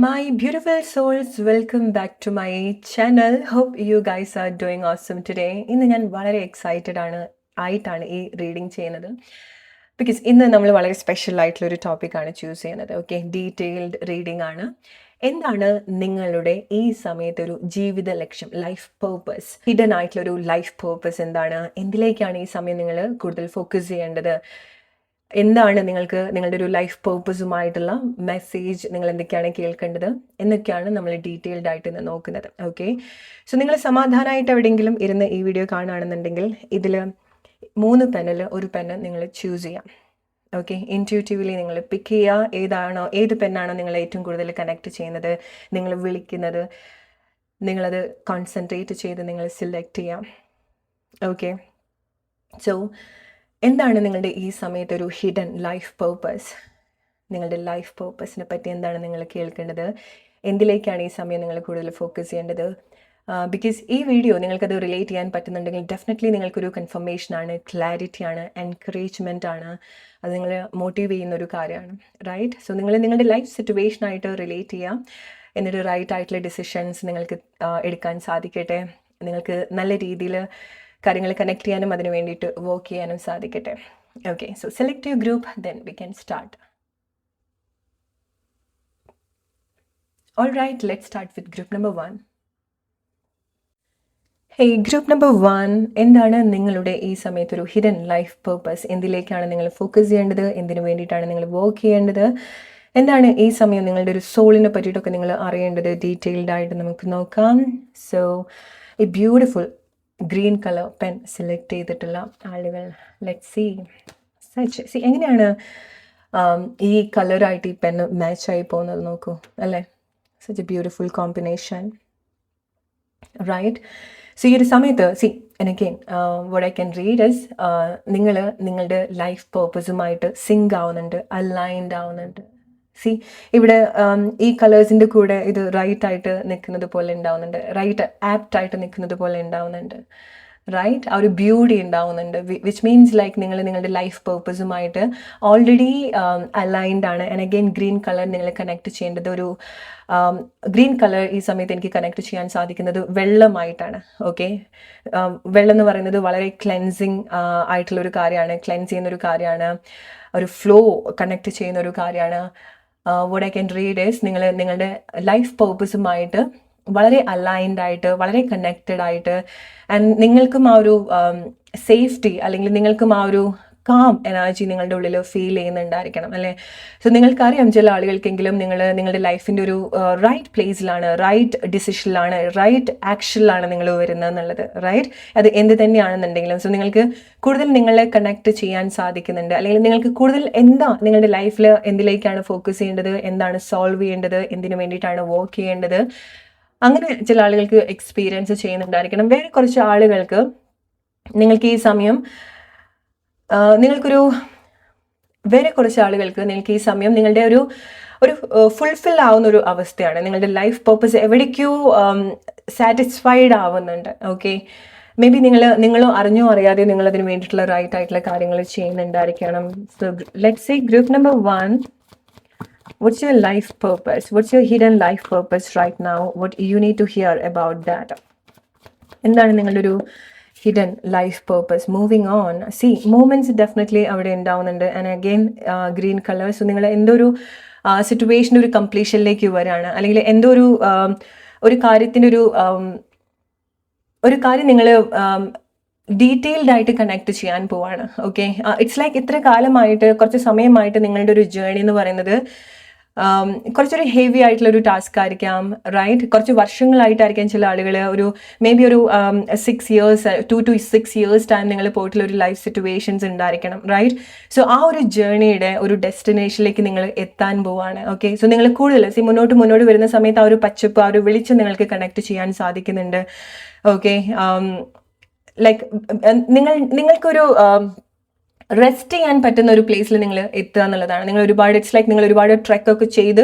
My beautiful souls, welcome back to my channel. Hope you guys are doing awesome today. ഇന്ന് ഞാൻ വളരെ excited ആയിട്ടാണ് ഈ reading ചെയ്യുന്നത്. ബിക്കോസ് ഇന്ന് നമ്മൾ വളരെ സ്പെഷ്യൽ ആയിട്ടുള്ളൊരു ടോപ്പിക്കാണ് ചൂസ് ചെയ്യുന്നത്. ഓക്കെ, ഡീറ്റെയിൽഡ് റീഡിംഗ് ആണ്. എന്താണ് നിങ്ങളുടെ ഈ സമയത്ത് ഒരു ജീവിത ലക്ഷ്യം, ലൈഫ് പേർപ്പസ്, ഹിഡൻ ആയിട്ടുള്ളൊരു ലൈഫ് പേർപ്പസ് എന്താണ്? എന്തിലേക്കാണ് ഈ സമയം നിങ്ങൾ കൂടുതൽ ഫോക്കസ് ചെയ്യേണ്ടത്? എന്താണ് നിങ്ങൾക്ക് നിങ്ങളുടെ ഒരു ലൈഫ് പേർപ്പസുമായിട്ടുള്ള മെസ്സേജ്, നിങ്ങൾ എന്തൊക്കെയാണ് കേൾക്കേണ്ടത് എന്നൊക്കെയാണ് നമ്മൾ ഡീറ്റെയിൽഡ് ആയിട്ട് ഇന്ന് നോക്കുന്നത്. ഓക്കെ, സോ നിങ്ങൾ സമാധാനമായിട്ട് എവിടെയെങ്കിലും ഇരുന്ന് ഈ വീഡിയോ കാണുകയാണെന്നുണ്ടെങ്കിൽ ഇതിൽ 3 പെന്നിൽ ഒരു പെന്ന് നിങ്ങൾ ചൂസ് ചെയ്യാം. ഓക്കെ, ഇൻറ്റ്യൂട്ടീവ്ലി നിങ്ങൾ പിക്ക് ചെയ്യുക. ഏത് പെന്നാണോ നിങ്ങൾ ഏറ്റവും കൂടുതൽ കണക്ട് ചെയ്യുന്നത്, നിങ്ങൾ വിളിക്കുന്നത്, നിങ്ങളത് കോൺസെൻട്രേറ്റ് ചെയ്ത് നിങ്ങൾ സെലക്ട് ചെയ്യാം. ഓക്കെ, സോ എന്താണ് നിങ്ങളുടെ ഈ സമയത്ത് ഒരു ഹിഡൻ ലൈഫ് പേർപ്പസ്? നിങ്ങളുടെ ലൈഫ് പേർപ്പസിനെ പറ്റി എന്താണ് നിങ്ങൾ കേൾക്കേണ്ടത്? എന്തിലേക്കാണ് ഈ സമയം നിങ്ങൾ കൂടുതൽ ഫോക്കസ് ചെയ്യേണ്ടത്? ബിക്കോസ് ഈ വീഡിയോ നിങ്ങൾക്കത് റിലേറ്റ് ചെയ്യാൻ പറ്റുന്നുണ്ടെങ്കിൽ ഡെഫിനറ്റ്ലി നിങ്ങൾക്കൊരു കൺഫർമേഷനാണ്, ക്ലാരിറ്റിയാണ്, എൻകറേജ്മെൻ്റ് ആണ്. അത് നിങ്ങൾ മോട്ടീവ് ചെയ്യുന്ന ഒരു കാര്യമാണ്, റൈറ്റ്? സോ നിങ്ങൾ നിങ്ങളുടെ ലൈഫ് സിറ്റുവേഷനായിട്ട് റിലേറ്റ് ചെയ്യാം, എന്നിട്ട് റൈറ്റ് ആയിട്ടുള്ള ഡിസിഷൻസ് നിങ്ങൾക്ക് എടുക്കാൻ സാധിക്കട്ടെ. നിങ്ങൾക്ക് നല്ല രീതിയിൽ കാര്യങ്ങൾ കണക്ട് ചെയ്യാനും അതിന് വേണ്ടിയിട്ട് വർക്ക് ചെയ്യാനും സാധിക്കട്ടെ. Okay, so select your group, then we can start. All right, let start with group number 1. Hey, group number 1, എന്താണ് നിങ്ങളുടെ ഈ സമയത്തൊരു ഹിഡൻ ലൈഫ് പേർപ്പസ്? എന്തിലേക്കാണ് നിങ്ങൾ ഫോക്കസ് ചെയ്യേണ്ടത്? എന്തിനു വേണ്ടിയിട്ടാണ് നിങ്ങൾ വർക്ക് ചെയ്യേണ്ടത്? എന്താണ് ഈ സമയം നിങ്ങളുടെ ഒരു സോളിനെ പറ്റിയിട്ടൊക്കെ നിങ്ങൾ അറിയേണ്ടത്? ഡീറ്റെയിൽഡ് ആയിട്ട് നമുക്ക് നോക്കാം. So A beautiful green colour pen select ചെയ്തിട്ടുള്ള ആളുകൾ, ലെറ്റ് സി എങ്ങനെയാണ് ഈ കളറായിട്ട് ഈ പെന്ന് മാച്ചായി പോകുന്നത് നോക്കൂ, അല്ലേ? Such a beautiful combination, right? So ഈ ഒരു സമയത്ത് എനിക്ക് what I can read is നിങ്ങൾ നിങ്ങളുടെ ലൈഫ് പേർപ്പസുമായിട്ട് സിങ്ക് ആവുന്നുണ്ട്, അലൈൻഡ് ആവുന്നുണ്ട്. ഇവിടെ ഈ കളേഴ്സിൻ്റെ കൂടെ ഇത് റൈറ്റ് ആയിട്ട് നിൽക്കുന്നത് പോലെ ഉണ്ടാവുന്നുണ്ട്, റൈറ്റ് ആപ്റ്റ് ആയിട്ട് നിൽക്കുന്നത് പോലെ ഉണ്ടാവുന്നുണ്ട്, റൈറ്റ്? ആ ഒരു ബ്യൂട്ടി ഉണ്ടാവുന്നുണ്ട്, വിച്ച് മീൻസ് ലൈക്ക് നിങ്ങൾ നിങ്ങളുടെ ലൈഫ് പേർപ്പസുമായിട്ട് ഓൾറെഡി അലൈൻഡ് ആണ്. ആൻഡ് അഗെയിൻ ഗ്രീൻ കളർ നിങ്ങൾ കണക്ട് ചെയ്യേണ്ടത് ഒരു ഗ്രീൻ കളർ ഈ സമയത്ത് എനിക്ക് കണക്ട് ചെയ്യാൻ സാധിക്കുന്നത് വെള്ളമായിട്ടാണ്. ഓക്കെ, വെള്ളം എന്ന് പറയുന്നത് വളരെ ക്ലെൻസിങ് ആയിട്ടുള്ളൊരു കാര്യമാണ്, ക്ലെൻസ് ചെയ്യുന്നൊരു കാര്യമാണ്, ഒരു ഫ്ലോ കണക്ട് ചെയ്യുന്ന ഒരു കാര്യമാണ്. what I can read is നിങ്ങൾ നിങ്ങളുടെ ലൈഫ് പേർപ്പസുമായിട്ട് വളരെ അലൈൻഡ് ആയിട്ട്, വളരെ കണക്റ്റഡ് ആയിട്ട്, ആൻഡ് നിങ്ങൾക്കും ആ ഒരു സേഫ്റ്റി അല്ലെങ്കിൽ നിങ്ങൾക്കും ആ ഒരു കാം എനർജി നിങ്ങളുടെ ഉള്ളിൽ ഫീൽ ചെയ്യുന്നുണ്ടായിരിക്കണം, അല്ലേ? സോ നിങ്ങൾക്കറിയാം ചില ആളുകൾക്കെങ്കിലും നിങ്ങളുടെ ലൈഫിൻ്റെ ഒരു റൈറ്റ് പ്ലേസിലാണ്, റൈറ്റ് ഡിസിഷനിലാണ്, റൈറ്റ് ആക്ഷനിലാണ് നിങ്ങൾ വരുന്നത് എന്നുള്ളത്, റൈറ്റ്? അത് എന്ത് തന്നെയാണെന്നുണ്ടെങ്കിലും. സോ നിങ്ങൾക്ക് കൂടുതൽ നിങ്ങളെ കണക്ട് ചെയ്യാൻ സാധിക്കുന്നുണ്ട്, അല്ലെങ്കിൽ നിങ്ങൾക്ക് കൂടുതൽ നിങ്ങളുടെ ലൈഫിൽ എന്തിലേക്കാണ് ഫോക്കസ് ചെയ്യേണ്ടത്, എന്താണ് സോൾവ് ചെയ്യേണ്ടത്, എന്തിനു വേണ്ടിയിട്ടാണ് വർക്ക് ചെയ്യേണ്ടത്, അങ്ങനെ ചില ആളുകൾക്ക് എക്സ്പീരിയൻസ് ചെയ്യുന്നുണ്ടായിരിക്കണം. വേറെ കുറച്ച് ആളുകൾക്ക് നിങ്ങൾക്ക് ഈ സമയം നിങ്ങൾക്ക് ഈ സമയം നിങ്ങളുടെ ഒരു ഫുൾഫിൽ ആവുന്ന ഒരു അവസ്ഥയാണ്. നിങ്ങളുടെ ലൈഫ് പേർപ്പസ് എവിടേക്കോ സാറ്റിസ്ഫൈഡ് ആവുന്നുണ്ട്. ഓക്കെ, മേ ബി നിങ്ങളോ അറിഞ്ഞോ അറിയാതെ നിങ്ങൾ അതിന് വേണ്ടിയിട്ടുള്ള റൈറ്റ് ആയിട്ടുള്ള കാര്യങ്ങൾ ചെയ്യുന്നുണ്ടായിരിക്കണം. So let's say group number 1, what's your life purpose? What's your hidden life purpose right now? What you need to hear about that? എന്താണ് നിങ്ങളുടെ ഒരു hidden life purpose? Moving on, moments definitely അവിടെ ഉണ്ടാവുന്നുണ്ട്. And again green colour. So നിങ്ങൾ എന്തോ ഒരു situation ഒരു കംപ്ലീഷനിലേക്ക് വരികയാണ്, അല്ലെങ്കിൽ എന്തോ ഒരു കാര്യത്തിൻ്റെ ഒരു കാര്യം നിങ്ങൾ ഡീറ്റെയിൽഡ് ആയിട്ട് കണക്ട് ചെയ്യാൻ പോവാണ്. ഓക്കെ, ഇറ്റ്സ് ലൈക്ക് ഇത്ര കാലമായിട്ട്, കുറച്ച് സമയമായിട്ട് നിങ്ങളുടെ ഒരു ജേർണി എന്ന് പറയുന്നത് കുറച്ചൊരു ഹെവി ആയിട്ടുള്ളൊരു ടാസ്ക് ആയിരിക്കാം, റൈറ്റ്? കുറച്ച് വർഷങ്ങളായിട്ടായിരിക്കാം ചില ആളുകൾ മേ ബി ഒരു 6 years, 2 to 6 years ടൈം നിങ്ങൾ പോയിട്ടുള്ള ഒരു ലൈഫ് സിറ്റുവേഷൻസ് ഉണ്ടായിരിക്കണം, റൈറ്റ്? സോ ആ ഒരു ജേർണിയുടെ ഒരു ഡെസ്റ്റിനേഷനിലേക്ക് നിങ്ങൾ എത്താൻ പോവാണ്. ഓക്കെ, സോ നിങ്ങൾ കൂടുതൽ മുന്നോട്ട് വരുന്ന സമയത്ത് ആ ഒരു പച്ചപ്പ്, ആ ഒരു വെളിച്ചം നിങ്ങൾക്ക് കണക്ട് ചെയ്യാൻ സാധിക്കുന്നുണ്ട്. ഓക്കെ, ലൈക്ക് നിങ്ങൾക്കൊരു റെസ്റ്റ് ചെയ്യാൻ പറ്റുന്ന ഒരു പ്ലേസിൽ നിങ്ങൾ എത്തുക എന്നുള്ളതാണ്. നിങ്ങൾ ഒരുപാട് ട്രെക്കൊക്കെ ചെയ്ത്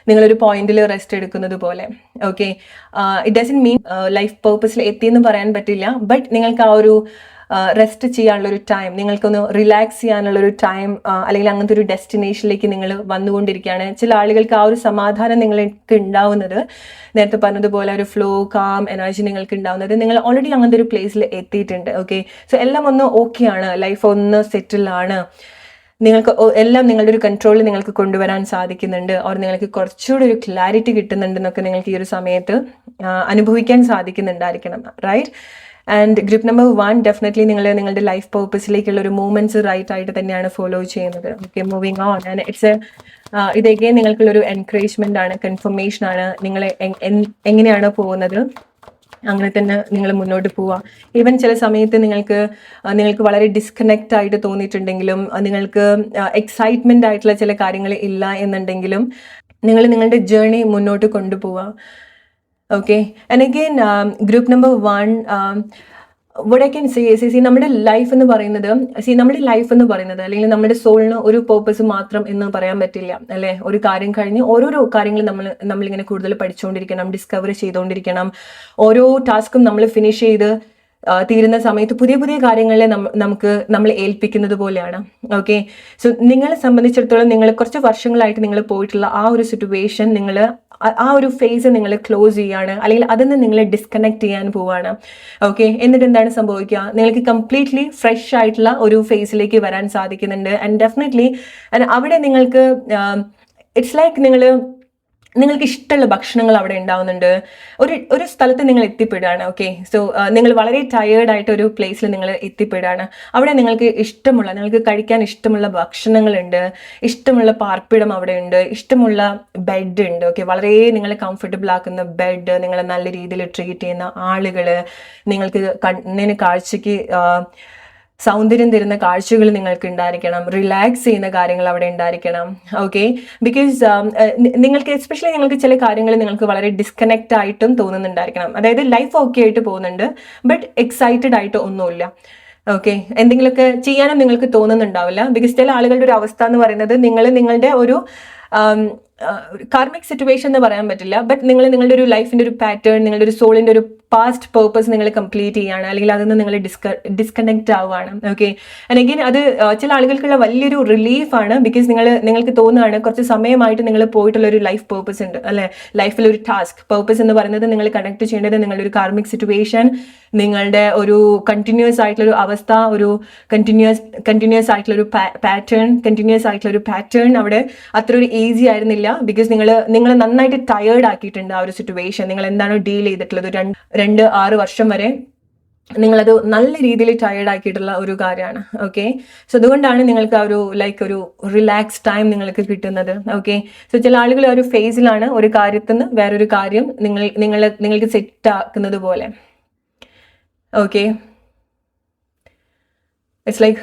നിങ്ങളൊരു പോയിന്റിൽ റെസ്റ്റ് എടുക്കുന്നത് പോലെ. Okay, it doesn't mean life പേർപ്പസിൽ എത്തിയെന്ന് പറയാൻ പറ്റില്ല, ബട്ട് നിങ്ങൾക്ക് ആ ഒരു റെസ്റ്റ് ചെയ്യാനുള്ളൊരു ടൈം, നിങ്ങൾക്കൊന്ന് റിലാക്സ് ചെയ്യാനുള്ളൊരു ടൈം, അല്ലെങ്കിൽ അങ്ങനത്തെ ഒരു ഡെസ്റ്റിനേഷനിലേക്ക് നിങ്ങൾ വന്നുകൊണ്ടിരിക്കുകയാണ്. ചില ആളുകൾക്ക് ആ ഒരു സമാധാനം നിങ്ങൾക്ക് ഉണ്ടാവുന്നത്, നേരത്തെ പറഞ്ഞതുപോലെ ഒരു ഫ്ലോ കാം എനർജി നിങ്ങൾക്ക് ഉണ്ടാവുന്നത്, നിങ്ങൾ ഓൾറെഡി അങ്ങനത്തെ ഒരു പ്ലേസിൽ എത്തിയിട്ടുണ്ട്. ഓക്കെ, സോ എല്ലാം ഒന്ന് ഓക്കെ ആണ്, ലൈഫ് ഒന്ന് സെറ്റിൽ ആണ്, നിങ്ങൾക്ക് എല്ലാം നിങ്ങളുടെ ഒരു കൺട്രോളിൽ നിങ്ങൾക്ക് കൊണ്ടുവരാൻ സാധിക്കുന്നുണ്ട്, ഓർ നിങ്ങൾക്ക് കുറച്ചുകൂടി ഒരു ക്ലാരിറ്റി കിട്ടുന്നുണ്ടെന്നൊക്കെ നിങ്ങൾക്ക് ഈ ഒരു സമയത്ത് അനുഭവിക്കാൻ സാധിക്കുന്നുണ്ടായിരിക്കണം. Right? And group number 1 definitely നിങ്ങൾ നിങ്ങളുടെ ലൈഫ് പേർപ്പസിലേക്കുള്ള ഒരു മൂവ്മെന്റ്സ് റൈറ്റ് ആയിട്ട് തന്നെയാണ് ഫോളോ ചെയ്യുന്നത്. Okay, moving on. And it's ഇതൊക്കെ നിങ്ങൾക്കുള്ളൊരു എൻകറേജ്മെന്റ് ആണ്, കൺഫർമേഷൻ ആണ്. നിങ്ങൾ എങ്ങനെയാണ് പോകുന്നത് അങ്ങനെ തന്നെ നിങ്ങൾ മുന്നോട്ട് പോവുക. ഈവൻ ചില സമയത്ത് നിങ്ങൾക്ക് വളരെ ഡിസ്കണക്റ്റ് ആയിട്ട് തോന്നിയിട്ടുണ്ടെങ്കിലും, നിങ്ങൾക്ക് എക്സൈറ്റ്മെന്റ് ആയിട്ടുള്ള ചില കാര്യങ്ങൾ ഇല്ല എന്നുണ്ടെങ്കിലും, നിങ്ങൾ നിങ്ങളുടെ ജേർണി മുന്നോട്ട് കൊണ്ടുപോവുക. Okay, and again group number 1, what I can say is, നമ്മുടെ ലൈഫ് എന്ന് പറയുന്നത് അല്ലെങ്കിൽ നമ്മുടെ സോളിന് ഒരു പേർപ്പസ് മാത്രം എന്ന് പറയാൻ പറ്റില്ല അല്ലെ. ഒരു കാര്യം കഴിഞ്ഞ് ഓരോരോ കാര്യങ്ങൾ നമ്മളിങ്ങനെ കൂടുതൽ പഠിച്ചുകൊണ്ടിരിക്കണം, ഡിസ്കവർ ചെയ്തുകൊണ്ടിരിക്കണം. ഓരോ ടാസ്കും നമ്മൾ ഫിനിഷ് ചെയ്ത് തീരുന്ന സമയത്ത് പുതിയ പുതിയ കാര്യങ്ങളെ നമ്മൾ ഏൽപ്പിക്കുന്നത് പോലെയാണ്. ഓക്കെ, സോ നിങ്ങളെ സംബന്ധിച്ചിടത്തോളം നിങ്ങൾ കുറച്ച് വർഷങ്ങളായിട്ട് നിങ്ങൾ പോയിട്ടുള്ള ആ ഒരു സിറ്റുവേഷൻ, നിങ്ങൾ ആ ഒരു ഫേസ് നിങ്ങൾ ക്ലോസ് ചെയ്യാണ്, അല്ലെങ്കിൽ അതിൽ നിന്ന് നിങ്ങൾ ഡിസ്കണക്ട് ചെയ്യാൻ പോവാണ്. ഓക്കെ, എന്നിട്ട് എന്താണ് സംഭവിക്കുക? നിങ്ങൾക്ക് കംപ്ലീറ്റ്ലി ഫ്രഷ് ആയിട്ടുള്ള ഒരു ഫേസിലേക്ക് വരാൻ സാധിക്കുന്നുണ്ട്. ആൻഡ് ഡെഫിനറ്റ്ലി അവിടെ നിങ്ങൾക്ക് ഇറ്റ്സ് ലൈക്ക് നിങ്ങൾക്ക് ഇഷ്ടമുള്ള ഭക്ഷണങ്ങൾ അവിടെ ഉണ്ടാവുന്നുണ്ട്. ഒരു സ്ഥലത്ത് നിങ്ങൾ എത്തിപ്പെടുകയാണ്. ഓക്കെ, സോ നിങ്ങൾ വളരെ ടയേർഡ് ആയിട്ട് ഒരു പ്ലേസിൽ നിങ്ങൾ എത്തിപ്പെടുകയാണ്. അവിടെ നിങ്ങൾക്ക് കഴിക്കാൻ ഇഷ്ടമുള്ള ഭക്ഷണങ്ങളുണ്ട്, ഇഷ്ടമുള്ള പാർപ്പിടം അവിടെ ഉണ്ട്, ഇഷ്ടമുള്ള ബെഡ് ഉണ്ട്. ഓക്കെ, വളരെ നിങ്ങളെ കംഫർട്ടബിൾ ആക്കുന്ന ബെഡ്, നിങ്ങളെ നല്ല രീതിയിൽ ട്രീറ്റ് ചെയ്യുന്ന ആളുകൾ, നിങ്ങൾക്ക് കണ്ണിന് കാഴ്ചയ്ക്ക് സൗന്ദര്യം തരുന്ന കാഴ്ചകൾ നിങ്ങൾക്ക് ഉണ്ടായിരിക്കണം, റിലാക്സ് ചെയ്യുന്ന കാര്യങ്ങൾ അവിടെ ഉണ്ടായിരിക്കണം. ഓക്കെ, ബിക്കോസ് എസ്പെഷ്യലി നിങ്ങൾക്ക് ചില കാര്യങ്ങൾ നിങ്ങൾക്ക് വളരെ ഡിസ്കണക്റ്റ് ആയിട്ടും തോന്നുന്നുണ്ടായിരിക്കണം. അതായത് ലൈഫ് ഓക്കെ ആയിട്ട് പോകുന്നുണ്ട്, ബട്ട് എക്സൈറ്റഡ് ആയിട്ട് ഒന്നുമില്ല. ഓക്കെ, എന്തെങ്കിലുമൊക്കെ ചെയ്യാനും നിങ്ങൾക്ക് തോന്നുന്നുണ്ടാവില്ല. ബിക്കോസ് ചില ആളുകളുടെ ഒരു അവസ്ഥ എന്ന് പറയുന്നത്, നിങ്ങളുടെ ഒരു കാർമിക് സിറ്റുവേഷൻ എന്ന് പറയാൻ പറ്റില്ല, ബട്ട് നിങ്ങളുടെ ഒരു ലൈഫിന്റെ ഒരു പാറ്റേൺ, നിങ്ങളുടെ ഒരു സോളിന്റെ ഒരു പാസ്റ്റ് പേർപ്പസ് നിങ്ങൾ കംപ്ലീറ്റ് ചെയ്യാണ്, അല്ലെങ്കിൽ അതിൽ നിന്ന് നിങ്ങൾ ഡിസ്കണക്ട് ആവുകയാണ്. ഓക്കെ, ആൻഡ് അഗെയിൻ അത് ചില ആളുകൾക്കുള്ള വലിയൊരു റിലീഫാണ്. ബിക്കോസ് നിങ്ങൾക്ക് തോന്നുകയാണ് കുറച്ച് സമയമായിട്ട് നിങ്ങൾ പോയിട്ടുള്ള ഒരു ലൈഫ് പേർപ്പസ് ഉണ്ട് അല്ലെ, ലൈഫിൽ ഒരു ടാസ്ക് പേർപ്പസ് എന്ന് പറയുന്നത് നിങ്ങൾ കണക്ട് ചെയ്യേണ്ടത് നിങ്ങളുടെ ഒരു കാർമിക് സിറ്റുവേഷൻ, നിങ്ങളുടെ ഒരു കണ്ടിന്യൂസ് ആയിട്ടുള്ള ഒരു അവസ്ഥ, ഒരു കണ്ടിന്യൂസ് ആയിട്ടുള്ള ഒരു പാറ്റേൺ അവിടെ അത്ര ഒരു ഈസി ആയിരുന്നില്ല. ബിക്കോസ് നിങ്ങൾ നന്നായിട്ട് ടയേർഡ് ആക്കിയിട്ടുണ്ട് ആ ഒരു സിറ്റുവേഷൻ. നിങ്ങൾ എന്താണോ ഡീൽ ചെയ്തിട്ടുള്ളത് 2-6 വർഷം വരെ നിങ്ങളത് നല്ല രീതിയിൽ ടയേർഡ് ആക്കിയിട്ടുള്ള ഒരു കാര്യമാണ്. ഓക്കെ, സോ അതുകൊണ്ടാണ് നിങ്ങൾക്ക് ആ ഒരു ഒരു റിലാക്സ് ടൈം നിങ്ങൾക്ക് കിട്ടുന്നത്. ഓക്കെ, സോ ചില ആളുകൾ ഒരു ഫേസിലാണ് ഒരു കാര്യത്തിൽ നിന്ന് വേറൊരു കാര്യം നിങ്ങൾക്ക് സെറ്റ് ആക്കുന്നത് പോലെ. Okay, it's like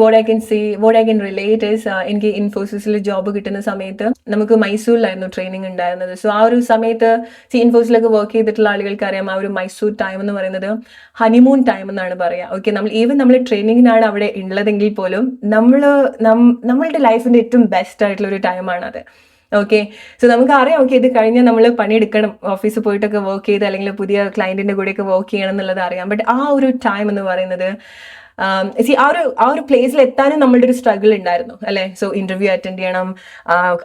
what I can relate is, എനിക്ക് ഇൻഫോസിസിൽ ജോബ് കിട്ടുന്ന സമയത്ത് നമുക്ക് മൈസൂരിലായിരുന്നു ട്രെയിനിങ് ഉണ്ടായിരുന്നത്. സോ ആ ഒരു സമയത്ത് ഇൻഫോസിലൊക്കെ വർക്ക് ചെയ്തിട്ടുള്ള ആളുകൾക്ക് അറിയാം, ആ ഒരു മൈസൂർ ടൈം എന്ന് പറയുന്നത് ഹണിമൂൺ ടൈം എന്നാണ് പറയുക. ഓക്കെ, നമ്മൾ ട്രെയിനിങ്ങിനാണ് അവിടെ ഉള്ളതെങ്കിൽ പോലും നമ്മളുടെ ലൈഫിന്റെ ഏറ്റവും ബെസ്റ്റ് ആയിട്ടുള്ള ഒരു ടൈമാണ് അത്. ഓക്കെ, സോ നമുക്ക് അറിയാം, ഓക്കെ ഇത് കഴിഞ്ഞാൽ നമ്മൾ പണിയെടുക്കണം, ഓഫീസിൽ പോയിട്ടൊക്കെ വർക്ക് ചെയ്ത് അല്ലെങ്കിൽ പുതിയ ക്ലയന്റിന്റെ കൂടെയൊക്കെ വർക്ക് ചെയ്യണം എന്നുള്ളത് അറിയാം. ബട്ട് ആ ഒരു ടൈം എന്ന് പറയുന്നത് ആ ഒരു പ്ലേസിൽ എത്താനും നമ്മളുടെ ഒരു സ്ട്രഗിൾ ഉണ്ടായിരുന്നു അല്ലെ. സോ ഇന്റർവ്യൂ അറ്റൻഡ് ചെയ്യണം,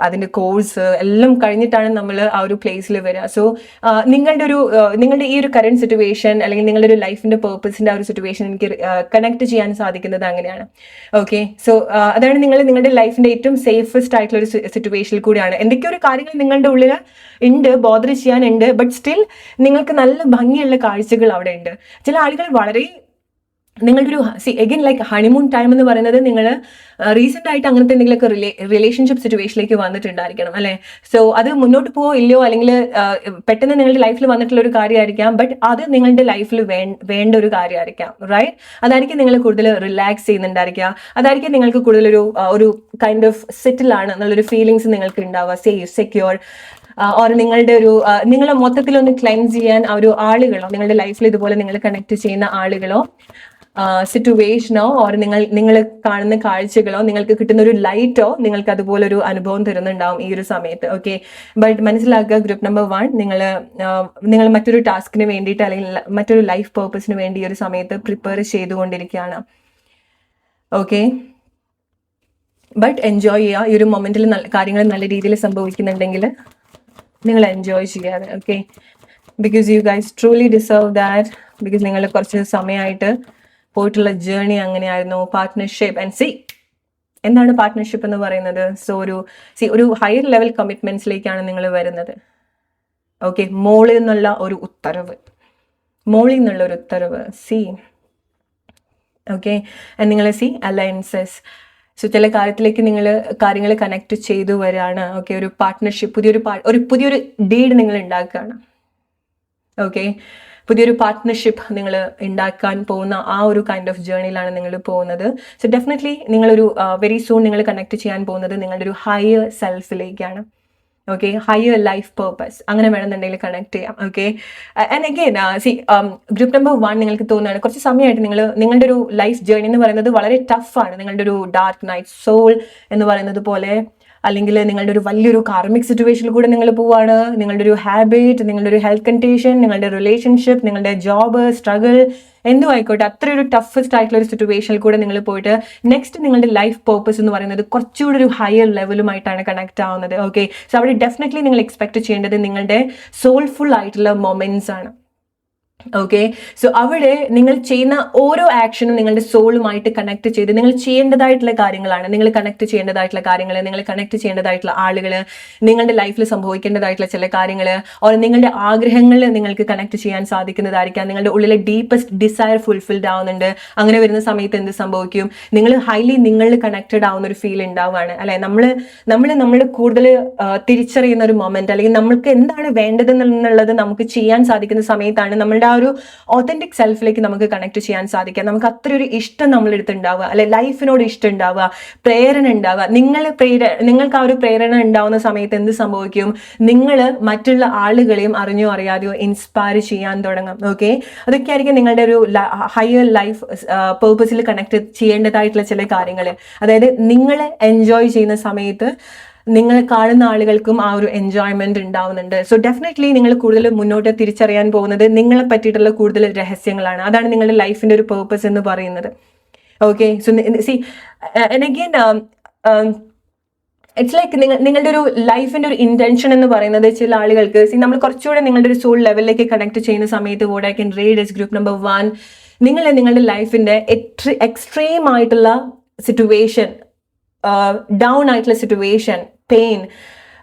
അതിന്റെ കോഴ്സ് എല്ലാം കഴിഞ്ഞിട്ടാണ് നമ്മൾ ആ ഒരു പ്ലേസിൽ വരിക. സോ നിങ്ങളുടെ ഈ ഒരു കറന്റ് സിറ്റുവേഷൻ അല്ലെങ്കിൽ നിങ്ങളുടെ ഒരു ലൈഫിന്റെ പേർപ്പസിന്റെ ആ ഒരു സിറ്റുവേഷൻ എനിക്ക് കണക്ട് ചെയ്യാൻ സാധിക്കുന്നത് അങ്ങനെയാണ്. ഓക്കെ, സോ അതാണ് നിങ്ങളുടെ ലൈഫിന്റെ ഏറ്റവും സേഫസ്റ്റ് ആയിട്ടുള്ള ഒരു സിറ്റുവേഷനിൽ കൂടിയാണ്. എന്തൊക്കെയോ ഒരു കാര്യങ്ങൾ നിങ്ങളുടെ ഉള്ളിൽ ഉണ്ട്, ബോധർ ചെയ്യാനുണ്ട്, ബട്ട് സ്റ്റിൽ നിങ്ങൾക്ക് നല്ല ഭംഗിയുള്ള കാഴ്ചകൾ അവിടെ ഉണ്ട്. ചില ആളുകൾ വളരെ നിങ്ങളുടെ ഒരു എഗൈൻ ഹണിമൂൺ ടൈം എന്ന് പറയുന്നത് നിങ്ങൾ റീസെന്റ് ആയിട്ട് അങ്ങനത്തെ എന്തെങ്കിലുമൊക്കെ റിലേഷൻഷിപ്പ് സിറ്റുവേഷനിലേക്ക് വന്നിട്ടുണ്ടായിരിക്കണം അല്ലെ. സോ അത് മുന്നോട്ട് പോവോ ഇല്ലയോ, അല്ലെങ്കിൽ പെട്ടെന്ന് നിങ്ങളുടെ ലൈഫിൽ വന്നിട്ടുള്ള ഒരു കാര്യമായിരിക്കാം, ബട്ട് അത് നിങ്ങളുടെ ലൈഫിൽ വേണ്ട ഒരു കാര്യമായിരിക്കാം. റൈറ്റ്? അതായിരിക്കും നിങ്ങൾ കൂടുതൽ റിലാക്സ് ചെയ്യുന്നുണ്ടായിരിക്കുക, അതായിരിക്കും നിങ്ങൾക്ക് കൂടുതൽ ഒരു കൈൻഡ് ഓഫ് സെറ്റിൽ ആണ് എന്നുള്ളൊരു ഫീലിങ്സ് നിങ്ങൾക്ക് ഉണ്ടാവുക, സേഫ്, സെക്യൂർ, ഓർ നിങ്ങളെ മൊത്തത്തിലൊന്ന് ക്ലെൻസ് ചെയ്യാൻ ആ ഒരു ആളുകളോ, നിങ്ങളുടെ ലൈഫിൽ ഇതുപോലെ നിങ്ങൾ കണക്ട് ചെയ്യുന്ന ആളുകളോ സിറ്റുവേഷനോ ഓർ നിങ്ങൾ കാണുന്ന കാഴ്ചകളോ നിങ്ങൾക്ക് കിട്ടുന്ന ഒരു ലൈറ്റോ നിങ്ങൾക്ക് അതുപോലൊരു അനുഭവം തരുന്നുണ്ടാവും ഈ ഒരു സമയത്ത്. ഓക്കെ, ബട്ട് മനസ്സിലാക്കുക, ഗ്രൂപ്പ് നമ്പർ 1 നിങ്ങൾ മറ്റൊരു ടാസ്കിന് വേണ്ടിയിട്ട് അല്ലെങ്കിൽ മറ്റൊരു ലൈഫ് പേർപ്പസിന് വേണ്ടി ഈ ഒരു സമയത്ത് പ്രിപ്പയർ ചെയ്തുകൊണ്ടിരിക്കുകയാണ്. ഓക്കെ, ബട്ട് എൻജോയ് ചെയ്യുക. ഈ ഒരു മൊമെന്റിൽ കാര്യങ്ങൾ നല്ല രീതിയിൽ സംഭവിക്കുന്നുണ്ടെങ്കിൽ നിങ്ങൾ എൻജോയ് ചെയ്യാതെ. Okay, because you guys truly deserve that. Because നിങ്ങൾ കുറച്ച് സമയമായിട്ട് പോയിട്ടുള്ള ജേർണി അങ്ങനെയായിരുന്നു. പാർട്ട്ണർഷിപ്പ് ആൻഡ് എന്താണ് പാർട്ട്ണർഷിപ്പ് എന്ന് പറയുന്നത്? സോ ഒരു ഹയർ ലെവൽ കമ്മിറ്റ്മെന്റ്സിലേക്കാണ് നിങ്ങൾ വരുന്നത്. ഓക്കെ, മോളിൽ നിന്നുള്ള ഒരു ഉത്തരവ്. ഓക്കെ, നിങ്ങൾ അലയൻസസ്. സോ ചില കാര്യത്തിലേക്ക് കാര്യങ്ങൾ കണക്ട് ചെയ്തു വരികയാണ്. ഓക്കെ, ഒരു പാർട്ട്ണർഷിപ്പ്, പുതിയൊരു ഡീഡ് നിങ്ങൾ ഉണ്ടാക്കുകയാണ്. ഓക്കെ, പുതിയൊരു പാർട്ട്ണർഷിപ്പ് നിങ്ങൾ ഉണ്ടാക്കാൻ പോകുന്ന ആ ഒരു കൈൻഡ് ഓഫ് ജേർണിയിലാണ് നിങ്ങൾ പോകുന്നത്. സോ ഡെഫിനറ്റ്ലി നിങ്ങളൊരു വെരി സൂൺ നിങ്ങൾ കണക്ട് ചെയ്യാൻ പോകുന്നത് നിങ്ങളുടെ ഒരു ഹയർ സെൽഫിലേക്കാണ്. ഓക്കെ, ഹയർ ലൈഫ് പേർപ്പസ് അങ്ങനെ വേണമെന്നുണ്ടെങ്കിൽ കണക്ട് ചെയ്യാം. Okay, and again group number 1 നിങ്ങൾക്ക് തോന്നുകയാണ് കുറച്ച് സമയമായിട്ട് നിങ്ങളുടെ ഒരു ലൈഫ് ജേർണി എന്ന് പറയുന്നത് വളരെ ടഫാണ്. നിങ്ങളുടെ ഒരു ഡാർക്ക് നൈറ്റ് സോൾ എന്ന് പറയുന്നത് പോലെ, അല്ലെങ്കിൽ നിങ്ങളുടെ ഒരു വലിയൊരു കാർമിക് സിറ്റുവേഷനിൽ കൂടെ നിങ്ങൾ പോവാണ്. നിങ്ങളുടെ ഒരു ഹാബിറ്റ്, നിങ്ങളുടെ ഒരു ഹെൽത്ത് കണ്ടീഷൻ, നിങ്ങളുടെ റിലേഷൻഷിപ്പ്, നിങ്ങളുടെ ജോബ് സ്ട്രഗിൾ എന്തും ആയിക്കോട്ടെ, അത്രയൊരു ടഫസ്റ്റ് ആയിട്ടുള്ള ഒരു സിറ്റുവേഷനിൽ കൂടെ നിങ്ങൾ പോയിട്ട് നെക്സ്റ്റ് നിങ്ങളുടെ ലൈഫ് പേർപ്പസ് എന്ന് പറയുന്നത് കുറച്ചുകൂടി ഒരു ഹയർ ലെവലുമായിട്ടാണ് കണക്ട് ആവുന്നത്. ഓക്കെ, സോ അവിടെ ഡെഫിനറ്റ്ലി നിങ്ങൾ എക്സ്പെക്ട് ചെയ്യേണ്ടത് നിങ്ങളുടെ സോൾഫുൾ ആയിട്ടുള്ള മൊമെന്റ്സ് ആണ്. ഓക്കെ, സോ അവിടെ നിങ്ങൾ ചെയ്യുന്ന ഓരോ ആക്ഷനും നിങ്ങളുടെ സോളുമായിട്ട് കണക്ട് ചെയ്ത് നിങ്ങൾ ചെയ്യേണ്ടതായിട്ടുള്ള കാര്യങ്ങളാണ്. നിങ്ങൾ കണക്ട് ചെയ്യേണ്ടതായിട്ടുള്ള കാര്യങ്ങൾ, നിങ്ങൾ കണക്ട് ചെയ്യേണ്ടതായിട്ടുള്ള ആളുകൾ, നിങ്ങളുടെ ലൈഫിൽ സംഭവിക്കേണ്ടതായിട്ടുള്ള ചില കാര്യങ്ങൾ, ഓർ നിങ്ങളുടെ ആഗ്രഹങ്ങൾ നിങ്ങൾക്ക് കണക്ട് ചെയ്യാൻ സാധിക്കുന്നതായിരിക്കാം. നിങ്ങളുടെ ഉള്ളിലെ ഡീപ്പസ്റ്റ് ഡിസയർ ഫുൾഫിൽഡ് ആവുന്നുണ്ട്. അങ്ങനെ വരുന്ന സമയത്ത് എന്ത് സംഭവിക്കും? നിങ്ങൾ ഹൈലി നിങ്ങളിൽ കണക്റ്റഡ് ആവുന്ന ഒരു ഫീൽ ഉണ്ടാവുകയാണ് അല്ലെ. നമ്മൾ കൂടുതൽ തിരിച്ചറിയുന്ന ഒരു മൊമെന്റ്, അല്ലെങ്കിൽ നമ്മൾക്ക് എന്താണ് വേണ്ടതെന്നുള്ളത് നമുക്ക് ചെയ്യാൻ സാധിക്കുന്ന സമയത്താണ് നമ്മളുടെ ആ ഒരു ഓതന്റിക് സെൽഫിലേക്ക് നമുക്ക് കണക്ട് ചെയ്യാൻ സാധിക്കുക. നമുക്ക് അത്ര ഒരു ഇഷ്ടം നമ്മളെടുത്ത് ഉണ്ടാവുക, അല്ലെ ലൈഫിനോട് ഇഷ്ടം ഉണ്ടാവുക, പ്രേരണ ഉണ്ടാവുക. നിങ്ങൾക്ക് ആ ഒരു പ്രേരണ ഉണ്ടാവുന്ന സമയത്ത് എന്ത് സംഭവിക്കും? നിങ്ങൾ മറ്റുള്ള ആളുകളെയും അറിഞ്ഞോ അറിയാതെയോ ഇൻസ്പയർ ചെയ്യാൻ തുടങ്ങും. ഓക്കെ, അതൊക്കെ ആയിരിക്കും നിങ്ങളുടെ ഒരു ഹയർ ലൈഫ് പേർപ്പസിൽ കണക്ട് ചെയ്യേണ്ടതായിട്ടുള്ള ചില കാര്യങ്ങൾ. അതായത് നിങ്ങൾ എൻജോയ് ചെയ്യുന്ന സമയത്ത് നിങ്ങൾ കാണുന്ന ആളുകൾക്കും ആ ഒരു എൻജോയ്മെന്റ് ഉണ്ടാവുന്നുണ്ട്. സോ ഡെഫിനറ്റ്ലി നിങ്ങൾ കൂടുതൽ മുന്നോട്ട് തിരിച്ചറിയാൻ പോകുന്നത് നിങ്ങളെ പറ്റിയിട്ടുള്ള കൂടുതൽ രഹസ്യങ്ങളാണ്. അതാണ് നിങ്ങളുടെ ലൈഫിന്റെ ഒരു പേർപ്പസ് എന്ന് പറയുന്നത്. Okay, so again it's like നിങ്ങളുടെ ഒരു ലൈഫിന്റെ ഒരു ഇന്റൻഷൻ എന്ന് പറയുന്നത് ചില ആളുകൾക്ക് നമ്മൾ കുറച്ചുകൂടെ നിങ്ങളുടെ ഒരു സോൾ ലെവലിലേക്ക് കണക്ട് ചെയ്യുന്ന സമയത്ത് vote I can read is group number 1, നിങ്ങളുടെ ലൈഫിന്റെ എക്സ്ട്രീം ആയിട്ടുള്ള സിറ്റുവേഷൻ, ഡൗൺ ആയിട്ടുള്ള സിറ്റുവേഷൻ, പെയിൻ,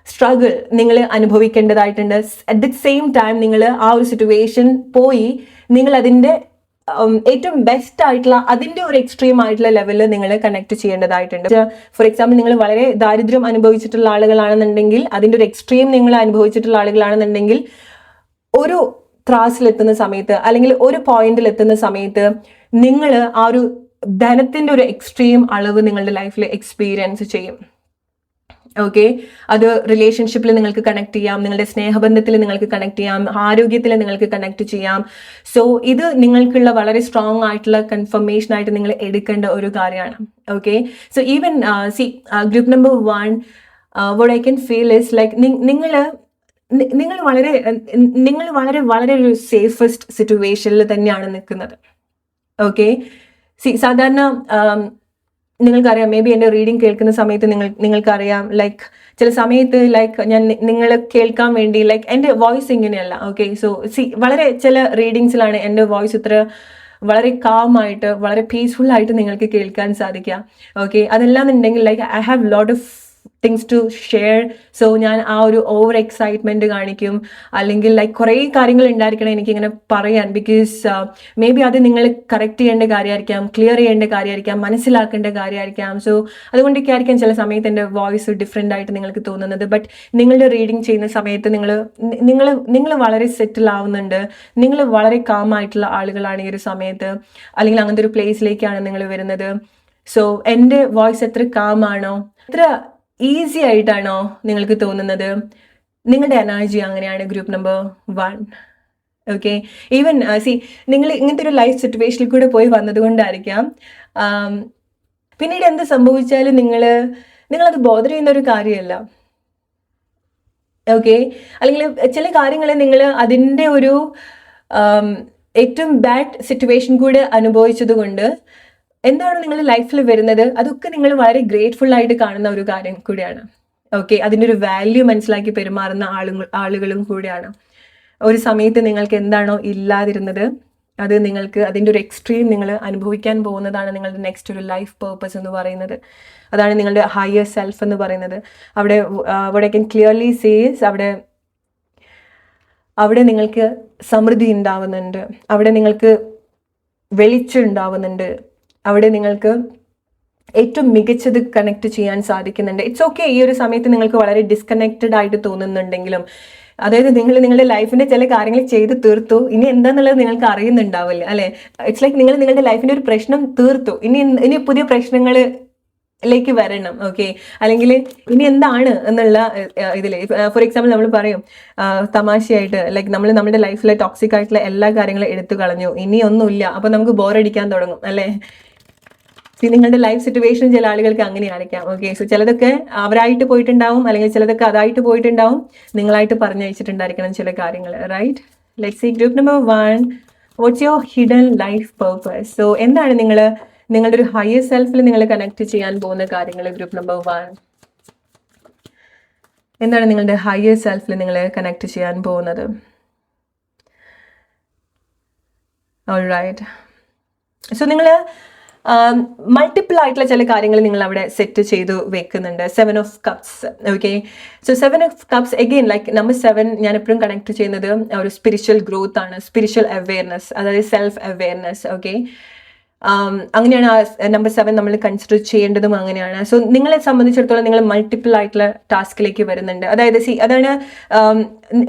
സ്ട്രഗിൾ നിങ്ങൾ അനുഭവിക്കേണ്ടതായിട്ടുണ്ട്. അറ്റ് ദ സെയിം ടൈം നിങ്ങൾ ആ ഒരു സിറ്റുവേഷൻ പോയി നിങ്ങൾ അതിൻ്റെ ഏറ്റവും ബെസ്റ്റ് ആയിട്ടുള്ള അതിൻ്റെ ഒരു എക്സ്ട്രീം ആയിട്ടുള്ള ലെവലിൽ നിങ്ങൾ കണക്ട് ചെയ്യേണ്ടതായിട്ടുണ്ട്. ഫോർ എക്സാമ്പിൾ, നിങ്ങൾ വളരെ ദാരിദ്ര്യം അനുഭവിച്ചിട്ടുള്ള ആളുകളാണെന്നുണ്ടെങ്കിൽ, അതിൻ്റെ ഒരു എക്സ്ട്രീം നിങ്ങൾ അനുഭവിച്ചിട്ടുള്ള ആളുകളാണെന്നുണ്ടെങ്കിൽ, ഒരു ത്രാസിലെത്തുന്ന സമയത്ത് അല്ലെങ്കിൽ ഒരു പോയിന്റിൽ എത്തുന്ന സമയത്ത് നിങ്ങൾ ആ ഒരു ധനത്തിൻ്റെ ഒരു എക്സ്ട്രീം അളവ് നിങ്ങളുടെ ലൈഫിൽ എക്സ്പീരിയൻസ് ചെയ്യും. ഓക്കെ, അത് റിലേഷൻഷിപ്പിൽ നിങ്ങൾക്ക് കണക്ട് ചെയ്യാം, നിങ്ങളുടെ സ്നേഹബന്ധത്തിൽ നിങ്ങൾക്ക് കണക്ട് ചെയ്യാം, ആരോഗ്യത്തിൽ നിങ്ങൾക്ക് കണക്ട് ചെയ്യാം. സോ ഇത് നിങ്ങൾക്കുള്ള വളരെ സ്ട്രോങ് ആയിട്ടുള്ള കൺഫർമേഷൻ ആയിട്ട് നിങ്ങൾ എടുക്കേണ്ട ഒരു കാര്യമാണ്. Okay, so even group number 1 vote I can feel is like നിങ്ങൾ വളരെ വളരെ ഒരു സേഫസ്റ്റ് സിറ്റുവേഷനിൽ തന്നെയാണ് നിൽക്കുന്നത്. ഓക്കെ, സാധാരണ നിങ്ങൾക്കറിയാം, മേ ബി എൻ്റെ റീഡിങ് കേൾക്കുന്ന സമയത്ത് നിങ്ങൾക്കറിയാം, ലൈക്ക് ചില സമയത്ത് ലൈക്ക് ഞാൻ നിങ്ങളെ കേൾക്കാൻ വേണ്ടി ലൈക്ക് എൻ്റെ വോയിസ് ഇങ്ങനെയല്ല. ഓക്കെ, സോ വളരെ ചില റീഡിങ്സിലാണ് എൻ്റെ വോയിസ് ഇത്ര വളരെ കാമായിട്ട് വളരെ പീസ്ഫുൾ ആയിട്ട് നിങ്ങൾക്ക് കേൾക്കാൻ സാധിക്കുക. ഓക്കെ, അതെല്ലാന്നുണ്ടെങ്കിൽ like I have lot of things to share. So ഞാൻ ആ ഒരു ഓവർ എക്സൈറ്റ്മെന്റ് കാണിക്കും, അല്ലെങ്കിൽ ലൈക്ക് കുറേ കാര്യങ്ങൾ ഉണ്ടായിരിക്കണം എനിക്കിങ്ങനെ പറയാൻ. ബിക്കോസ് മേ ബി അത് നിങ്ങൾ കറക്റ്റ് ചെയ്യേണ്ട കാര്യമായിരിക്കാം, ക്ലിയർ ചെയ്യേണ്ട കാര്യമായിരിക്കാം, മനസ്സിലാക്കേണ്ട കാര്യമായിരിക്കാം. സോ അതുകൊണ്ടൊക്കെ ആയിരിക്കാം ചില സമയത്ത് എൻ്റെ വോയിസ് ഡിഫറെൻ്റ് ആയിട്ട് നിങ്ങൾക്ക് തോന്നുന്നത്. ബട്ട് നിങ്ങളുടെ റീഡിങ് ചെയ്യുന്ന സമയത്ത് നിങ്ങൾ വളരെ സെറ്റിൽ ആവുന്നുണ്ട്, നിങ്ങൾ വളരെ കാമായിട്ടുള്ള ആളുകളാണ് ഈ ഒരു സമയത്ത്, അല്ലെങ്കിൽ അങ്ങനത്തെ ഒരു പ്ലേസിലേക്കാണ് നിങ്ങൾ വരുന്നത്. സോ എൻ്റെ വോയിസ് എത്ര കാമാണോ, എത്ര ഈസി ആയിട്ടാണോ നിങ്ങൾക്ക് തോന്നുന്നത്, നിങ്ങളുടെ എനർജി അങ്ങനെയാണ് ഗ്രൂപ്പ് നമ്പർ 1. ഓക്കെ. ഈവൻ നിങ്ങൾ ഇങ്ങനത്തെ ഒരു ലൈഫ് സിറ്റുവേഷനിൽ കൂടെ പോയി വന്നതുകൊണ്ടായിരിക്കാം പിന്നീട് എന്ത് സംഭവിച്ചാലും നിങ്ങളത് ബോധർ ചെയ്യുന്ന ഒരു കാര്യമല്ല. ഓക്കെ. അല്ലെങ്കിൽ ചില കാര്യങ്ങൾ നിങ്ങൾ അതിൻ്റെ ഒരു ഏറ്റവും ബാഡ് സിറ്റുവേഷൻ കൂടെ അനുഭവിച്ചത് കൊണ്ട് എന്താണ് നിങ്ങളുടെ ലൈഫിൽ വരുന്നത്, അതൊക്കെ നിങ്ങൾ വളരെ ഗ്രേറ്റ്ഫുൾ ആയിട്ട് കാണുന്ന ഒരു കാര്യം കൂടിയാണ്. ഓക്കെ. അതിൻ്റെ ഒരു വാല്യൂ മനസ്സിലാക്കി പെരുമാറുന്ന ആളുകളും കൂടിയാണ്. ഒരു സമയത്ത് നിങ്ങൾക്ക് എന്താണോ ഇല്ലാതിരുന്നത് അത് നിങ്ങൾക്ക് അതിൻ്റെ ഒരു എക്സ്ട്രീം നിങ്ങൾ അനുഭവിക്കാൻ പോകുന്നതാണ് നിങ്ങളുടെ നെക്സ്റ്റ് ഒരു ലൈഫ് പേർപ്പസ് എന്ന് പറയുന്നത്. അതാണ് നിങ്ങളുടെ ഹയർ സെൽഫ് എന്ന് പറയുന്നത്. അവിടെ ഐ ക്യാൻ ക്ലിയർലി സീസ് അവിടെ നിങ്ങൾക്ക് സമൃദ്ധി ഉണ്ടാവുന്നുണ്ട്, അവിടെ നിങ്ങൾക്ക് വെളിച്ചം ഉണ്ടാവുന്നുണ്ട്, അവിടെ നിങ്ങൾക്ക് ഏറ്റവും മികച്ചത് കണക്ട് ചെയ്യാൻ സാധിക്കുന്നുണ്ട്. It's okay. ഈ ഒരു സമയത്ത് നിങ്ങൾക്ക് വളരെ ഡിസ്കണക്റ്റഡ് ആയിട്ട് തോന്നുന്നുണ്ടെങ്കിലും, അതായത് നിങ്ങളുടെ ലൈഫിന്റെ ചില കാര്യങ്ങൾ ചെയ്ത് തീർത്തു, ഇനി എന്താന്നുള്ളത് നിങ്ങൾക്ക് അറിയുന്നുണ്ടാവില്ല അല്ലെ. ഇറ്റ്സ് ലൈക്ക് നിങ്ങൾ നിങ്ങളുടെ ലൈഫിന്റെ ഒരു പ്രശ്നം തീർത്തു, ഇനി പുതിയ പ്രശ്നങ്ങളിലേക്ക് വരണം. ഓക്കെ. അല്ലെങ്കിൽ ഇനി എന്താണ് എന്നുള്ള ഇതിൽ ഫോർ എക്സാമ്പിൾ നമ്മൾ പറയും തമാശയായിട്ട്, ലൈക്ക് നമ്മൾ നമ്മുടെ ലൈഫിലെ ടോക്സിക് ആയിട്ടുള്ള എല്ലാ കാര്യങ്ങളും എടുത്തു കളഞ്ഞു, ഇനി ഒന്നുമില്ല, അപ്പൊ നമുക്ക് ബോറടിക്കാൻ തുടങ്ങും അല്ലെ. നിങ്ങളുടെ ലൈഫ് സിറ്റുവേഷൻ ചില ആളുകൾക്ക് അങ്ങനെ ആയിരിക്കാം. ഓക്കെ. സോ ചിലതൊക്കെ അവരായിട്ട് പോയിട്ടുണ്ടാവും, അല്ലെങ്കിൽ ചിലതൊക്കെ അതായിട്ട് പോയിട്ടുണ്ടാവും, നിങ്ങളായിട്ട് പറഞ്ഞയച്ചിട്ടുണ്ടായിരിക്കണം ചില കാര്യങ്ങൾ. Right. Let's see group number 1. What's your hidden life purpose? So എന്താണ് നിങ്ങളുടെ ഒരു ഹയർ സെൽഫിൽ നിങ്ങൾ കണക്ട് ചെയ്യാൻ പോകുന്ന കാര്യങ്ങൾ? ഗ്രൂപ്പ് നമ്പർ 1, എന്താണ് നിങ്ങളുടെ ഹയർ സെൽഫിൽ നിങ്ങൾ കണക്ട് ചെയ്യാൻ പോകുന്നത്? ഓൾറൈറ്റ്. സോ നിങ്ങൾ മൾട്ടിപ്പിൾ ആയിട്ടുള്ള ചില കാര്യങ്ങൾ നിങ്ങൾ അവിടെ സെറ്റ് ചെയ്തു വെക്കുന്നുണ്ട്. 7 of Cups. Okay. So 7 of Cups again like number 7 ഞാൻ എപ്പോഴും കണക്ട് ചെയ്യുന്നത് ഒരു സ്പിരിച്വൽ ഗ്രോത്ത് ആണ്, സ്പിരിച്വൽ അവെയർനെസ്, അതായത് സെൽഫ് അവെയർനെസ്. ഓക്കെ. അങ്ങനെയാണ് നമ്പർ 7 നമ്മൾ കൺസിഡർ ചെയ്യേണ്ടതും അങ്ങനെയാണ്. സോ നിങ്ങളെ സംബന്ധിച്ചിടത്തോളം നിങ്ങൾ മൾട്ടിപ്പിൾ ആയിട്ടുള്ള ടാസ്കിലേക്ക് വരുന്നുണ്ട്. അതായത് അതാണ്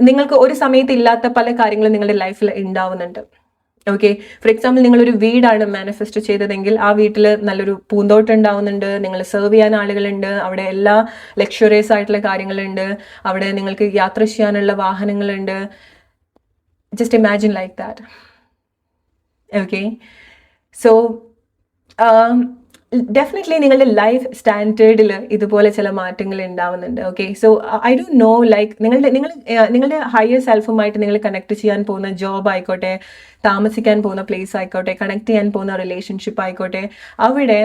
നിങ്ങൾക്ക് ഒരു സമയത്ത് ഇല്ലാത്ത പല കാര്യങ്ങളും നിങ്ങളുടെ ലൈഫിൽ ഉണ്ടാവുന്നുണ്ട്. ഓക്കെ. ഫോർ എക്സാമ്പിൾ നിങ്ങളൊരു വീടാണ് മാനിഫെസ്റ്റ് ചെയ്തതെങ്കിൽ ആ വീട്ടിൽ നല്ലൊരു പൂന്തോട്ടം ഉണ്ടാവുന്നുണ്ട്, നിങ്ങൾ സെർവ് ചെയ്യാൻ ആളുകളുണ്ട്, അവിടെ എല്ലാ ലക്ഷറിയസ് ആയിട്ടുള്ള കാര്യങ്ങളുണ്ട്, അവിടെ നിങ്ങൾക്ക് യാത്ര ചെയ്യാനുള്ള വാഹനങ്ങളുണ്ട്. Just imagine like that. Okay. So definitely നിങ്ങളുടെ ലൈഫ് സ്റ്റാൻഡേർഡിൽ ഇതുപോലെ ചില മാറ്റങ്ങൾ ഉണ്ടാവുന്നുണ്ട്. Okay. So I don't know like നിങ്ങളുടെ ഹയർ സെൽഫുമായിട്ട് നിങ്ങൾ കണക്ട് ചെയ്യാൻ പോകുന്ന ജോബ് ആയിക്കോട്ടെ, താമസിക്കാൻ പോകുന്ന പ്ലേസ് ആയിക്കോട്ടെ, കണക്ട് ചെയ്യാൻ പോകുന്ന റിലേഷൻഷിപ്പ് ആയിക്കോട്ടെ, അവിടെ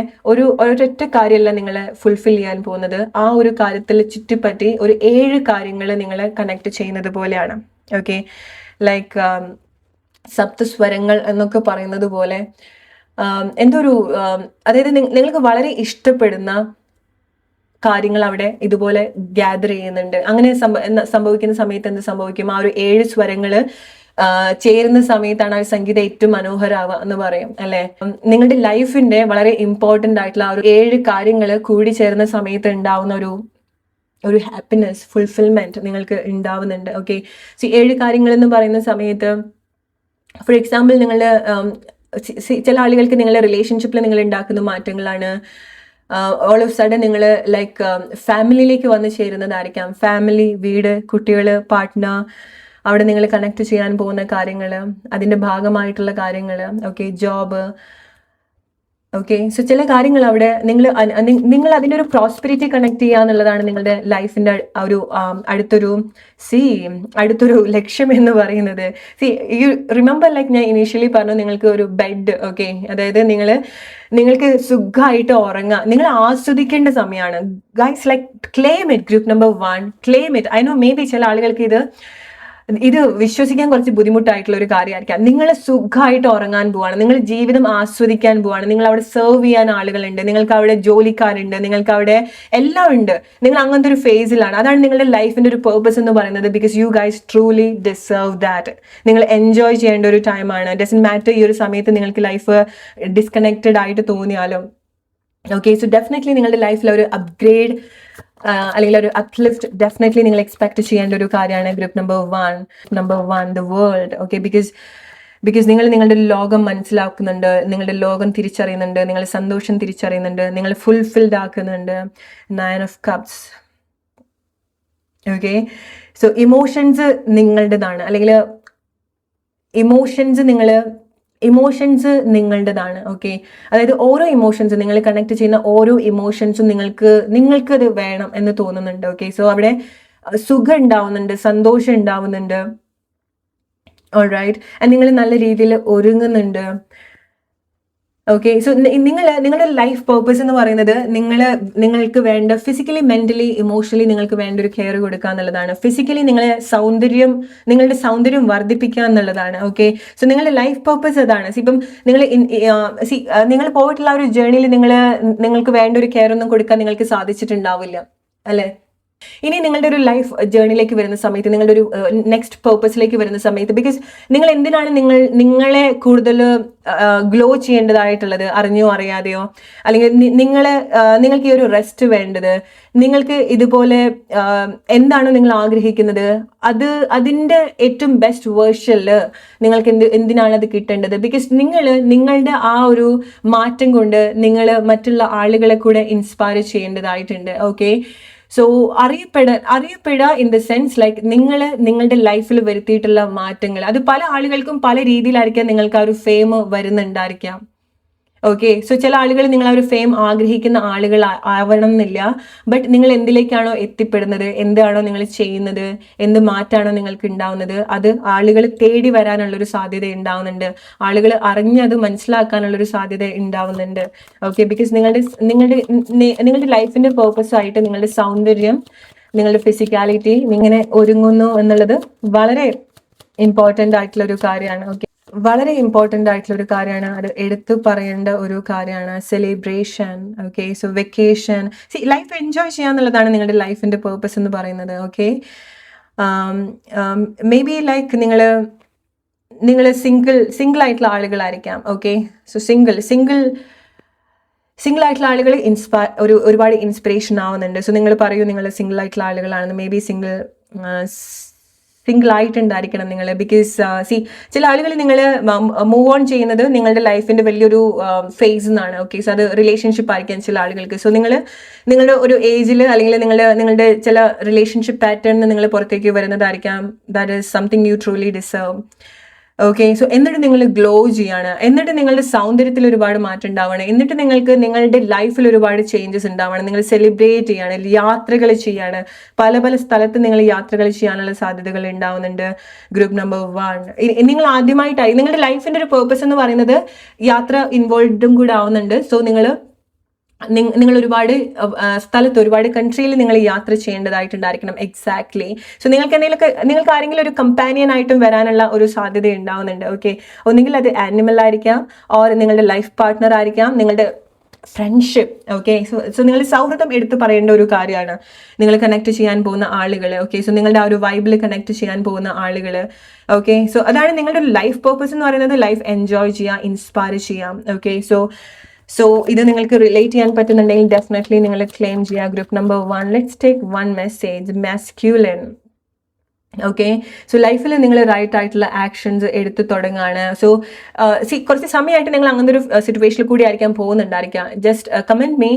ഒരൊറ്റ കാര്യമല്ല നിങ്ങൾ ഫുൾഫിൽ ചെയ്യാൻ പോകുന്നത്. ആ ഒരു കാര്യത്തിൽ ചുറ്റിപ്പറ്റി ഒരു 7 കാര്യങ്ങൾ നിങ്ങൾ കണക്ട് ചെയ്യുന്നത് പോലെയാണ്. ഓക്കെ. ലൈക്ക് സപ്തസ്വരങ്ങൾ എന്നൊക്കെ പറയുന്നത് പോലെ എന്തൊരു അതായത് നിങ്ങൾക്ക് വളരെ ഇഷ്ടപ്പെടുന്ന കാര്യങ്ങൾ അവിടെ ഇതുപോലെ ഗ്യാദർ ചെയ്യുന്നുണ്ട്. അങ്ങനെ സംഭവിക്കുന്ന സമയത്ത് എന്ത് സംഭവിക്കും? ആ ഒരു 7 സ്വരങ്ങൾ ചേരുന്ന സമയത്താണ് ആ സംഗീതം ഏറ്റവും മനോഹരാവുക എന്ന് പറയും അല്ലെ. നിങ്ങളുടെ ലൈഫിന്റെ വളരെ ഇമ്പോർട്ടൻ്റ് ആയിട്ടുള്ള ആ ഒരു 7 കാര്യങ്ങൾ കൂടി ചേർന്ന സമയത്ത് ഉണ്ടാവുന്ന ഒരു ഹാപ്പിനെസ്, ഫുൾഫിൽമെന്റ് നിങ്ങൾക്ക് ഉണ്ടാവുന്നുണ്ട്. ഓക്കെ. സോ 7 കാര്യങ്ങൾ എന്ന് പറയുന്ന സമയത്ത് ഫോർ എക്സാമ്പിൾ നിങ്ങളുടെ ചില ആളുകൾക്ക് നിങ്ങളുടെ റിലേഷൻഷിപ്പിൽ നിങ്ങൾ ഉണ്ടാക്കുന്ന മാറ്റങ്ങളാണ്. ഓൾ ഓഫ് സഡൻ നിങ്ങൾ ലൈക്ക് ഫാമിലിയിലേക്ക് വന്ന് ചേരുന്നതായിരിക്കാം. ഫാമിലി, വീട്, കുട്ടികൾ, പാർട്ട്ണർ, അവിടെ നിങ്ങൾ കണക്ട് ചെയ്യാൻ പോകുന്ന കാര്യങ്ങൾ, അതിൻ്റെ ഭാഗമായിട്ടുള്ള കാര്യങ്ങൾ. ഓക്കെ. ജോബ്. ഓക്കെ. സോ ചില കാര്യങ്ങൾ അവിടെ നിങ്ങൾ അതിൻ്റെ ഒരു പ്രോസ്പെരിറ്റി കണക്ട് ചെയ്യുക എന്നുള്ളതാണ് നിങ്ങളുടെ ലൈഫിൻ്റെ ഒരു അടുത്തൊരു ലക്ഷ്യം എന്ന് പറയുന്നത്. യു റിമെമ്പർ ലൈക്ക് ഞാൻ ഇനീഷ്യലി പറഞ്ഞു നിങ്ങൾക്ക് ഒരു ബെഡ്. ഓക്കെ. അതായത് നിങ്ങൾക്ക് സുഖമായിട്ട് ഉറങ്ങാം, നിങ്ങൾ ആസ്വദിക്കേണ്ട സമയമാണ്. Guys like claim it. Group number 1, claim it. I know may be ചില ആളുകൾക്ക് ഇത് വിശ്വസിക്കാൻ കുറച്ച് ബുദ്ധിമുട്ടായിട്ടുള്ള ഒരു കാര്യമായിരിക്കാം. നിങ്ങൾ സുഖമായിട്ട് ഉറങ്ങാൻ പോവാണ്, നിങ്ങൾ ജീവിതം ആസ്വദിക്കാൻ പോവാണ്, നിങ്ങൾ അവിടെ സെർവ് ചെയ്യാൻ ആളുകളുണ്ട്, നിങ്ങൾക്ക് അവിടെ ജോലിക്കാരുണ്ട്, നിങ്ങൾക്ക് അവിടെ എല്ലാം ഉണ്ട്, നിങ്ങൾ അങ്ങനത്തെ ഒരു ഫേസിലാണ്. അതാണ് നിങ്ങളുടെ ലൈഫിന്റെ ഒരു പേർപ്പസ് എന്ന് പറയുന്നത്. Because you guys truly deserve that. നിങ്ങൾ എൻജോയ് ചെയ്യേണ്ട ഒരു ടൈമാണ്. ഡസന്റ് മാറ്റർ ഈ ഒരു സമയത്ത് നിങ്ങൾക്ക് ലൈഫ് ഡിസ്കണക്റ്റഡ് ആയിട്ട് തോന്നിയാലും. ഓക്കെ. സോ ഡെഫിനറ്റ്ലി നിങ്ങളുടെ ലൈഫിൽ ഒരു അപ്ഗ്രേഡ് അല്ലെങ്കിൽ ഒരു അപ്ലിഫ്റ്റ് ഡെഫിനറ്റ്ലി നിങ്ങൾ എക്സ്പെക്ട് ചെയ്യേണ്ട ഒരു കാര്യമാണ്. Group number 1 the world. Okay. Because നിങ്ങൾ നിങ്ങളുടെ ലോകം മനസ്സിലാക്കുന്നുണ്ട്, നിങ്ങളുടെ ലോകം തിരിച്ചറിയുന്നുണ്ട്, നിങ്ങളുടെ സന്തോഷം തിരിച്ചറിയുന്നുണ്ട്, നിങ്ങൾ ഫുൾഫിൽഡ് ആക്കുന്നുണ്ട്. 9 of Cups. Okay. So emotions നിങ്ങളുടേതാണ്, അല്ലെങ്കിൽ ഇമോഷൻസ് നിങ്ങളുടേതാണ്. ഓക്കെ, അതായത് ഓരോ ഇമോഷൻസ് നിങ്ങൾ കണക്ട് ചെയ്യുന്ന ഓരോ ഇമോഷൻസും നിങ്ങൾക്ക് അത് വേണം എന്ന് തോന്നുന്നുണ്ട്. ഓക്കെ, സോ അവിടെ സുഖം ഉണ്ടാവുന്നുണ്ട്, സന്തോഷം ഉണ്ടാവുന്നുണ്ട്. ഓൾറൈറ്റ്, ആൻഡ് നിങ്ങൾ നല്ല രീതിയിൽ ഒരുങ്ങുന്നുണ്ട്. ഓക്കെ, സോ നിങ്ങളുടെ ലൈഫ് പേർപ്പസ് എന്ന് പറയുന്നത് നിങ്ങൾക്ക് വേണ്ട ഫിസിക്കലി, മെന്റലി, ഇമോഷണലി നിങ്ങൾക്ക് വേണ്ട ഒരു കെയർ കൊടുക്കുക എന്നുള്ളതാണ്. ഫിസിക്കലി നിങ്ങളുടെ സൗന്ദര്യം വർദ്ധിപ്പിക്കുക എന്നുള്ളതാണ്. ഓക്കെ, സോ നിങ്ങളുടെ ലൈഫ് പേർപ്പസ് അതാണ്. ഇപ്പം നിങ്ങൾ പോയിട്ടുള്ള ഒരു ജേർണിയിൽ നിങ്ങൾക്ക് വേണ്ട ഒരു കെയർ ഒന്നും കൊടുക്കാൻ നിങ്ങൾക്ക് സാധിച്ചിട്ടുണ്ടാവില്ല, അല്ലെ? ഇനി നിങ്ങളുടെ ഒരു ലൈഫ് ജേർണിയിലേക്ക് വരുന്ന സമയത്ത്, നിങ്ങളുടെ ഒരു നെക്സ്റ്റ് പേർപ്പസിലേക്ക് വരുന്ന സമയത്ത്, ബിക്കോസ് നിങ്ങൾ എന്തിനാണ് നിങ്ങളെ കൂടുതൽ ഗ്ലോ ചെയ്യേണ്ടതായിട്ടുള്ളത്, അറിഞ്ഞോ അറിയാതെയോ, അല്ലെങ്കിൽ നിങ്ങൾക്ക് ഈ ഒരു റെസ്റ്റ് വേണ്ടത്, നിങ്ങൾക്ക് ഇതുപോലെ എന്താണോ നിങ്ങൾ ആഗ്രഹിക്കുന്നത് അതിന്റെ ഏറ്റവും ബെസ്റ്റ് വേർഷനിൽ നിങ്ങൾക്ക് എന്തിനാണ് അത് കിട്ടേണ്ടത്? ബിക്കോസ് നിങ്ങളുടെ ആ ഒരു മാറ്റം കൊണ്ട് നിങ്ങൾ മറ്റുള്ള ആളുകളെ കൂടെ ഇൻസ്പയർ ചെയ്യേണ്ടതായിട്ടുണ്ട്. ഓക്കെ, സോ അറിയപ്പെടാ ഇൻ ദ സെൻസ് ലൈക്ക് നിങ്ങളുടെ ലൈഫിൽ വരുത്തിയിട്ടുള്ള മാറ്റങ്ങൾ, അത് പല ആളുകൾക്കും പല രീതിയിലായിരിക്കാം നിങ്ങൾക്ക് ആ ഒരു ഫെയിം വരുന്നുണ്ടായിരിക്കാം. ഓക്കെ, സോ ചില ആളുകൾ നിങ്ങൾ ആ ഒരു ഫെയിം ആഗ്രഹിക്കുന്ന ആളുകൾ ആവണം എന്നില്ല. ബട്ട് നിങ്ങൾ എന്തിലേക്കാണോ എത്തിപ്പെടുന്നത്, എന്താണോ നിങ്ങൾ ചെയ്യുന്നത്, എന്ത് മാറ്റാണോ നിങ്ങൾക്ക് ഉണ്ടാവുന്നത്, അത് ആളുകൾ തേടി വരാനുള്ളൊരു സാധ്യത ഉണ്ടാവുന്നുണ്ട്. ആളുകൾ അറിഞ്ഞത് മനസ്സിലാക്കാനുള്ളൊരു സാധ്യത ഉണ്ടാവുന്നുണ്ട്. ഓക്കെ, ബിക്കോസ് നിങ്ങളുടെ ലൈഫിന്റെ പേർപ്പസ് ആയിട്ട് നിങ്ങളുടെ സൗന്ദര്യം, നിങ്ങളുടെ ഫിസിക്കാലിറ്റി, ഇങ്ങനെ ഒരുങ്ങുന്നു എന്നുള്ളത് വളരെ ഇമ്പോർട്ടൻ്റ് ആയിട്ടുള്ള ഒരു കാര്യമാണ്. ഓക്കെ, വളരെ ഇമ്പോർട്ടൻ്റ് ആയിട്ടുള്ള ഒരു കാര്യമാണ്, അത് എടുത്തു പറയേണ്ട ഒരു കാര്യമാണ്. Celebration. Okay, so vacation, life enjoy ചെയ്യാന്നുള്ളതാണ് നിങ്ങളുടെ ലൈഫിന്റെ പേർപ്പസ് എന്ന് പറയുന്നത്. ഓക്കെ, മേ ബി ലൈക്ക് നിങ്ങൾ സിംഗിൾ ആയിട്ടുള്ള ആളുകളായിരിക്കാം. ഓക്കെ, സോ സിംഗിൾ ആയിട്ടുള്ള ആളുകൾ ഒരുപാട് ഇൻസ്പിറേഷൻ ആവുന്നുണ്ട്. സോ നിങ്ങൾ പറയൂ നിങ്ങൾ സിംഗിൾ ആയിട്ടുള്ള ആളുകളാണെന്ന്. മേ ബി സിംഗിൾ ആയിട്ടുണ്ടായിരിക്കണം നിങ്ങൾ. ബിക്കോസ് ചില ആളുകൾ നിങ്ങൾ മൂവ് ഓൺ ചെയ്യുന്നത് നിങ്ങളുടെ ലൈഫിന്റെ വലിയൊരു ഫേസ് എന്നാണ്. ഓക്കെ, സോ അത് റിലേഷൻഷിപ്പ് ആയിരിക്കാം ചില ആളുകൾക്ക്. സോ നിങ്ങളുടെ ഒരു ഏജിൽ അല്ലെങ്കിൽ നിങ്ങളുടെ ചില റിലേഷൻഷിപ്പ് പാറ്റേണിൽ നിങ്ങൾ പുറത്തേക്ക് വരുന്നതായിരിക്കാം. That is something you truly deserve. Okay, so എന്നിട്ട് നിങ്ങൾ ഗ്ലോ ചെയ്യാണ്, എന്നിട്ട് നിങ്ങളുടെ സൗന്ദര്യത്തിൽ ഒരുപാട് മാറ്റം ഉണ്ടാവണം, എന്നിട്ട് നിങ്ങൾക്ക് നിങ്ങളുടെ ലൈഫിൽ ഒരുപാട് ചേഞ്ചസ് ഉണ്ടാവണം. നിങ്ങൾ സെലിബ്രേറ്റ് ചെയ്യാണ്, യാത്രകൾ ചെയ്യാണ്, പല സ്ഥലത്ത് നിങ്ങൾ യാത്രകൾ ചെയ്യാനുള്ള സാധ്യതകൾ ഉണ്ടാവുന്നുണ്ട്. ഗ്രൂപ്പ് നമ്പർ 1, നിങ്ങൾ ആദ്യമായിട്ടായി നിങ്ങളുടെ ലൈഫിന്റെ ഒരു പേർപ്പസ് എന്ന് പറയുന്നത് യാത്ര ഇൻവോൾവ്ഡും കൂടെ ആവുന്നുണ്ട്. സോ നിങ്ങൾ ഒരുപാട് സ്ഥലത്ത്, ഒരുപാട് കൺട്രിയിൽ നിങ്ങൾ യാത്ര ചെയ്യേണ്ടതായിട്ടുണ്ടായിരിക്കണം. എക്സാക്ട്ലി. സോ നിങ്ങൾക്ക് ആരെങ്കിലും ഒരു കമ്പാനിയൻ ആയിട്ടും വരാനുള്ള ഒരു സാധ്യത ഉണ്ടാവുന്നുണ്ട്. ഓക്കെ, ഒന്നുകിൽ അത് ആനിമൽ ആയിരിക്കാം, ഓർ നിങ്ങളുടെ ലൈഫ് പാർട്ട്ണർ ആയിരിക്കാം, നിങ്ങളുടെ ഫ്രണ്ട്ഷിപ്പ്. ഓക്കെ, സോ നിങ്ങൾ സൗഹൃദം എടുത്തു പറയേണ്ട ഒരു കാര്യമാണ്. നിങ്ങൾ കണക്ട് ചെയ്യാൻ പോകുന്ന ആളുകൾ. ഓക്കെ, സോ നിങ്ങളുടെ ആ ഒരു വൈബിൽ കണക്ട് ചെയ്യാൻ പോകുന്ന ആളുകൾ. ഓക്കെ, സോ അതാണ് നിങ്ങളുടെ ലൈഫ് പേർപ്പസ് എന്ന് പറയുന്നത്. ലൈഫ് എൻജോയ് ചെയ്യാം, ഇൻസ്പയർ ചെയ്യാം. ഓക്കെ, സോ ഇത് നിങ്ങൾക്ക് റിലേറ്റ് ചെയ്യാൻ പറ്റുന്നുണ്ടെങ്കിൽ ഡെഫിനറ്റ്ലി നിങ്ങൾ ക്ലെയിം ചെയ്യുക. Group number 1, let's take 1 message. Masculine. Okay, so ലൈഫിൽ നിങ്ങൾ റൈറ്റ് ആയിട്ടുള്ള ആക്ഷൻസ് എടുത്തു തുടങ്ങുകയാണ്. സോ കുറച്ച് സമയമായിട്ട് നിങ്ങൾ അങ്ങനെ ഒരു സിറ്റുവേഷനിൽ കൂടി ആയിരിക്കാം പോകുന്നുണ്ടായിരിക്കാം. ജസ്റ്റ് കമന്റ് മീ,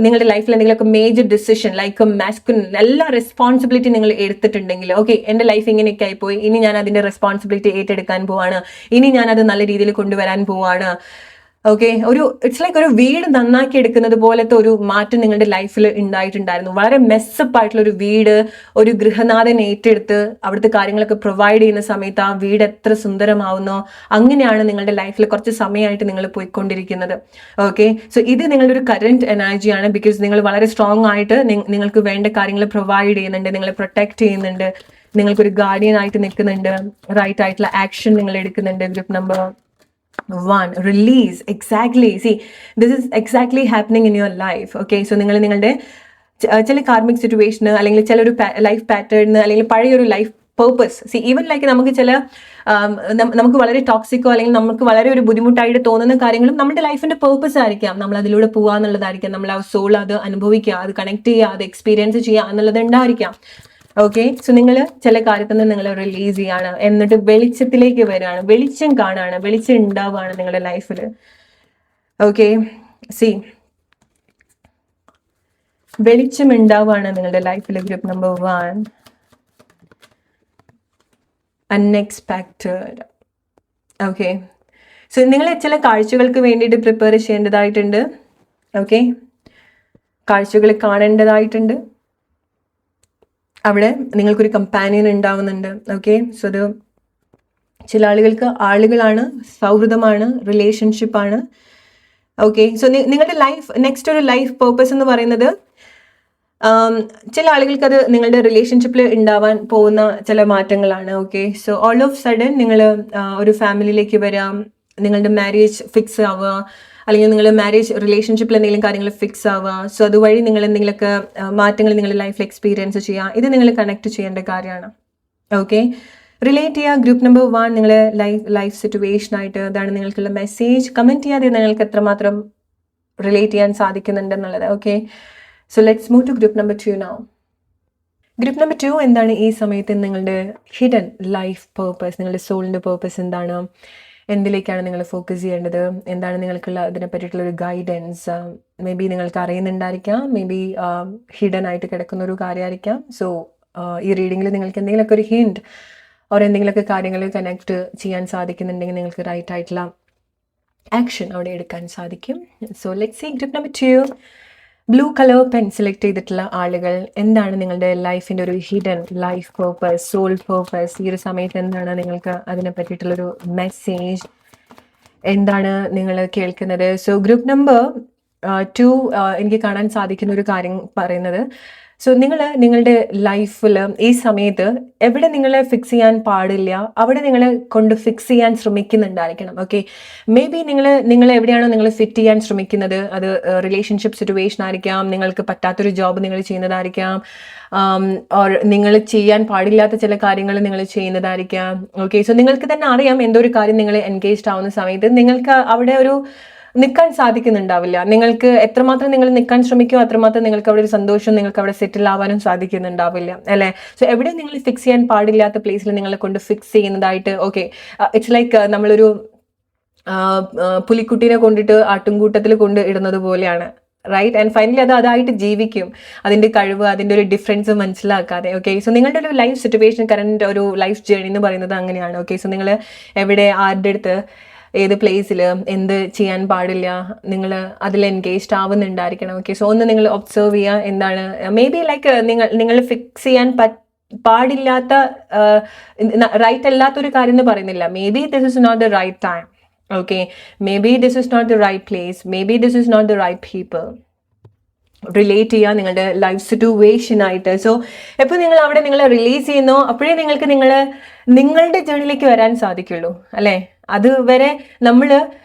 നിങ്ങളുടെ ലൈഫിൽ എന്തെങ്കിലുമൊക്കെ മേജർ ഡിസിഷൻ ലൈക്ക് മാസ്കുലിൻ എല്ലാ റെസ്പോൺസിബിലിറ്റി നിങ്ങൾ എടുത്തിട്ടുണ്ടെങ്കിൽ, ഓക്കെ, എൻ്റെ ലൈഫ് ഇങ്ങനെയൊക്കെ ആയിപ്പോയി, ഇനി ഞാൻ അതിൻ്റെ റെസ്പോൺസിബിലിറ്റി ഏറ്റെടുക്കാൻ പോവാണ്, ഇനി ഞാൻ അത് നല്ല രീതിയിൽ കൊണ്ടുവരാൻ പോവാണ്. ഓക്കെ, ഇറ്റ്സ് ലൈക്ക് ഒരു വീട് നന്നാക്കി എടുക്കുന്നത് പോലത്തെ ഒരു മാറ്റം നിങ്ങളുടെ ലൈഫിൽ ഉണ്ടായിട്ടുണ്ടായിരുന്നു. വളരെ മെസ്സപ്പ് ആയിട്ടുള്ള ഒരു വീട് ഒരു ഗൃഹനാഥൻ ഏറ്റെടുത്ത് അവിടുത്തെ കാര്യങ്ങളൊക്കെ പ്രൊവൈഡ് ചെയ്യുന്ന സമയത്ത് ആ വീട് എത്ര സുന്ദരമാവുന്നോ അങ്ങനെയാണ് നിങ്ങളുടെ ലൈഫിൽ കുറച്ച് സമയമായിട്ട് നിങ്ങൾ പോയിക്കൊണ്ടിരിക്കുന്നത്. ഓക്കെ, സോ ഇത് നിങ്ങളുടെ ഒരു കറന്റ് എനർജിയാണ്. ബിക്കോസ് നിങ്ങൾ വളരെ സ്ട്രോങ് ആയിട്ട് നിങ്ങൾക്ക് വേണ്ട കാര്യങ്ങൾ പ്രൊവൈഡ് ചെയ്യുന്നുണ്ട്, നിങ്ങളെ പ്രൊട്ടക്ട് ചെയ്യുന്നുണ്ട്, നിങ്ങൾക്കൊരു ഗാർഡിയൻ ആയിട്ട് നിൽക്കുന്നുണ്ട്, റൈറ്റ് ആയിട്ടുള്ള ആക്ഷൻ നിങ്ങൾ എടുക്കുന്നുണ്ട്. Group number 1, release. Exactly. See, this is exactly happening in your life. Okay, so നിങ്ങളുടെ ചില കാർമിക് സിറ്റുവേഷന് അല്ലെങ്കിൽ ചിലൊരു ലൈഫ് പാറ്റേണിന് അല്ലെങ്കിൽ പഴയൊരു ലൈഫ് പേർപ്പസ്. ഈവൻ ലൈക്ക് നമുക്ക് വളരെ ടോക്സിക്കോ അല്ലെങ്കിൽ നമുക്ക് വളരെ ഒരു ബുദ്ധിമുട്ടായിട്ട് തോന്നുന്ന കാര്യങ്ങളും നമ്മുടെ ലൈഫിന്റെ പേർപ്പസ് ആയിരിക്കാം. നമ്മൾ അതിലൂടെ പോവാന്നുള്ളതായിരിക്കാം. നമ്മൾ ആ സോൾ അത് അനുഭവിക്കുക, അത് കണക്ട് ചെയ്യുക, അത് എക്സ്പീരിയൻസ് ചെയ്യുക എന്നുള്ളത് ഉണ്ടായിരിക്കാം. ഓക്കെ, സോ നിങ്ങൾ ചില കാര്യത്തിൽ നിന്ന് നിങ്ങൾ റിലീസ് ചെയ്യാണ്, എന്നിട്ട് വെളിച്ചത്തിലേക്ക് വരികയാണ്, വെളിച്ചം കാണുകയാണ്, വെളിച്ചം ഉണ്ടാവുകയാണ് നിങ്ങളുടെ ലൈഫിൽ. ഓക്കെ, വെളിച്ചം ഉണ്ടാവുകയാണ് നിങ്ങളുടെ ലൈഫിൽ. Group number 1, unexpected. Okay, so നിങ്ങൾ ചില കാഴ്ചകൾക്ക് വേണ്ടിയിട്ട് പ്രിപ്പയർ ചെയ്യേണ്ടതായിട്ടുണ്ട്. ഓക്കെ, കാഴ്ചകൾ കാണേണ്ടതായിട്ടുണ്ട്. അവിടെ നിങ്ങൾക്കൊരു കമ്പാനിയൻ ഉണ്ടാവുന്നുണ്ട്. ഓക്കെ, സോ അത് ചില ആളുകളാണ്, സൗഹൃദമാണ്, റിലേഷൻഷിപ്പാണ്. ഓക്കെ, സോ നിങ്ങളുടെ ലൈഫ് നെക്സ്റ്റ് ഒരു ലൈഫ് പേർപ്പസ് എന്ന് പറയുന്നത് ചില ആളുകൾക്ക് അത് നിങ്ങളുടെ റിലേഷൻഷിപ്പിൽ ഉണ്ടാവാൻ പോകുന്ന ചില മാറ്റങ്ങളാണ്. Okay, so all of sudden നിങ്ങൾ ഒരു ഫാമിലിയിലേക്ക് വരാം, നിങ്ങളുടെ മാരേജ് ഫിക്സ് ആവുക, അല്ലെങ്കിൽ നിങ്ങൾ മാരേജ് റിലേഷൻഷിപ്പിൽ എന്തെങ്കിലും കാര്യങ്ങൾ ഫിക്സ് ആവുക. സോ അതുവഴി നിങ്ങൾ എന്തെങ്കിലുമൊക്കെ മാറ്റങ്ങൾ നിങ്ങളുടെ ലൈഫിൽ എക്സ്പീരിയൻസ് ചെയ്യുക. ഇത് നിങ്ങൾ കണക്ട് ചെയ്യേണ്ട കാര്യമാണ്. ഓക്കെ, റിലേറ്റ് ചെയ്യുക. ഗ്രൂപ്പ് നമ്പർ 1 നിങ്ങൾ ലൈഫ് സിറ്റുവേഷൻ ആയിട്ട് അതാണ് നിങ്ങൾക്കുള്ള മെസ്സേജ്. കമൻറ്റ് ചെയ്യാതെ നിങ്ങൾക്ക് എത്രമാത്രം റിലേറ്റ് ചെയ്യാൻ സാധിക്കുന്നുണ്ടെന്നുള്ളത്. Okay, so let's move to group number 2 now. Group number 2 എന്താണ് ഈ സമയത്ത് നിങ്ങളുടെ ഹിഡൻ ലൈഫ് പേർപ്പസ്, നിങ്ങളുടെ സോളിൻ്റെ പേർപ്പസ് എന്താണ്, എന്തിലേക്കാണ് നിങ്ങൾ ഫോക്കസ് ചെയ്യേണ്ടത്, എന്താണ് നിങ്ങൾക്കുള്ള അതിനെ പറ്റിയിട്ടുള്ള ഒരു ഗൈഡൻസ്. മേ ബി നിങ്ങൾക്ക് അറിയുന്നുണ്ടായിരിക്കാം, മേ ബി ഹിഡൻ ആയിട്ട് കിടക്കുന്ന ഒരു കാര്യമായിരിക്കാം. സോ ഈ റീഡിങ്ങിൽ നിങ്ങൾക്ക് എന്തെങ്കിലുമൊക്കെ ഒരു ഹിൻറ്റ് ഓർ എന്തെങ്കിലുമൊക്കെ കാര്യങ്ങൾ കണക്ട് ചെയ്യാൻ സാധിക്കുന്നുണ്ടെങ്കിൽ നിങ്ങൾക്ക് റൈറ്റ് ആയിട്ടുള്ള ആക്ഷൻ അവിടെ എടുക്കാൻ സാധിക്കും. So let's see group number 2. Blue colour pen select ചെയ്തിട്ടുള്ള ആളുകൾ, എന്താണ് നിങ്ങളുടെ ലൈഫിൻ്റെ ഒരു hidden life purpose, soul purpose? ഈ ഒരു സമയത്ത് എന്താണ് നിങ്ങൾക്ക് അതിനെ പറ്റിയിട്ടുള്ളൊരു മെസ്സേജ്, എന്താണ് നിങ്ങൾ കേൾക്കുന്നത്? സോ ഗ്രൂപ്പ് നമ്പർ 2 എനിക്ക് കാണാൻ സാധിക്കുന്ന ഒരു കാര്യം പറയുന്നത്, സോ നിങ്ങളുടെ ലൈഫിൽ ഈ സമയത്ത് എവിടെ നിങ്ങളെ ഫിക്സ് ചെയ്യാൻ പാടില്ല അവിടെ നിങ്ങളെ കൊണ്ട് ഫിക്സ് ചെയ്യാൻ ശ്രമിക്കുന്നുണ്ടായിരിക്കണം. ഓക്കെ, മേ ബി നിങ്ങൾ എവിടെയാണോ നിങ്ങൾ ഫിറ്റ് ചെയ്യാൻ ശ്രമിക്കുന്നത്, അത് റിലേഷൻഷിപ്പ് സിറ്റുവേഷൻ ആയിരിക്കാം, നിങ്ങൾക്ക് പറ്റാത്തൊരു ജോബ് നിങ്ങൾ ചെയ്യുന്നതായിരിക്കാം, ഓർ നിങ്ങൾ ചെയ്യാൻ പാടില്ലാത്ത ചില കാര്യങ്ങൾ നിങ്ങൾ ചെയ്യുന്നതായിരിക്കാം. ഓക്കെ, സോ നിങ്ങൾക്ക് തന്നെ അറിയാം എന്തോ ഒരു കാര്യം നിങ്ങൾ എൻഗേജ്ഡ് ആവുന്ന സമയത്ത് നിങ്ങൾക്ക് അവിടെ ഒരു നിൽക്കാൻ സാധിക്കുന്നുണ്ടാവില്ല. നിങ്ങൾക്ക് എത്രമാത്രം നിങ്ങൾ നിൽക്കാൻ ശ്രമിക്കുമോ അത്രമാത്രം നിങ്ങൾക്ക് അവിടെ ഒരു സന്തോഷം, നിങ്ങൾക്ക് അവിടെ സെറ്റിൽ ആവാനും സാധിക്കുന്നുണ്ടാവില്ല, അല്ലേ? സോ എവിടെ നിങ്ങൾ ഫിക്സ് ചെയ്യാൻ പാടില്ലാത്ത പ്ലേസിൽ നിങ്ങളെ കൊണ്ട് ഫിക്സ് ചെയ്യുന്നതായിട്ട്, ഓക്കെ, ഇറ്റ്സ് ലൈക്ക് നമ്മളൊരു പുലിക്കുട്ടീനെ കൊണ്ടിട്ട് ആട്ടുംകൂട്ടത്തിൽ കൊണ്ട് ഇടുന്നത് പോലെയാണ്, റൈറ്റ്? ആൻഡ് ഫൈനലി അതായിട്ട് ജീവിക്കും, അതിൻ്റെ കഴിവ്, അതിൻ്റെ ഒരു ഡിഫറൻസ് മനസ്സിലാക്കാതെ. ഓക്കെ, സോ നിങ്ങളുടെ ഒരു ലൈഫ് സിറ്റുവേഷൻ, കറണ്ട് ഒരു ലൈഫ് ജേർണി എന്ന് പറയുന്നത് അങ്ങനെയാണ്. ഓക്കെ, സോ നിങ്ങൾ എവിടെ, ആരുടെ അടുത്ത്, ഏത് പ്ലേസിൽ എന്ത് ചെയ്യാൻ പാടില്ല, നിങ്ങൾ അതിൽ എൻഗേജ്ഡ് ആവുന്നുണ്ടായിരിക്കണം. ഓക്കെ, സോ ഒന്ന് നിങ്ങൾ ഒബ്സർവ് ചെയ്യുക, എന്താണ് മേ ബി ലൈക്ക് നിങ്ങൾ ഫിക്സ് ചെയ്യാൻ പാടില്ലാത്ത റൈറ്റ് അല്ലാത്തൊരു കാര്യം എന്ന് പറയുന്നില്ല. Maybe this is not the right time. Okay, maybe this is not the right place, maybe this is not the right people. Relate ചെയ്യുക നിങ്ങളുടെ life situation ആയിട്ട്. സോ എപ്പോൾ നിങ്ങൾ അവിടെ നിങ്ങളെ റിലീസ് ചെയ്യുന്നോ അപ്പോഴേ നിങ്ങൾക്ക് നിങ്ങളുടെ ജേണിയിലേക്ക് വരാൻ സാധിക്കുള്ളൂ, അല്ലേ? അതുവരെ നമ്മൾ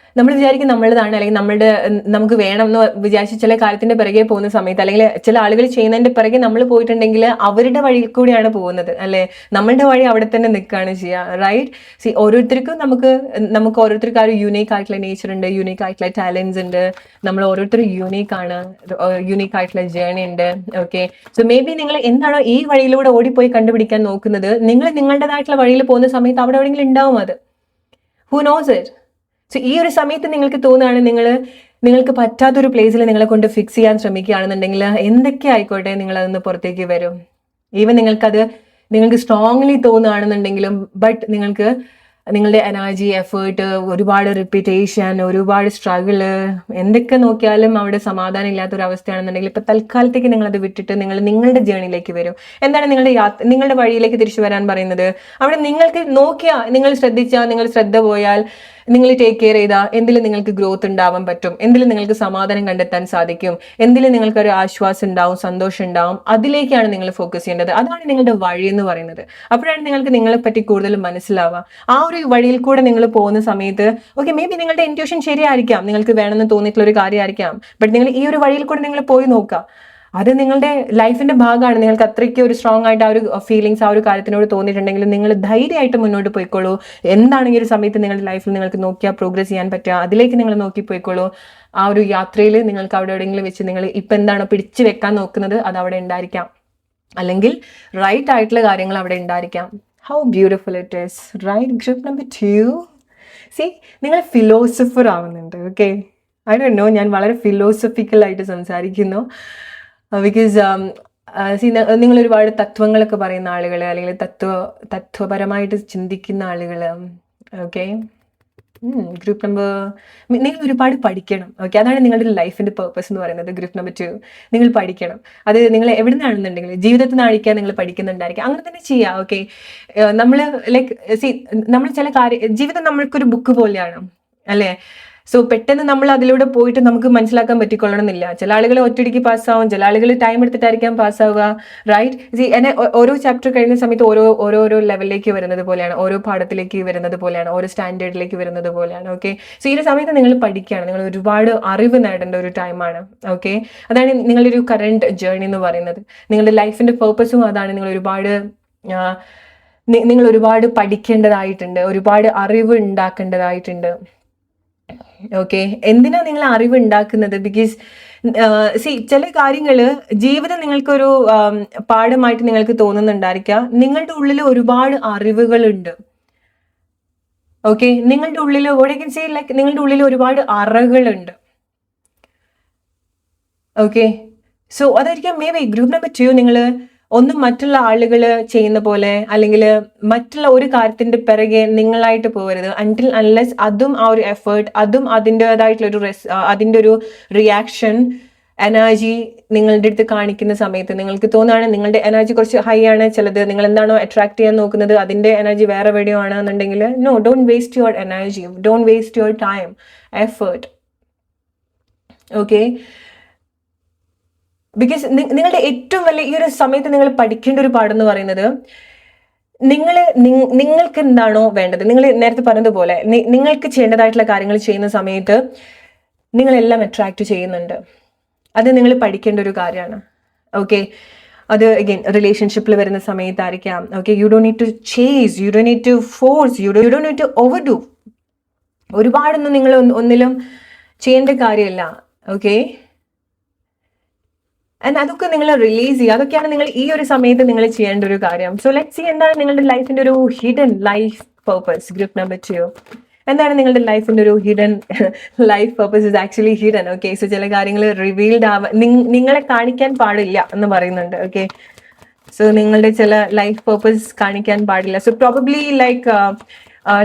വിചാരിക്കും നമ്മളതാണ്, അല്ലെങ്കിൽ നമുക്ക് വേണം എന്ന് വിചാരിച്ച് ചില കാര്യത്തിന്റെ പിറകെ പോകുന്ന സമയത്ത്, അല്ലെങ്കിൽ ചില ആളുകൾ ചെയ്യുന്നതിന്റെ പിറകെ നമ്മൾ പോയിട്ടുണ്ടെങ്കിൽ അവരുടെ വഴിയിൽ കൂടിയാണ് പോകുന്നത്, അല്ലേ? നമ്മളുടെ വഴി അവിടെ തന്നെ നിൽക്കുകയാണ് ചെയ്യുക, റൈറ്റ്? സി ഓരോരുത്തർക്കും നമുക്ക് ഓരോരുത്തർക്കും ആ ഒരു യൂണീക്ക് ആയിട്ടുള്ള നേച്ചർ ഉണ്ട്, യൂണീക്ക് ആയിട്ടുള്ള ടാലൻസ് ഉണ്ട്, നമ്മൾ ഓരോരുത്തരും യൂണീക്ക് ആണ്, യൂണീക്ക് ആയിട്ടുള്ള ജേർണി ഉണ്ട്. ഓക്കെ, സോ മേ ബി നിങ്ങൾ എന്താണോ ഈ വഴിയിലൂടെ ഓടിപ്പോയി കണ്ടുപിടിക്കാൻ നോക്കുന്നത്, നിങ്ങൾ നിങ്ങളുടേതായിട്ടുള്ള വഴിയിൽ പോകുന്ന സമയത്ത് അവിടെ എവിടെയെങ്കിലും ഉണ്ടാവും അത്. Who knows it? സോ ഈ ഒരു സമയത്ത് നിങ്ങൾക്ക് തോന്നുകയാണ് നിങ്ങൾക്ക് പറ്റാത്തൊരു പ്ലേസിൽ നിങ്ങളെ കൊണ്ട് ഫിക്സ് ചെയ്യാൻ ശ്രമിക്കുകയാണെന്നുണ്ടെങ്കിൽ എന്തൊക്കെ ആയിക്കോട്ടെ നിങ്ങൾ അതൊന്ന് പുറത്തേക്ക് വരും. ഈവൻ നിങ്ങൾക്ക് സ്ട്രോങ്ലി തോന്നുകയാണെന്നുണ്ടെങ്കിലും, ബട്ട് നിങ്ങളുടെ എനർജി, എഫേർട്ട്, ഒരുപാട് റിപ്പീറ്റേഷൻ, ഒരുപാട് സ്ട്രഗിള്, എന്തൊക്കെ നോക്കിയാലും അവിടെ സമാധാനം ഇല്ലാത്തൊരവസ്ഥയാണെന്നുണ്ടെങ്കിൽ ഇപ്പം തൽക്കാലത്തേക്ക് നിങ്ങളത് വിട്ടിട്ട് നിങ്ങളുടെ ജേണിയിലേക്ക് വരും. എന്താണ് നിങ്ങളുടെ വഴിയിലേക്ക് തിരിച്ചു വരാൻ പറയുന്നത്? അവിടെ നിങ്ങൾക്ക് നിങ്ങൾ ശ്രദ്ധ പോയാൽ, നിങ്ങൾ ടേക്ക് കെയർ ചെയ്താൽ എന്തിലും നിങ്ങൾക്ക് ഗ്രോത്ത് ഉണ്ടാവാൻ പറ്റും, എന്തിലും നിങ്ങൾക്ക് സമാധാനം കണ്ടെത്താൻ സാധിക്കും, എന്തിലും നിങ്ങൾക്കൊരു ആശ്വാസം ഉണ്ടാവും, സന്തോഷം ഉണ്ടാവും. അതിലേക്കാണ് നിങ്ങൾ ഫോക്കസ് ചെയ്യേണ്ടത്. അതാണ് നിങ്ങളുടെ വഴി എന്ന് പറയുന്നത്. അപ്പോഴാണ് നിങ്ങൾക്ക് നിങ്ങളെപ്പറ്റി കൂടുതൽ മനസ്സിലാവുക. ആ ഒരു വഴിയിൽ കൂടെ നിങ്ങൾ പോകുന്ന സമയത്ത്, ഓക്കെ, മേ ബി നിങ്ങളുടെ ഇൻറ്റ്യൂഷൻ ശരിയായിരിക്കാം, നിങ്ങൾക്ക് വേണമെന്ന് തോന്നിയിട്ടുള്ള ഒരു കാര്യമായിരിക്കാം, ബട്ട് നിങ്ങൾ ഈ ഒരു വഴിയിൽ കൂടെ നിങ്ങൾ പോയി നോക്കുക. അത് നിങ്ങളുടെ ലൈഫിന്റെ ഭാഗമാണ്. നിങ്ങൾക്ക് അത്രയ്ക്ക് ഒരു സ്ട്രോങ് ആയിട്ട് ആ ഒരു ഫീലിങ്സ്, ആ ഒരു കാര്യത്തിനോട് തോന്നിയിട്ടുണ്ടെങ്കിൽ നിങ്ങൾ ധൈര്യമായിട്ട് മുന്നോട്ട് പോയിക്കോളൂ. എന്താണെങ്കിൽ ഒരു സമയത്ത് നിങ്ങളുടെ ലൈഫിൽ നിങ്ങൾക്ക് നോക്കിയാൽ പ്രോഗ്രസ് ചെയ്യാൻ പറ്റുക, അതിലേക്ക് നിങ്ങൾ നോക്കി പോയിക്കോളൂ. ആ ഒരു യാത്രയിൽ നിങ്ങൾക്ക് അവിടെ എവിടെയെങ്കിലും വെച്ച് നിങ്ങൾ ഇപ്പം എന്താണോ പിടിച്ചു വെക്കാൻ നോക്കുന്നത് അത് അവിടെ ഉണ്ടായിരിക്കാം, അല്ലെങ്കിൽ റൈറ്റ് ആയിട്ടുള്ള കാര്യങ്ങൾ അവിടെ ഉണ്ടായിരിക്കാം. How beautiful it is, right? Group number 2, see നിങ്ങൾ ഫിലോസഫർ ആവുന്നുണ്ട്. ഓക്കെ, ഐ ഡോണ്ട് നോ, ഞാൻ വളരെ ഫിലോസഫിക്കൽ ആയിട്ട് സംസാരിക്കുന്നു. ബിക്കോസ് നിങ്ങൾ ഒരുപാട് തത്വങ്ങളൊക്കെ പറയുന്ന ആളുകൾ, അല്ലെങ്കിൽ തത്വപരമായിട്ട് ചിന്തിക്കുന്ന ആളുകൾ. ഓക്കെ, ഗ്രൂപ്പ് നമ്പർ, നിങ്ങൾ ഒരുപാട് പഠിക്കണം. ഓക്കെ, അതാണ് നിങ്ങളുടെ ലൈഫിന്റെ പേർപ്പസ് എന്ന് പറയുന്നത്. ഗ്രൂപ്പ് നമ്പർ 2, നിങ്ങൾ പഠിക്കണം. അത് നിങ്ങൾ എവിടെ നിന്നാണെന്നുണ്ടെങ്കിൽ ജീവിതത്തിൽ നിന്നായിരിക്കാം നിങ്ങൾ പഠിക്കുന്നുണ്ടായിരിക്കും, അങ്ങനെ തന്നെ ചെയ്യാം. ഓക്കെ, നമ്മൾ നമ്മൾ ചില ജീവിതം നമ്മൾക്കൊരു ബുക്ക് പോലെയാണ് അല്ലേ? സോ പെട്ടെന്ന് നമ്മൾ അതിലൂടെ പോയിട്ട് നമുക്ക് മനസ്സിലാക്കാൻ പറ്റിക്കൊള്ളണമെന്നില്ല. ചില ആളുകൾ ഒറ്റയടിക്ക് പാസ്സാവും, ചില ആളുകൾ ടൈം എടുത്തിട്ടായിരിക്കാം പാസ്സാവുക, റൈറ്റ്? എന്നെ ഓരോ ചാപ്റ്റർ കഴിയുന്ന സമയത്ത് ഓരോരോ ലെവലിലേക്ക് വരുന്നത് പോലെയാണ്, ഓരോ പാഠത്തിലേക്ക് വരുന്നത് പോലെയാണ്, ഓരോ സ്റ്റാൻഡേർഡിലേക്ക് വരുന്നത് പോലെയാണ്. ഓക്കെ, സോ ഈ ഒരു സമയത്ത് നിങ്ങൾ പഠിക്കുകയാണ്, നിങ്ങൾ ഒരുപാട് അറിവ് നേടേണ്ട ഒരു ടൈമാണ്. ഓക്കെ, അതാണ് നിങ്ങളുടെ ഒരു കറണ്ട് ജേർണി എന്ന് പറയുന്നത്. നിങ്ങളുടെ ലൈഫിന്റെ പേർപ്പസും അതാണ്. നിങ്ങൾ ഒരുപാട് പഠിക്കേണ്ടതായിട്ടുണ്ട്, ഒരുപാട് അറിവ് ഉണ്ടാക്കേണ്ടതായിട്ടുണ്ട്. ഓക്കെ, എന്തിനാ നിങ്ങൾ അറിവ് ഉണ്ടാക്കുന്നത്? ബിക്കോസ് ചില കാര്യങ്ങള് ജീവിതം നിങ്ങൾക്കൊരു പാഠമായിട്ട് നിങ്ങൾക്ക് തോന്നുന്നുണ്ടായിരിക്കാം. നിങ്ങളുടെ ഉള്ളിൽ ഒരുപാട് അറിവുകളുണ്ട്. ഓക്കെ, നിങ്ങളുടെ ഉള്ളിൽ നിങ്ങളുടെ ഉള്ളിൽ ഒരുപാട് അറകളുണ്ട്. ഓക്കെ, സോ അതായിരിക്കാം മേ ബി ഗ്രൂപ്പ് നമ്പർ 2 നിങ്ങൾ ഒന്നും മറ്റുള്ള ആളുകൾ ചെയ്യുന്ന പോലെ, അല്ലെങ്കിൽ മറ്റുള്ള ഒരു കാര്യത്തിന്റെ പിറകെ നിങ്ങളായിട്ട് പോകരുത്. അൺടിൽ അൺലെസ് അതും ആ ഒരു എഫേർട്ട്, അതും അതിൻ്റെ ഒരു റിയാക്ഷൻ, എനർജി നിങ്ങളുടെ അടുത്ത് കാണിക്കുന്ന സമയത്ത് നിങ്ങൾക്ക് തോന്നുകയാണ് നിങ്ങളുടെ എനർജി കുറച്ച് ഹൈ ആണ്, ചിലത് നിങ്ങൾ എന്താണോ അട്രാക്ട് ചെയ്യാൻ നോക്കുന്നത് അതിന്റെ എനർജി വേറെ എവിടെയോ ആണെന്നുണ്ടെങ്കിൽ, no, don't waste your energy, don't waste your time, effort. Okay, because നിങ്ങളുടെ ഏറ്റവും വലിയ ഈ ഒരു സമയത്ത് നിങ്ങൾ പഠിക്കേണ്ട ഒരു പാഠം എന്ന് പറയുന്നത്, നിങ്ങൾക്ക് എന്താണോ വേണ്ടത്, നിങ്ങൾ നേരത്തെ പറഞ്ഞതുപോലെ നിങ്ങൾക്ക് ചെയ്യേണ്ടതായിട്ടുള്ള കാര്യങ്ങൾ ചെയ്യുന്ന സമയത്ത് നിങ്ങളെല്ലാം അട്രാക്ട് ചെയ്യുന്നുണ്ട്. അത് നിങ്ങൾ പഠിക്കേണ്ട ഒരു കാര്യമാണ്. ഓക്കെ, അത് അഗൈൻ റിലേഷൻഷിപ്പിൽ വരുന്ന സമയത്തായിരിക്കാം. Okay, you don't need to chase, you don't need to force, you don't need to overdo. ഒരുപാടൊന്നും നിങ്ങൾ ഒന്നിലും ചെയ്യേണ്ട കാര്യമില്ല. ഓക്കെ, ആൻഡ് അതൊക്കെ നിങ്ങൾ റിലീസ് ചെയ്യുക. അതൊക്കെയാണ് നിങ്ങൾ ഈ ഒരു സമയത്ത് നിങ്ങൾ ചെയ്യേണ്ട ഒരു കാര്യം. സോ ലെറ്റ്സ് സീ, എന്താണ് നിങ്ങളുടെ ലൈഫിന്റെ ഒരു hidden life purpose? Group number 2, എന്താണ് നിങ്ങളുടെ ലൈഫിന്റെ ഒരു hidden life purpose? Is actually hidden. Okay, so ചില കാര്യങ്ങൾ റിവീൽഡ് നിങ്ങളെ കാണിക്കാൻ പാടില്ല എന്ന് പറയുന്നുണ്ട്. ഓക്കെ, സോ നിങ്ങളുടെ ചില ലൈഫ് പേർപ്പസ് കാണിക്കാൻ പാടില്ല. സോ പ്രോബബ്ലി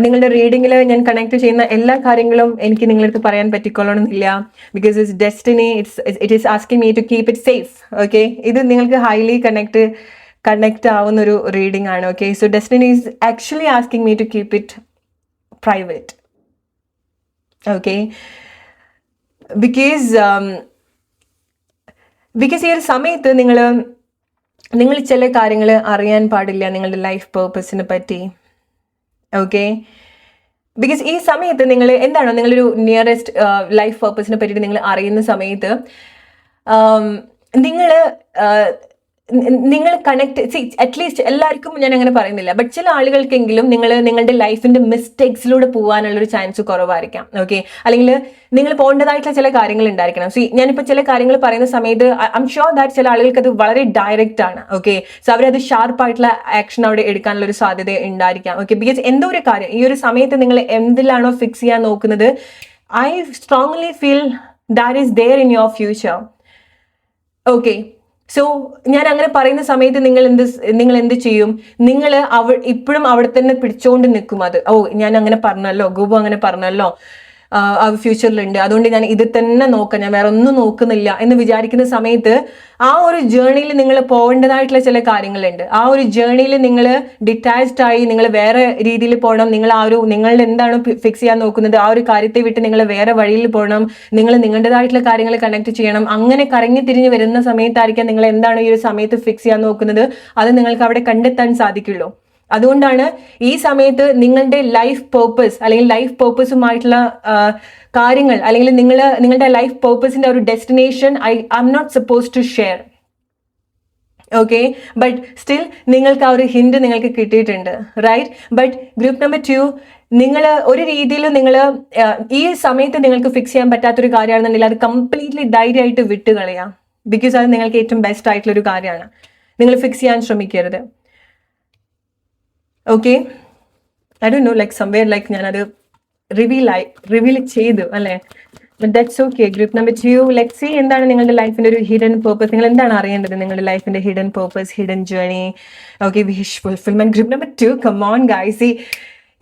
നിങ്ങളുടെ റീഡിങ്ങിൽ ഞാൻ കണക്ട് ചെയ്യുന്ന എല്ലാ കാര്യങ്ങളും എനിക്ക് നിങ്ങളടുത്ത് പറയാൻ പറ്റിക്കൊള്ളണമെന്നില്ല. Because it's destiny, it is asking me to keep it safe. Okay, ഇത് നിങ്ങൾക്ക് ഹൈലി കണക്ട് ആവുന്ന ഒരു റീഡിംഗ് ആണ്. Okay, so destiny is actually asking me to keep it private. Okay, because ഈ ഒരു സമയത്ത് നിങ്ങൾ ചില കാര്യങ്ങൾ അറിയാൻ പാടില്ല നിങ്ങളുടെ ലൈഫ് പേർപ്പസിനെ പറ്റി. ഓക്കെ, ബിക്കോസ് ഈ സമയത്ത് നിങ്ങൾ എന്താണോ നിങ്ങളൊരു നിയറസ്റ്റ് ലൈഫ് പേർപ്പസിനെ പറ്റിയിട്ട് നിങ്ങൾ അറിയുന്ന സമയത്ത് നിങ്ങൾ കണക്ട് അറ്റ്ലീസ്റ്റ് എല്ലാവർക്കും ഞാൻ അങ്ങനെ പറയുന്നില്ല, ബട്ട് ചില ആളുകൾക്കെങ്കിലും നിങ്ങളുടെ ലൈഫിന്റെ മിസ്റ്റേക്സിലൂടെ പോകാനുള്ളൊരു ചാൻസ് കുറവായിരിക്കാം. ഓക്കെ, അല്ലെങ്കിൽ നിങ്ങൾ പോകേണ്ടതായിട്ടുള്ള ചില കാര്യങ്ങൾ ഉണ്ടായിരിക്കണം. ഞാനിപ്പോൾ ചില കാര്യങ്ങൾ പറയുന്ന സമയത്ത് ഐ എം ഷുവർ ദാറ്റ് ചില ആളുകൾക്ക് അത് വളരെ ഡയറക്റ്റ് ആണ്. ഓക്കെ, സോ അവരത് ഷാർപ്പായിട്ടുള്ള ആക്ഷൻ അവിടെ എടുക്കാനുള്ള ഒരു സാധ്യത ഉണ്ടായിരിക്കാം. ഓക്കെ, ബിക്കോസ് എന്തോ ഒരു കാര്യം ഈ ഒരു സമയത്ത് നിങ്ങൾ എന്തിലാണോ ഫിക്സ് ചെയ്യാൻ നോക്കുന്നത്, I strongly feel that is there in your future. Okay, so ഞാൻ അങ്ങനെ പറയുന്ന സമയത്ത് നിങ്ങൾ എന്ത് ചെയ്യും? നിങ്ങൾ ഇപ്പോഴും അവിടെ തന്നെ പിടിച്ചോണ്ട് നിൽക്കും. അത് ഞാൻ അങ്ങനെ പറഞ്ഞല്ലോ, ഗോപു അങ്ങനെ പറഞ്ഞല്ലോ, ഫ്യൂച്ചറിലുണ്ട്, അതുകൊണ്ട് ഞാൻ ഇത് തന്നെ നോക്കാം, ഞാൻ വേറെ ഒന്നും നോക്കുന്നില്ല എന്ന് വിചാരിക്കുന്ന സമയത്ത് ആ ഒരു ജേർണിയിൽ നിങ്ങൾ പോകേണ്ടതായിട്ടുള്ള ചില കാര്യങ്ങളുണ്ട്. ആ ഒരു ജേർണിയിൽ നിങ്ങൾ ഡിറ്റാച്ച്ഡ് ആയി നിങ്ങൾ വേറെ രീതിയിൽ പോകണം. നിങ്ങൾ എന്താണ് ഫിക്സ് ചെയ്യാൻ നോക്കുന്നത് ആ ഒരു കാര്യത്തെ വിട്ട് നിങ്ങൾ വേറെ വഴിയിൽ പോകണം. നിങ്ങൾ നിങ്ങളുടേതായിട്ടുള്ള കാര്യങ്ങൾ കണക്ട് ചെയ്യണം. അങ്ങനെ കറങ്ങി തിരിഞ്ഞ് വരുന്ന സമയത്തായിരിക്കാം നിങ്ങൾ എന്താണ് ഈ ഒരു സമയത്ത് ഫിക്സ് ചെയ്യാൻ നോക്കുന്നത് അത് നിങ്ങൾക്ക് അവിടെ കണ്ടെത്താൻ സാധിക്കുള്ളൂ. അതുകൊണ്ടാണ് ഈ സമയത്ത് നിങ്ങളുടെ ലൈഫ് പേർപ്പസ് അല്ലെങ്കിൽ ലൈഫ് പേർപ്പസുമായിട്ടുള്ള കാര്യങ്ങൾ, അല്ലെങ്കിൽ നിങ്ങളുടെ ലൈഫ് പേർപ്പസിന്റെ ഒരു destination I am not suppose to share. Okay, but still നിങ്ങൾക്ക് ആ ഒരു ഹിന്റ് നിങ്ങൾക്ക് കിട്ടിയിട്ടുണ്ട്, റൈറ്റ്? ബട്ട് ഗ്രൂപ്പ് നമ്പർ 2, നിങ്ങൾ ഒരു രീതിയിൽ ഈ സമയത്ത് നിങ്ങൾക്ക് ഫിക്സ് ചെയ്യാൻ പറ്റാത്തൊരു കാര്യമാണെന്നുണ്ടെങ്കിൽ അത് കംപ്ലീറ്റ്ലി ധൈര്യമായിട്ട് വിട്ടുകളയാം. ബിക്കോസ് അത് നിങ്ങൾക്ക് ഏറ്റവും ബെസ്റ്റ് ആയിട്ടുള്ള ഒരു കാര്യമാണ്. നിങ്ങൾ ഫിക്സ് ചെയ്യാൻ ശ്രമിക്കരുത്. Okay, I don't know, like somewhere ഞാനത് റിവീൽ ചെയ്തു അല്ലേ? That's okay. Group number 2, let's see എന്താണ് നിങ്ങളുടെ ലൈഫിന്റെ ഒരു ഹിഡൻ പേർപ്പസ്. നിങ്ങൾ എന്താണ് അറിയേണ്ടത് നിങ്ങളുടെ ലൈഫിന്റെ hidden purpose, hidden journey. Okay, wish fulfilment. Group number 2, come on guys.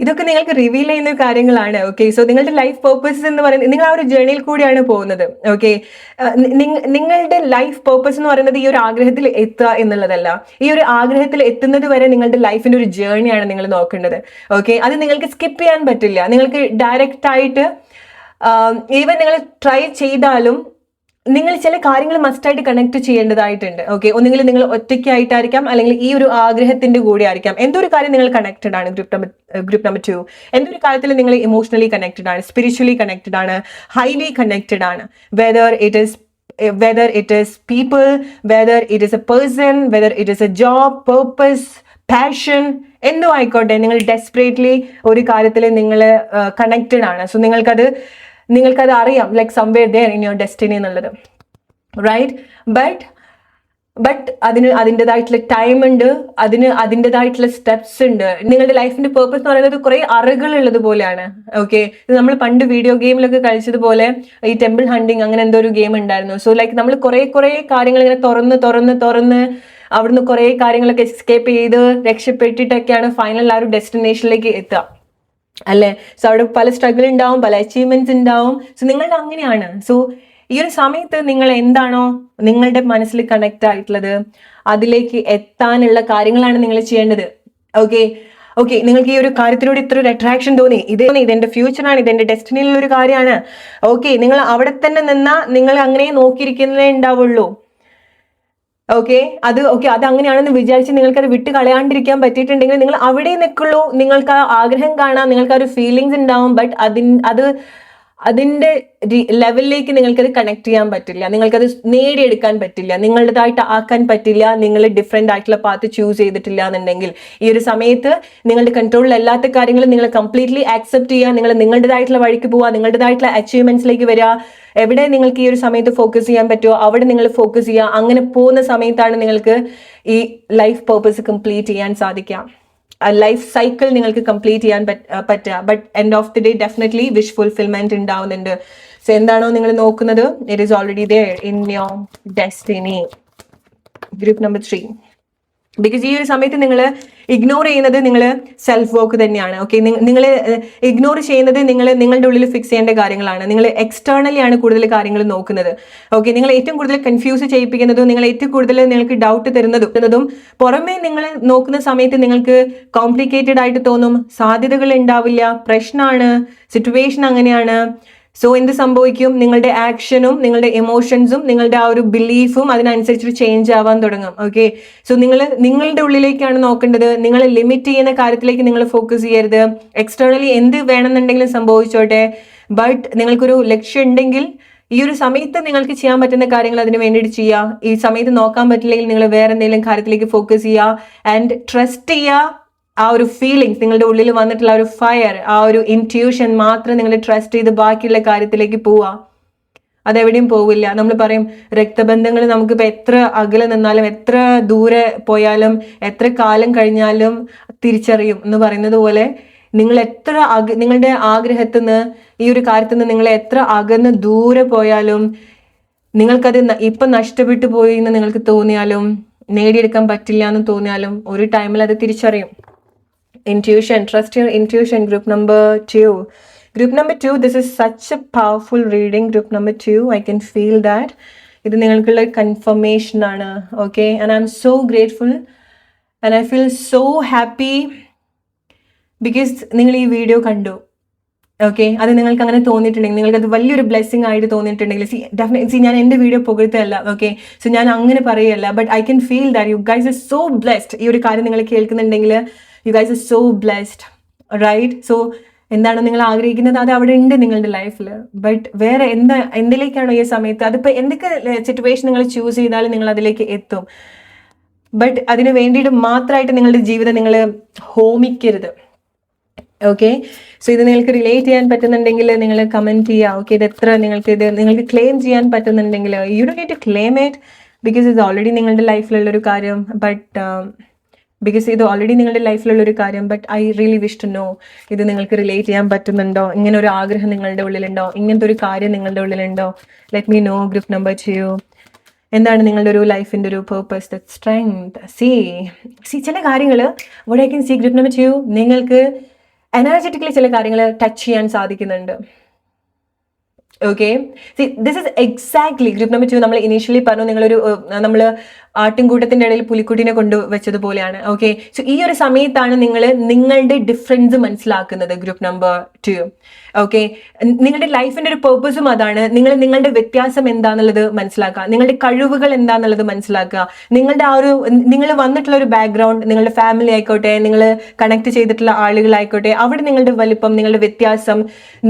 ഇതൊക്കെ നിങ്ങൾക്ക് റിവീൽ ചെയ്യുന്ന കാര്യങ്ങളാണ്. ഓക്കെ, സോ നിങ്ങളുടെ ലൈഫ് പേർപ്പസ് എന്ന് പറയുന്നത് നിങ്ങൾ ആ ഒരു ജേർണിയിൽ കൂടിയാണ് പോകുന്നത്. ഓക്കെ, നിങ്ങളുടെ ലൈഫ് പേർപ്പസ് എന്ന് പറയുന്നത് ഈ ഒരു ആഗ്രഹത്തിൽ എത്തുക എന്നുള്ളതല്ല. ഈ ഒരു ആഗ്രഹത്തിൽ എത്തുന്നത് വരെ നിങ്ങളുടെ ലൈഫിന്റെ ഒരു ജേർണിയാണ് നിങ്ങൾ നോക്കേണ്ടത്. ഓക്കെ, അത് നിങ്ങൾക്ക് സ്കിപ്പ് ചെയ്യാൻ പറ്റില്ല. നിങ്ങൾക്ക് ഡയറക്റ്റ് ആയിട്ട് ഈവൻ നിങ്ങൾ ട്രൈ ചെയ്താലും നിങ്ങൾ ചില കാര്യങ്ങൾ മസ്റ്റായിട്ട് കണക്ട് ചെയ്യേണ്ടതായിട്ടുണ്ട്. ഓക്കെ, ഒന്നുകിൽ നിങ്ങൾ ഒറ്റയ്ക്കായിട്ടായിരിക്കാം, അല്ലെങ്കിൽ ഈ ഒരു ആഗ്രഹത്തിന്റെ കൂടെ ആയിരിക്കാം. എന്തൊരു കാര്യം നിങ്ങൾ കണക്റ്റഡ് ആണ്. ഗ്രൂപ്പ് നമ്പർ 2, എന്തൊരു കാര്യത്തിൽ നിങ്ങൾ ഇമോഷണലി കണക്റ്റഡ് ആണ്, സ്പിരിച്വലി കണക്റ്റഡ് ആണ്, ഹൈലി കണക്റ്റഡ് ആണ്. whether it is people, whether it is a person, whether it is a job, purpose, passion, എന്തോ ആയിക്കോട്ടെ, നിങ്ങൾ ഡെസ്പറേറ്റ്ലി ഒരു കാര്യത്തിൽ നിങ്ങൾ കണക്റ്റഡ് ആണ്. സോ നിങ്ങൾക്കത് അറിയാം, like somewhere there in your destiny എന്നുള്ളത്, റൈറ്റ്? ബട്ട് അതിൻ്റെതായിട്ടുള്ള ടൈം ഉണ്ട്, അതിൻ്റെതായിട്ടുള്ള സ്റ്റെപ്സ് ഉണ്ട്. നിങ്ങളുടെ ലൈഫിന്റെ പേർപ്പസ് എന്ന് പറയുന്നത് കുറെ അറികൾ ഉള്ളത് പോലെയാണ്. ഓക്കെ, ഇത് നമ്മൾ പണ്ട് വീഡിയോ ഗെയിമിലൊക്കെ കളിച്ചതുപോലെ ഈ ടെമ്പിൾ ഹണ്ടിങ് അങ്ങനെ എന്തോ ഒരു ഗെയിം ഉണ്ടായിരുന്നു. സോ ലൈക്ക് നമ്മൾ കുറെ കാര്യങ്ങൾ ഇങ്ങനെ തുറന്ന് അവിടുന്ന് കുറെ കാര്യങ്ങളൊക്കെ എസ്കേപ്പ് ചെയ്ത് രക്ഷപ്പെട്ടിട്ടൊക്കെയാണ് ഫൈനൽ ആ ഒരു ഡെസ്റ്റിനേഷനിലേക്ക് എത്തുക, അല്ലേ? സോ അവിടെ പല സ്ട്രഗിൾ ഉണ്ടാവും, പല അച്ചീവ്മെന്റ്സ് ഉണ്ടാവും. സോ നിങ്ങളുടെ അങ്ങനെയാണ്. സോ ഈ ഒരു സമയത്ത് നിങ്ങൾ എന്താണോ നിങ്ങളുടെ മനസ്സിൽ കണക്ട് ആയിട്ടുള്ളത് അതിലേക്ക് എത്താനുള്ള കാര്യങ്ങളാണ് നിങ്ങൾ ചെയ്യേണ്ടത്. ഓക്കെ, നിങ്ങൾക്ക് ഈ ഒരു കാര്യത്തിലൂടെ ഇത്ര ഒരു അട്രാക്ഷൻ തോന്നി, ഇതെന്റെ ഫ്യൂച്ചറാണ്, ഇതെന്റെ ഡെസ്റ്റിനിയിലുള്ള ഒരു കാര്യമാണ്. ഓക്കെ, നിങ്ങൾ അവിടെ തന്നെ നിന്നാ നിങ്ങൾ അങ്ങനെ നോക്കിയിരിക്കുന്നതേ ഉണ്ടാവുള്ളൂ. ഓക്കെ, അത് അങ്ങനെയാണെന്ന് വിചാരിച്ച് നിങ്ങൾക്ക് അത് വിട്ട് കളയാണ്ടിരിക്കാൻ പറ്റിയിട്ടുണ്ടെങ്കിൽ നിങ്ങൾ അവിടെ നിൽക്കുള്ളൂ. നിങ്ങൾക്ക് ആ ആഗ്രഹം കാണാം, നിങ്ങൾക്ക് ആ ഒരു ഫീലിങ്സ് ഉണ്ടാവും, ബട്ട് അതിന്റെ ലെവലിലേക്ക് നിങ്ങൾക്കത് കണക്ട് ചെയ്യാൻ പറ്റില്ല, നിങ്ങൾക്കത് നേടിയെടുക്കാൻ പറ്റില്ല, നിങ്ങളുടേതായിട്ട് ആക്കാൻ പറ്റില്ല. നിങ്ങൾ ഡിഫറെന്റ് ആയിട്ടുള്ള പാത്ത് ചൂസ് ചെയ്തിട്ടില്ല എന്നുണ്ടെങ്കിൽ ഈ ഒരു സമയത്ത് നിങ്ങളുടെ കൺട്രോളിൽ അല്ലാത്ത കാര്യങ്ങൾ നിങ്ങൾ കംപ്ലീറ്റ്ലി ആക്സെപ്റ്റ് ചെയ്യുക, നിങ്ങൾ നിങ്ങളുടേതായിട്ടുള്ള വഴിക്ക് പോവുക, നിങ്ങളുടേതായിട്ടുള്ള അച്ചീവ്മെന്റ്സിലേക്ക് വരിക. എവിടെ നിങ്ങൾക്ക് ഈ ഒരു സമയത്ത് ഫോക്കസ് ചെയ്യാൻ പറ്റുമോ അവിടെ നിങ്ങൾ ഫോക്കസ് ചെയ്യുക. അങ്ങനെ പോകുന്ന സമയത്താണ് നിങ്ങൾക്ക് ഈ ലൈഫ് പേർപ്പസ് കംപ്ലീറ്റ് ചെയ്യാൻ സാധിക്കുക, ലൈഫ് സൈക്കിൾ നിങ്ങൾക്ക് കംപ്ലീറ്റ് ചെയ്യാൻ പറ്റുക. But end of the day definitely wish fulfilment ഉണ്ടാവുന്നുണ്ട്. സോ എന്താണോ നിങ്ങൾ നോക്കുന്നത്, it is already there in your destiny. Group number 3, because ഈ ഒരു സമയത്ത് നിങ്ങൾ ഇഗ്നോർ ചെയ്യുന്നത് നിങ്ങൾ സെൽഫ് വർക്ക് തന്നെയാണ്. ഓക്കെ, നിങ്ങൾ ഇഗ്നോർ ചെയ്യുന്നത് നിങ്ങളുടെ ഉള്ളിൽ ഫിക്സ് ചെയ്യേണ്ട കാര്യങ്ങളാണ്. നിങ്ങൾ എക്സ്റ്റേണലി ആണ് കൂടുതൽ കാര്യങ്ങൾ നോക്കുന്നത്. ഓക്കെ, നിങ്ങൾ ഏറ്റവും കൂടുതൽ കൺഫ്യൂസ് ചെയ്യിപ്പിക്കുന്നതും നിങ്ങൾ ഏറ്റവും കൂടുതൽ നിങ്ങൾക്ക് ഡൗട്ട് തരുന്നതും പുറമേ നിങ്ങൾ നോക്കുന്ന സമയത്ത് നിങ്ങൾക്ക് കോംപ്ലിക്കേറ്റഡ് ആയിട്ട് തോന്നും, സാധ്യതകൾ ഉണ്ടാവില്ല, പ്രശ്നമാണ്, സിറ്റുവേഷൻ അങ്ങനെയാണ്. സോ എന്ത് സംഭവിക്കും, നിങ്ങളുടെ ആക്ഷനും നിങ്ങളുടെ ഇമോഷൻസും നിങ്ങളുടെ ആ ഒരു ബിലീഫും അതിനനുസരിച്ച് ചേഞ്ച് ആവാൻ തുടങ്ങും. ഓക്കെ, സോ നിങ്ങളുടെ ഉള്ളിലേക്കാണ് നോക്കേണ്ടത്. നിങ്ങളെ ലിമിറ്റ് ചെയ്യുന്ന കാര്യത്തിലേക്ക് നിങ്ങൾ ഫോക്കസ് ചെയ്യരുത്. എക്സ്റ്റേണലി എന്ത് വേണമെന്നുണ്ടെങ്കിലും സംഭവിച്ചോട്ടെ, ബട്ട് നിങ്ങൾക്കൊരു ലക്ഷ്യം ഉണ്ടെങ്കിൽ ഈ ഒരു സമയത്ത് നിങ്ങൾക്ക് ചെയ്യാൻ പറ്റുന്ന കാര്യങ്ങൾ അതിന് വേണ്ടിയിട്ട് ചെയ്യുക. ഈ സമയത്ത് നോക്കാൻ പറ്റില്ലെങ്കിൽ നിങ്ങൾ വേറെ എന്തെങ്കിലും കാര്യത്തിലേക്ക് ഫോക്കസ് ചെയ്യുക ആൻഡ് ട്രസ്റ്റ് ചെയ്യുക. ആ ഒരു ഫീലിങ്സ് നിങ്ങളുടെ ഉള്ളിൽ വന്നിട്ടുള്ള ആ ഒരു ഫയർ, ആ ഒരു ഇൻറ്റ്യൂഷൻ മാത്രം നിങ്ങൾ ട്രസ്റ്റ് ചെയ്ത് ബാക്കിയുള്ള കാര്യത്തിലേക്ക് പോവുക. അതെവിടെയും പോവില്ല. നമ്മൾ പറയും രക്തബന്ധങ്ങൾ നമുക്കിപ്പോൾ എത്ര അകലെ നിന്നാലും എത്ര ദൂരെ പോയാലും എത്ര കാലം കഴിഞ്ഞാലും തിരിച്ചറിയും എന്ന് പറയുന്നത് പോലെ നിങ്ങൾ എത്ര നിങ്ങളുടെ ആഗ്രഹത്തിൽ നിന്ന് ഈ ഒരു കാര്യത്തിൽ നിന്ന് നിങ്ങൾ എത്ര അകന്ന് ദൂരെ പോയാലും നിങ്ങൾക്കത് ഇപ്പം നഷ്ടപ്പെട്ടു പോയി എന്ന് നിങ്ങൾക്ക് തോന്നിയാലും നേടിയെടുക്കാൻ പറ്റില്ല എന്ന് തോന്നിയാലും ഒരു ടൈമിൽ അത് തിരിച്ചറിയും. Intuition, trust your intuition. Group number 2, this is such a powerful reading. Group number 2, I can feel that ഇത് നിങ്ങൾക്കുള്ള കൺഫർമേഷൻ ആണ്. Okay, and I M so grateful and I feel so happy because നിങ്ങൾ ഈ video കണ്ടു. Okay, അത് നിങ്ങൾക്ക് അങ്ങനെ തോന്നിയിട്ടുണ്ടെങ്കിൽ, നിങ്ങൾക്ക് അത് വലിയൊരു ബ്ലെസ്സിങ് ആയിട്ട് തോന്നിയിട്ടുണ്ടെങ്കിൽ, ഡെഫിനറ്റ്ലി ഞാൻ എൻ്റെ വീഡിയോ പുകഴ്ത്തല്ല. ഓക്കെ, സോ ഞാൻ അങ്ങനെ പറയല്ല, but I can feel that you guys are so blessed. ഈ ഒരു കാര്യം നിങ്ങൾ കേൾക്കുന്നുണ്ടെങ്കിൽ you guys are so blessed, right? So എന്താണോ നിങ്ങൾ ആഗ്രഹിക്കുന്നത് അത് അവിടെ ഉണ്ട് നിങ്ങളുടെ ലൈഫിൽ. ബട്ട് വേറെ എന്തിലേക്കാണോ ഈ സമയത്ത്, അതിപ്പോൾ എന്തൊക്കെ സിറ്റുവേഷൻ നിങ്ങൾ ചൂസ് ചെയ്താലും നിങ്ങൾ അതിലേക്ക് എത്തും. ബട്ട് അതിന് വേണ്ടിയിട്ട് മാത്രമായിട്ട് നിങ്ങളുടെ ജീവിതം നിങ്ങൾ ഹോമിക്കരുത്. ഓക്കെ, സോ ഇത് നിങ്ങൾക്ക് റിലേറ്റ് ചെയ്യാൻ പറ്റുന്നുണ്ടെങ്കിൽ നിങ്ങൾ കമൻറ്റ് ചെയ്യുക. ഓക്കെ, ഇത് എത്ര നിങ്ങൾക്ക് ക്ലെയിം ചെയ്യാൻ പറ്റുന്നുണ്ടെങ്കിൽ you don't need to claim it because ഇത് ഓൾറെഡി നിങ്ങളുടെ ലൈഫിലുള്ളൊരു കാര്യം. ബട്ട് ബിക്കോസ് ഇത് ഓൾറെഡി നിങ്ങളുടെ ലൈഫിലുള്ള ഒരു കാര്യം. But I really wish to know ഇത് നിങ്ങൾക്ക് റിലേറ്റ് ചെയ്യാൻ പറ്റുന്നുണ്ടോ, ഇങ്ങനെ ഒരു ആഗ്രഹം നിങ്ങളുടെ ഉള്ളിലുണ്ടോ, ഇങ്ങനത്തെ ഒരു കാര്യം നിങ്ങളുടെ ഉള്ളിലുണ്ടോ? Let me know. Group number 2 എന്താണ് നിങ്ങളുടെ ഒരു ലൈഫിൻ്റെ ഒരു പേർപ്പസ്, ദ സ്ട്രെങ്ത്. സി ചില കാര്യങ്ങൾ what I can see group number 2 നിങ്ങൾക്ക് എനർജറ്റിക്കലി ചില കാര്യങ്ങൾ ടച്ച് ചെയ്യാൻ സാധിക്കുന്നുണ്ട്. Okay, see this is exactly group number 2 നമ്മൾ ഇനീഷ്യലി പറഞ്ഞു നിങ്ങളൊരു നമ്മൾ ആട്ടിൻകൂട്ടത്തിൻ്റെ ഇടയിൽ പുലിക്കുട്ടീനെ കൊണ്ടുവച്ചതുപോലെയാണ്. ഓക്കെ, സോ ഈ ഒരു സമയത്താണ് നിങ്ങൾ നിങ്ങളുടെ ഡിഫറൻസ് മനസ്സിലാക്കുന്നത്. ഗ്രൂപ്പ് നമ്പർ 2 ഓക്കെ, നിങ്ങളുടെ ലൈഫിൻ്റെ ഒരു പേർപ്പസും അതാണ്. നിങ്ങളുടെ വ്യത്യാസം എന്താണെന്നുള്ളത് മനസ്സിലാക്കുക, നിങ്ങളുടെ കഴിവുകൾ എന്താണെന്നുള്ളത് മനസ്സിലാക്കുക. നിങ്ങളുടെ ആ ഒരു നിങ്ങൾ വന്നിട്ടുള്ള ഒരു ബാക്ക്ഗ്രൗണ്ട്, നിങ്ങളുടെ ഫാമിലി ആയിക്കോട്ടെ, നിങ്ങൾ കണക്ട് ചെയ്തിട്ടുള്ള ആളുകളായിക്കോട്ടെ, അവിടെ നിങ്ങളുടെ വലിപ്പം, നിങ്ങളുടെ വ്യത്യാസം,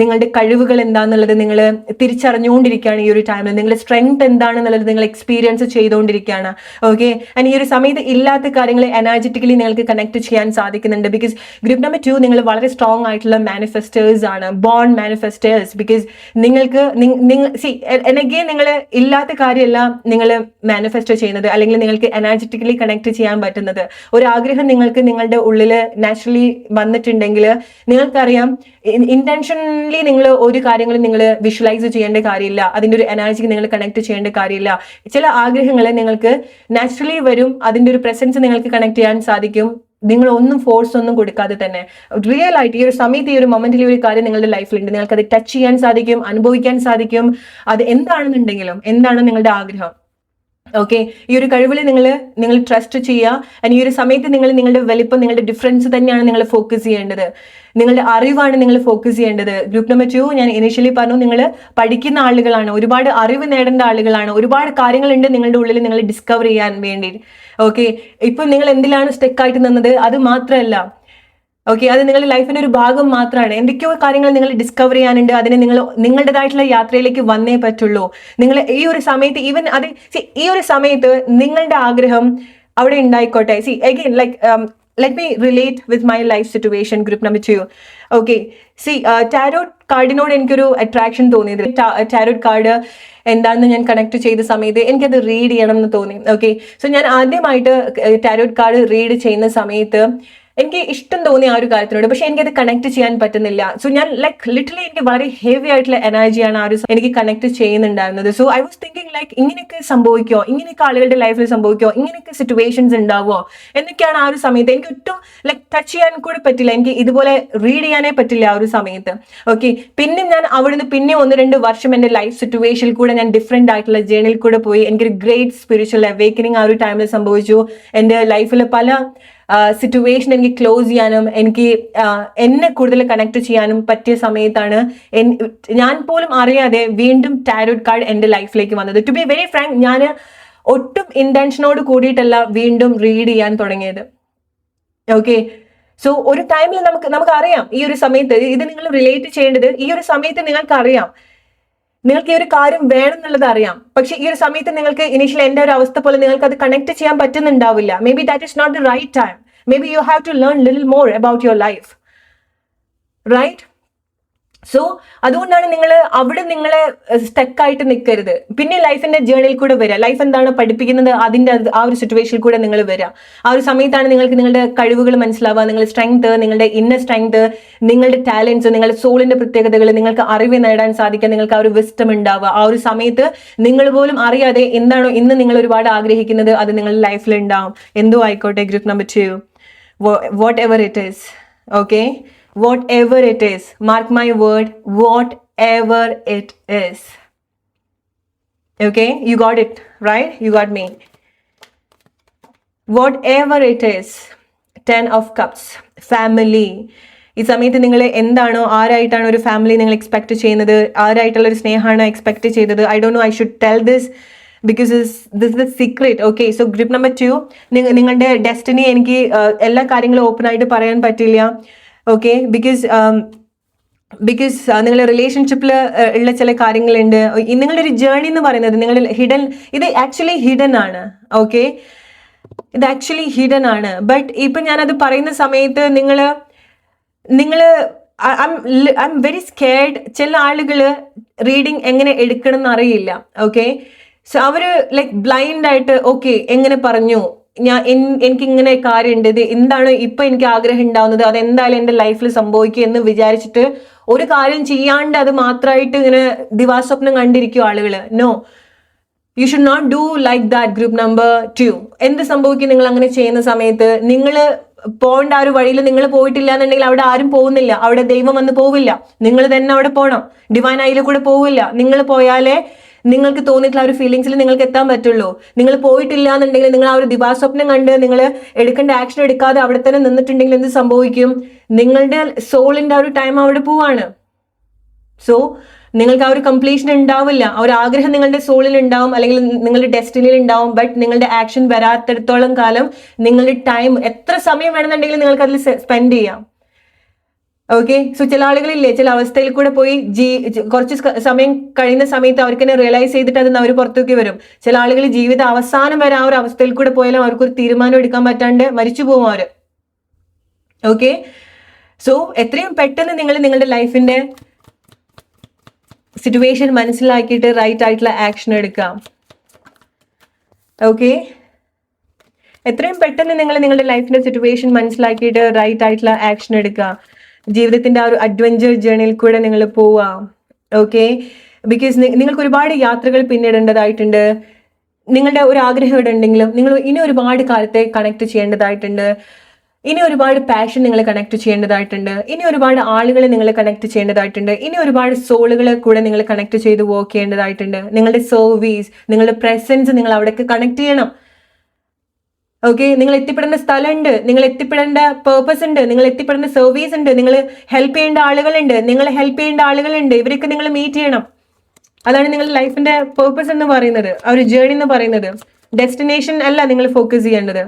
നിങ്ങളുടെ കഴിവുകൾ എന്താണെന്നുള്ളത് നിങ്ങൾ തിരിച്ചറിഞ്ഞുകൊണ്ടിരിക്കുകയാണ്. ഈ ഒരു ടൈമിൽ നിങ്ങളുടെ സ്ട്രെങ്ത് എന്താണെന്നുള്ളത് നിങ്ങൾ എക്സ്പീരിയൻസ് ചെയ്തുകൊണ്ടിരിക്കുകയാണ്. ഓക്കെ, ആൻഡ് ഈ ഒരു സമയത്ത് ഇല്ലാത്ത കാര്യങ്ങൾ എനർജറ്റിക്കലി നിങ്ങൾക്ക് കണക്ട് ചെയ്യാൻ സാധിക്കുന്നുണ്ട്. ബിക്കോസ് ഗ്രൂപ്പ് നമ്പർ 2 നിങ്ങൾ വളരെ സ്ട്രോങ് ആയിട്ടുള്ള മാനിഫെസ്റ്റേഴ്സ് ആണ്, ബോൺ മാനിഫെസ്റ്റേഴ്സ്. ബിക്കോസ് നിങ്ങൾക്ക് അഗെയിൻ നിങ്ങൾ ഇല്ലാത്ത കാര്യമെല്ലാം നിങ്ങൾ മാനിഫെസ്റ്റ് ചെയ്യുന്നത്, അല്ലെങ്കിൽ നിങ്ങൾക്ക് എനർജറ്റിക്കലി കണക്ട് ചെയ്യാൻ പറ്റുന്നത്. ഒരു ആഗ്രഹം നിങ്ങൾക്ക് നിങ്ങളുടെ ഉള്ളിൽ നാച്ചുറലി വന്നിട്ടുണ്ടെങ്കിൽ നിങ്ങൾക്കറിയാം ഇന്റൻഷനലി നിങ്ങൾ ഒരു കാര്യങ്ങളും നിങ്ങൾ വിഷ്വലൈസ് ചെയ്യേണ്ട കാര്യമില്ല, അതിൻ്റെ ഒരു എനർജിക്ക് നിങ്ങൾ കണക്ട് ചെയ്യേണ്ട കാര്യമില്ല. ചില ആഗ്രഹങ്ങൾ നിങ്ങൾക്ക് നാച്ചുറലി വരും, അതിൻ്റെ ഒരു പ്രസൻസ് നിങ്ങൾക്ക് കണക്ട് ചെയ്യാൻ സാധിക്കും, നിങ്ങൾ ഒന്നും ഫോഴ്സ് ഒന്നും കൊടുക്കാതെ തന്നെ. റിയൽ ആയിട്ട് ഈ ഒരു സമയത്ത്, ഈ ഒരു മൊമെന്റിൽ ഒരു കാര്യം നിങ്ങളുടെ ലൈഫിലുണ്ട്, നിങ്ങൾക്ക് അത് ടച്ച് ചെയ്യാൻ സാധിക്കും, അനുഭവിക്കാൻ സാധിക്കും. അത് എന്താണെന്നുണ്ടെങ്കിലും, എന്താണ് നിങ്ങളുടെ ആഗ്രഹം, ഓക്കെ, ഈ ഒരു കഴിവിൽ നിങ്ങൾ ട്രസ്റ്റ് ചെയ്യുക. ഈ ഒരു സമയത്ത് നിങ്ങളുടെ വലിപ്പം, നിങ്ങളുടെ ഡിഫറൻസ് തന്നെയാണ് നിങ്ങൾ ഫോക്കസ് ചെയ്യേണ്ടത്, നിങ്ങളുടെ അറിവാണ് നിങ്ങൾ ഫോക്കസ് ചെയ്യേണ്ടത്. ഗ്രൂപ്പ് നമ്പർ 2 ഞാൻ ഇനീഷ്യലി പറഞ്ഞു, നിങ്ങൾ പഠിക്കുന്ന ആളുകളാണ്, ഒരുപാട് അറിവ് നേടേണ്ട ആളുകളാണ്, ഒരുപാട് കാര്യങ്ങളുണ്ട് നിങ്ങളുടെ ഉള്ളിൽ നിങ്ങൾ ഡിസ്കവർ ചെയ്യാൻ വേണ്ടി. ഓക്കെ, ഇപ്പം നിങ്ങൾ എന്തിലാണ് സ്റ്റെക്കായിട്ട് നിന്നത് അത് മാത്രമല്ല, ഓക്കെ, അത് നിങ്ങളുടെ ലൈഫിന്റെ ഒരു ഭാഗം മാത്രമാണ്. എന്തൊക്കെയോ കാര്യങ്ങൾ നിങ്ങൾ ഡിസ്കവർ ചെയ്യാനുണ്ട്, അതിനെ നിങ്ങൾ നിങ്ങളുടേതായിട്ടുള്ള യാത്രയിലേക്ക് വന്നേ പറ്റുള്ളൂ. നിങ്ങൾ ഈ ഒരു സമയത്ത് ഈവൻ അത് ഈ ഒരു സമയത്ത് നിങ്ങളുടെ ആഗ്രഹം അവിടെ ഉണ്ടായിക്കോട്ടെ. Again let me relate with my life situation. Group number 2 okay, tarot കാർഡിനോട് എനിക്കൊരു അട്രാക്ഷൻ തോന്നിയത്. ടാരോട്ട് കാർഡ് എന്താണെന്ന് ഞാൻ കണക്ട് ചെയ്ത സമയത്ത് എനിക്കത് റീഡ് ചെയ്യണം എന്ന് തോന്നി. ഓക്കെ, സോ ഞാൻ ആദ്യമായിട്ട് ടാരോട്ട് കാർഡ് റീഡ് ചെയ്യുന്ന സമയത്ത് എനിക്ക് ഇഷ്ടം തോന്നി ആ ഒരു കാര്യത്തിനോട്, പക്ഷെ എനിക്കത് കണക്ട് ചെയ്യാൻ പറ്റുന്നില്ല. സോ ഞാൻ ലിറ്ററലി എനിക്ക് വളരെ ഹെവി ആയിട്ടുള്ള എനർജിയാണ് ആ ഒരു എനിക്ക് കണക്ട് ചെയ്യുന്നുണ്ടായിരുന്നത്. സോ ഐ വാസ് തിങ്കിങ് ഇങ്ങനെയൊക്കെ സംഭവിക്കോ, ഇങ്ങനെയൊക്കെ ആളുകളുടെ ലൈഫിൽ സംഭവിക്കോ, ഇങ്ങനെയൊക്കെ സിറ്റുവേഷൻസ് ഉണ്ടാവോ എന്നൊക്കെയാണ് ആ ഒരു സമയത്ത്. എനിക്ക് ഒട്ടും ടച്ച് ചെയ്യാൻ കൂടെ പറ്റില്ല, എനിക്ക് ഇതുപോലെ റീഡ് ചെയ്യാനേ പറ്റില്ല ആ ഒരു സമയത്ത്. ഓക്കെ, പിന്നെ ഞാൻ അവിടുന്ന് പിന്നെ 1-2 വർഷം എൻ്റെ ലൈഫ് സിറ്റുവേഷനിൽ കൂടെ ഞാൻ ഡിഫറെന്റ് ആയിട്ടുള്ള ജേർണിയിൽ കൂടെ പോയി. എനിക്കൊരു ഗ്രേറ്റ് സ്പിരിച്വൽ അവേക്കനിങ് ആ ഒരു ടൈമിൽ സംഭവിച്ചു. എൻ്റെ ലൈഫിൽ പല സിറ്റുവേഷൻ എനിക്ക് ക്ലോസ് ചെയ്യാനും എനിക്ക് എന്നെ കൂടുതൽ കണക്ട് ചെയ്യാനും പറ്റിയ സമയത്താണ് ഞാൻ പോലും അറിയാതെ വീണ്ടും ടാരോട്ട് കാർഡ് എൻ്റെ ലൈഫിലേക്ക് വന്നത്. ടു ബി വെരി ഫ്രാങ്ക്, ഞാൻ ഒട്ടും ഇന്റൻഷനോട് കൂടിയിട്ടല്ല വീണ്ടും റീഡ് ചെയ്യാൻ തുടങ്ങിയത്. ഓക്കെ, സോ ഒരു ടൈമിൽ നമുക്ക് അറിയാം ഈ ഒരു സമയത്ത് ഇത് നിങ്ങൾ റിലേറ്റ് ചെയ്യേണ്ടത്. ഈ ഒരു സമയത്ത് നിങ്ങൾക്കറിയാം നിങ്ങൾക്ക് ഈ ഒരു കാര്യം വേണം എന്നുള്ളത് അറിയാം, പക്ഷെ ഈ ഒരു സമയത്ത് നിങ്ങൾക്ക് ഇനീഷ്യലി എൻ്റെ ഒരു അവസ്ഥ പോലെ നിങ്ങൾക്ക് അത് കണക്ട് ചെയ്യാൻ പറ്റുന്നുണ്ടാവില്ല. Maybe that is not the right time. Maybe you have to learn little more about your life, right? So അതുകൊണ്ടാണ് നിങ്ങൾ അവിടെ നിങ്ങളെ സ്റ്റക്കായിട്ട് നിൽക്കരുത്. പിന്നെ ലൈഫിന്റെ ജേർണിയിൽ കൂടെ വരിക, ലൈഫ് എന്താണ് പഠിപ്പിക്കുന്നത് അതിന്റെ ആ ഒരു സിറ്റുവേഷനിൽ കൂടെ നിങ്ങൾ വരിക. ആ ഒരു സമയത്താണ് നിങ്ങൾക്ക് നിങ്ങളുടെ കഴിവുകൾ മനസ്സിലാവുക, നിങ്ങളുടെ സ്ട്രെങ്ത്, നിങ്ങളുടെ ഇന്നർ സ്ട്രെങ്ത്, നിങ്ങളുടെ ടാലൻസ്, നിങ്ങളുടെ സോളിന്റെ പ്രത്യേകതകൾ, നിങ്ങൾക്ക് അറിവ് നേടാൻ സാധിക്കുക, നിങ്ങൾക്ക് ആ ഒരു വിസ്റ്റം ഉണ്ടാവുക. ആ ഒരു സമയത്ത് നിങ്ങൾ പോലും അറിയാതെ എന്താണോ ഇന്ന് നിങ്ങൾ ഒരുപാട് ആഗ്രഹിക്കുന്നത് അത് നിങ്ങളുടെ ലൈഫിൽ ഉണ്ടാവും. എന്തോ ആയിക്കോട്ടെ. Group number 2, what ever it is, okay, whatever it is, mark my word, whatever it is. Okay, you got it right, you got me. Whatever it is. 10 of cups, family. ഈ സമയത്ത് നിങ്ങൾ എന്താണോ ആരായിട്ടാണ് ഒരു ഫാമിലി നിങ്ങൾ expect ചെയ്യുന്നത്, ആരായിട്ടുള്ള ഒരു സ്നേഹമാണ് expect ചെയ്തത്. I don't no, I should tell this because this is the secret. Okay, so group number 2, നിങ്ങളുടെ ഡെസ്റ്റിനി എനിക്ക് എല്ലാ കാര്യങ്ങളും ഓപ്പൺ ആയിട്ട് പറയാൻ പറ്റില്ല. ഓക്കെ, ബിക്കോസ് നിങ്ങളുടെ റിലേഷൻഷിപ്പിൽ ഉള്ള ചില കാര്യങ്ങളുണ്ട്. നിങ്ങളുടെ ഒരു ജേർണി എന്ന് പറയുന്നത് നിങ്ങളുടെ ഇത് ആക്ച്വലി ഹിഡൻ ആണ്. ഓക്കെ, ഇത് ആക്ച്വലി ഹിഡൻ ആണ്. ബട്ട് ഇപ്പം ഞാനത് പറയുന്ന സമയത്ത് നിങ്ങൾ ഐ എം വെരി സ്കേർഡ്. ചില ആളുകൾ റീഡിങ് എങ്ങനെ എടുക്കണം എന്ന് അറിയില്ല. ഓക്കെ, സോ അവർ ബ്ലൈൻഡ് ആയിട്ട് ഓക്കെ എങ്ങനെ പറഞ്ഞു എനിക്ക് ഇങ്ങനെ കാര്യമുണ്ട്, ഇത് എന്താണ് ഇപ്പൊ എനിക്ക് ആഗ്രഹം ഉണ്ടാവുന്നത്, അതെന്തായാലും എന്റെ ലൈഫിൽ സംഭവിക്കും എന്ന് വിചാരിച്ചിട്ട് ഒരു കാര്യം ചെയ്യാണ്ട് അത് മാത്രമായിട്ട് ഇങ്ങനെ ദിവാസ്വപ്നം കണ്ടിരിക്കും ആളുകള്. No, you should not do like that. Group number 2, എന്ത് സംഭവിക്കും നിങ്ങൾ അങ്ങനെ ചെയ്യുന്ന സമയത്ത്? നിങ്ങൾ പോകേണ്ട ആ ഒരു വഴിയിൽ നിങ്ങൾ പോയിട്ടില്ല എന്നുണ്ടെങ്കിൽ അവിടെ ആരും പോകുന്നില്ല, അവിടെ ദൈവം വന്ന് പോവില്ല, നിങ്ങൾ തന്നെ അവിടെ പോകണം. ഡിവൈൻ ഐയിൽ കൂടെ പോവില്ല. നിങ്ങൾ പോയാലേ നിങ്ങൾക്ക് തോന്നിയിട്ടുള്ള ആ ഒരു ഫീലിങ്സിൽ നിങ്ങൾക്ക് എത്താൻ പറ്റുള്ളൂ. നിങ്ങൾ പോയിട്ടില്ല എന്നുണ്ടെങ്കിൽ, നിങ്ങൾ ആ ഒരു ദിവാസ്വപ്നം കണ്ട് നിങ്ങൾ എടുക്കേണ്ട ആക്ഷൻ എടുക്കാതെ അവിടെ തന്നെ നിന്നിട്ടുണ്ടെങ്കിൽ എന്ത് സംഭവിക്കും? നിങ്ങളുടെ സോളിന്റെ ആ ഒരു ടൈം അവിടെ പോവാണ്. സോ നിങ്ങൾക്ക് ആ ഒരു കംപ്ലീഷൻ ഉണ്ടാവില്ല. ആ ഒരു ആഗ്രഹം നിങ്ങളുടെ സോളിൽ ഉണ്ടാവും, അല്ലെങ്കിൽ നിങ്ങളുടെ ഡെസ്റ്റിനിയിൽ ഉണ്ടാവും. ബട്ട് നിങ്ങളുടെ ആക്ഷൻ വരാത്തിടത്തോളം കാലം നിങ്ങളുടെ ടൈം എത്ര സമയം വേണമെന്നുണ്ടെങ്കിലും നിങ്ങൾക്ക് അതിൽ സ്പെൻഡ് ചെയ്യാം. ഓക്കെ. സോ ചില ആളുകളില്ലേ, ചില അവസ്ഥയിൽ കൂടെ പോയി കുറച്ച് സമയം കഴിയുന്ന സമയത്ത് അവർക്ക് തന്നെ റിയലൈസ് ചെയ്തിട്ട് അതിന് അവർ പുറത്തേക്ക് വരും. ചില ആളുകൾ ജീവിത അവസാനം വരെ ആ ഒരു അവസ്ഥയിൽ കൂടെ പോയാലും അവർക്കൊരു തീരുമാനം എടുക്കാൻ പറ്റാണ്ട് മരിച്ചു പോകും അവര്. ഓക്കെ. സോ എത്രയും പെട്ടെന്ന് നിങ്ങൾ നിങ്ങളുടെ ലൈഫിന്റെ സിറ്റുവേഷൻ മനസ്സിലാക്കിയിട്ട് റൈറ്റ് ആയിട്ടുള്ള ആക്ഷൻ എടുക്കാം. ഓക്കെ. എത്രയും പെട്ടെന്ന് നിങ്ങൾ നിങ്ങളുടെ ലൈഫിന്റെ സിറ്റുവേഷൻ മനസ്സിലാക്കിയിട്ട് റൈറ്റ് ആയിട്ടുള്ള ആക്ഷൻ എടുക്കുക. ജീവിതത്തിന്റെ ആ ഒരു അഡ്വഞ്ചർ ജേർണിയിൽ കൂടെ നിങ്ങൾ പോവാം. ഓക്കെ. ബിക്കോസ് നിങ്ങൾക്ക് ഒരുപാട് യാത്രകൾ പിന്നിടേണ്ടതായിട്ടുണ്ട്. നിങ്ങളുടെ ഒരു ആഗ്രഹം ഇവിടെ ഉണ്ടെങ്കിലും നിങ്ങൾ ഇനി ഒരുപാട് കാലത്തെ കണക്ട് ചെയ്യേണ്ടതായിട്ടുണ്ട്. ഇനി ഒരുപാട് പാഷൻ നിങ്ങൾ കണക്ട് ചെയ്യേണ്ടതായിട്ടുണ്ട്. ഇനി ഒരുപാട് ആളുകളെ നിങ്ങൾ കണക്ട് ചെയ്യേണ്ടതായിട്ടുണ്ട്. ഇനി ഒരുപാട് സോളുകളെ കൂടെ നിങ്ങൾ കണക്ട് ചെയ്ത് വർക്ക് ചെയ്യേണ്ടതായിട്ടുണ്ട്. നിങ്ങളുടെ സർവീസ്, നിങ്ങളുടെ പ്രസൻസ് നിങ്ങൾ അവിടേക്ക് കണക്ട് ചെയ്യണം. ഓക്കെ. നിങ്ങൾ എത്തിപ്പെടേണ്ട സ്ഥലമുണ്ട്, നിങ്ങൾ എത്തിപ്പെടേണ്ട പേർപ്പസ് ഉണ്ട്, നിങ്ങൾ എത്തിപ്പെടേണ്ട സർവീസ് ഉണ്ട്, നിങ്ങൾ ഹെൽപ്പ് ചെയ്യേണ്ട ആളുകളുണ്ട്, നിങ്ങൾ ഹെൽപ്പ് ചെയ്യേണ്ട ആളുകളുണ്ട്. ഇവരൊക്കെ നിങ്ങൾ മീറ്റ് ചെയ്യണം. അതാണ് നിങ്ങളുടെ ലൈഫിന്റെ പേർപ്പസ് എന്ന് പറയുന്നത്, ആ ഒരു ജേർണി എന്ന് പറയുന്നത്. ഡെസ്റ്റിനേഷൻ അല്ല നിങ്ങൾ ഫോക്കസ് ചെയ്യേണ്ടത്.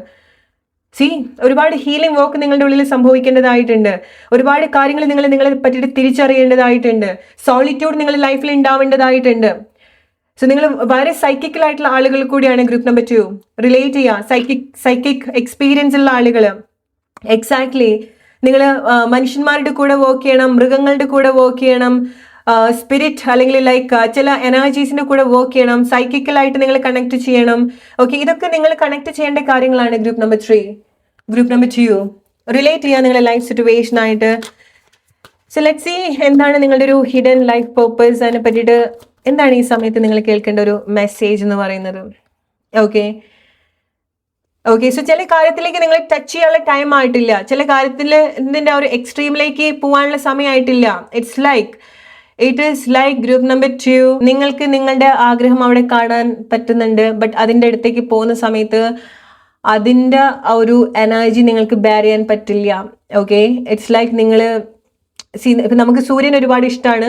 ഒരുപാട് ഹീലിംഗ് വർക്ക് നിങ്ങളുടെ ഉള്ളിൽ സംഭവിക്കേണ്ടതായിട്ടുണ്ട്. ഒരുപാട് കാര്യങ്ങൾ നിങ്ങളെ പറ്റിയിട്ട് തിരിച്ചറിയേണ്ടതായിട്ടുണ്ട്. സോളിറ്റ്യൂഡ് നിങ്ങളുടെ ലൈഫിൽ ഉണ്ടാവേണ്ടതായിട്ടുണ്ട്. സോ നിങ്ങൾ വളരെ സൈക്കിക്കൽ ആയിട്ടുള്ള ആളുകൾ കൂടിയാണ് ഗ്രൂപ്പ് നമ്പർ 2. റിലേറ്റ് ചെയ്യുക, സൈക്കിക് എക്സ്പീരിയൻസ് ഉള്ള ആളുകൾ. എക്സാക്ട്ലി. നിങ്ങൾ മനുഷ്യന്മാരുടെ കൂടെ വർക്ക് ചെയ്യണം, മൃഗങ്ങളുടെ കൂടെ വർക്ക് ചെയ്യണം, സ്പിരിറ്റ് അല്ലെങ്കിൽ ലൈക്ക് ചില എനർജീസിന്റെ കൂടെ വർക്ക് ചെയ്യണം, സൈക്കിക്കലായിട്ട് നിങ്ങൾ കണക്ട് ചെയ്യണം. ഓക്കെ. ഇതൊക്കെ നിങ്ങൾ കണക്ട് ചെയ്യേണ്ട കാര്യങ്ങളാണ് group number 3. Group number 2 relate ചെയ്യുക നിങ്ങളുടെ ലൈഫ് സിറ്റുവേഷൻ ആയിട്ട്. സോ ലെറ്റ്സ് സീ എന്താണ് നിങ്ങളുടെ ഒരു ഹിഡൻ ലൈഫ് പർപ്പസ്, അതിനെ പറ്റിയിട്ട് എന്താണ് ഈ സമയത്ത് നിങ്ങൾ കേൾക്കേണ്ട ഒരു മെസ്സേജ് എന്ന് പറയുന്നത്. ഓക്കെ. സോ ചില കാര്യത്തിലേക്ക് നിങ്ങൾ ടച്ച് ചെയ്യാനുള്ള ടൈം ആയിട്ടില്ല, ചില കാര്യത്തിൽ ഇതിന്റെ ഒരു എക്സ്ട്രീമിലേക്ക് പോകാനുള്ള സമയമായിട്ടില്ല. It is like group number 2, നിങ്ങൾക്ക് നിങ്ങളുടെ ആഗ്രഹം അവിടെ കാണാൻ പറ്റുന്നുണ്ട്. ബട്ട് അതിൻ്റെ അടുത്തേക്ക് പോകുന്ന സമയത്ത് അതിൻ്റെ ഒരു എനർജി നിങ്ങൾക്ക് ബെയർ ചെയ്യാൻ പറ്റില്ല. ഓക്കെ. ഇറ്റ്സ് ലൈക്ക് നിങ്ങൾ ഇപ്പം നമുക്ക് സൂര്യൻ ഒരുപാട് ഇഷ്ടമാണ്.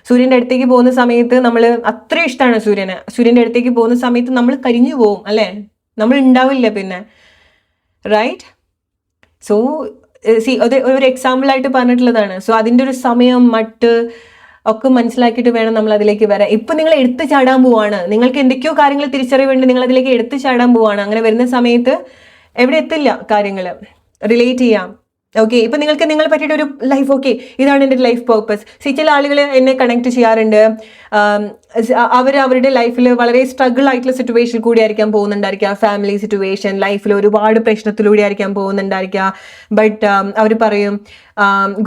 സൂര്യൻ്റെ അടുത്തേക്ക് പോകുന്ന സമയത്ത് നമ്മൾ അത്ര ഇഷ്ടമാണ് സൂര്യൻ്റെ അടുത്തേക്ക് പോകുന്ന സമയത്ത് നമ്മൾ കരിഞ്ഞു പോവും, അല്ലേ? നമ്മൾ ഉണ്ടാവില്ല പിന്നെ, റൈറ്റ്? സോ അത് ഒരു എക്സാമ്പിളായിട്ട് പറഞ്ഞിട്ടുള്ളതാണ്. സോ അതിൻ്റെ ഒരു സമയം മട്ട് ഒക്കെ മനസ്സിലാക്കിയിട്ട് വേണം നമ്മൾ അതിലേക്ക് വരാൻ. ഇപ്പം നിങ്ങൾ എടുത്തു ചാടാൻ പോവാണ്, നിങ്ങൾക്ക് എന്തൊക്കെയോ കാര്യങ്ങൾ തിരിച്ചറിവുണ്ട്, നിങ്ങൾ അതിലേക്ക് എടുത്തു ചാടാൻ പോവാണ്. അങ്ങനെ വരുന്ന സമയത്ത് എവിടെ എത്തില്ല കാര്യങ്ങൾ. റിലേറ്റ് ചെയ്യാം. ഓക്കെ. ഇപ്പം നിങ്ങൾക്ക് നിങ്ങളെ പറ്റിയിട്ട് ഒരു ലൈഫ്, ഓക്കെ ഇതാണ് എൻ്റെ ലൈഫ് പർപ്പസ്. ചില ആളുകൾ എന്നെ കണക്ട് ചെയ്യാറുണ്ട്. അവരുടെ ലൈഫിൽ വളരെ സ്ട്രഗിൾ ആയിട്ടുള്ള സിറ്റുവേഷൻ കൂടി ആയിരിക്കാം പോകുന്നുണ്ടായിരിക്കുക. ഫാമിലി സിറ്റുവേഷൻ, ലൈഫിൽ ഒരുപാട് പ്രശ്നത്തിലൂടെ ആയിരിക്കാം പോകുന്നുണ്ടായിരിക്കുക. ബട്ട് അവർ പറയും,